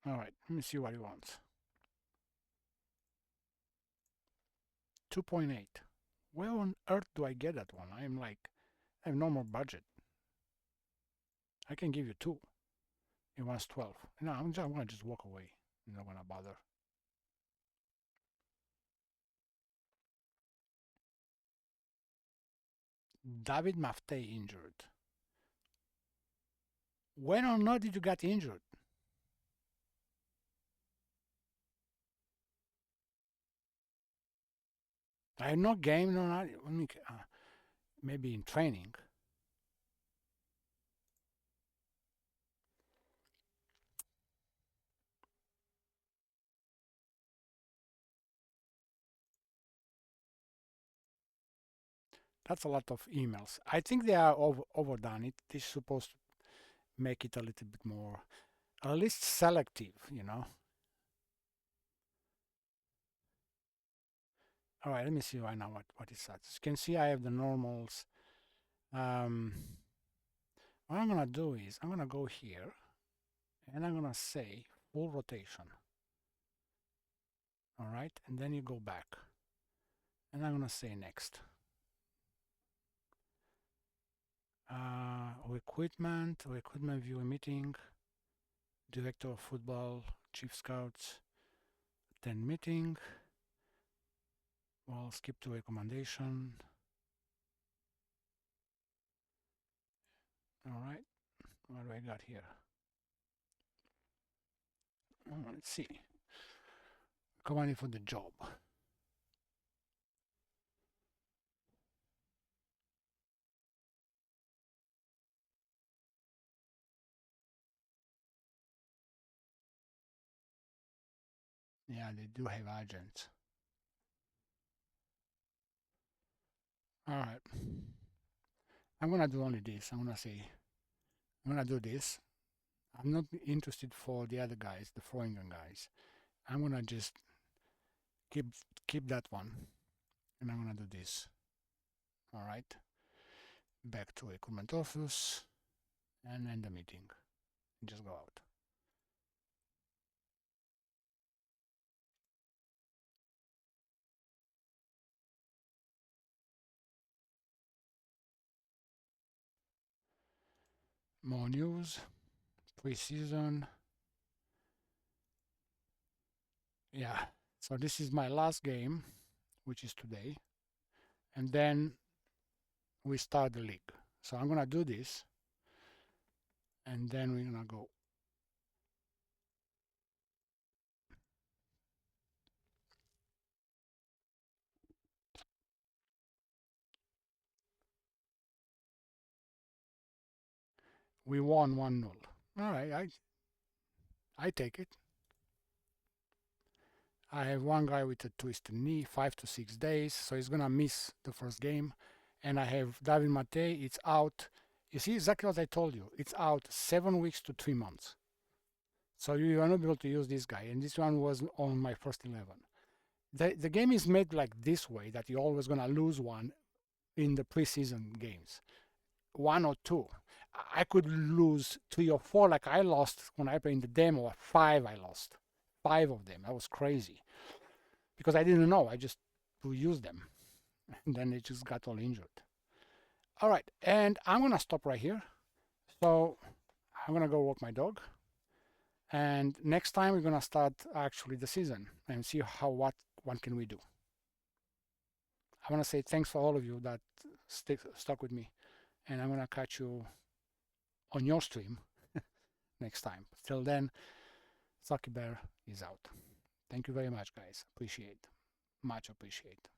All right, let me see what he wants. 2.8. Where on earth do I get that one? I have no more budget. I can give you 2. It wants 12. No, I'm gonna just walk away. I'm not gonna bother. David Maftei injured. When or not did you get injured? I have no game, no not. Maybe in training. That's a lot of emails. I think they are overdone. It is supposed to make it a little bit more, at least selective, you know. All right, let me see right now what it says. You can see I have the normals. What I'm gonna do is I'm gonna go here and I'm gonna say full rotation. All right, and then you go back and I'm gonna say next. Recruitment view meeting, director of football, chief scouts, attend meeting. Well, skip to recommendation. All right, What do I got here? Let's see. Commanding for the job. Yeah, they do have agents. All right. I'm gonna do only this. I'm gonna do this. I'm not interested for the other guys, the Freungen guys. I'm gonna just keep that one, and I'm gonna do this. All right. Back to equipment office, and end the meeting. Just go out. More news. Pre-season. Yeah. So this is my last game, which is today, and then we start the league. So I'm gonna do this, and then we're gonna go. We won 1-0. All right, I take it. I have one guy with a twisted knee, 5 to 6 days, so he's gonna miss the first game. And I have David Matei, it's out. You see exactly what I told you. It's out 7 weeks to 3 months. So you are not able to use this guy, and this one was on my first 11. The game is made like this way, that you're always gonna lose one in the preseason games. 1 or 2. I could lose 3 or 4 like I lost when I played in the demo, or 5 I lost. 5 of them. That was crazy. Because I didn't know. I just used them. And then it just got all injured. All right. And I'm going to stop right here. So I'm going to go walk my dog. And next time we're going to start actually the season and see what can we do. I want to say thanks for all of you that stuck with me. And I'm going to catch you on your stream next time. Till then, Sucky Bear is out. Thank you very much, guys. Appreciate. Much appreciate.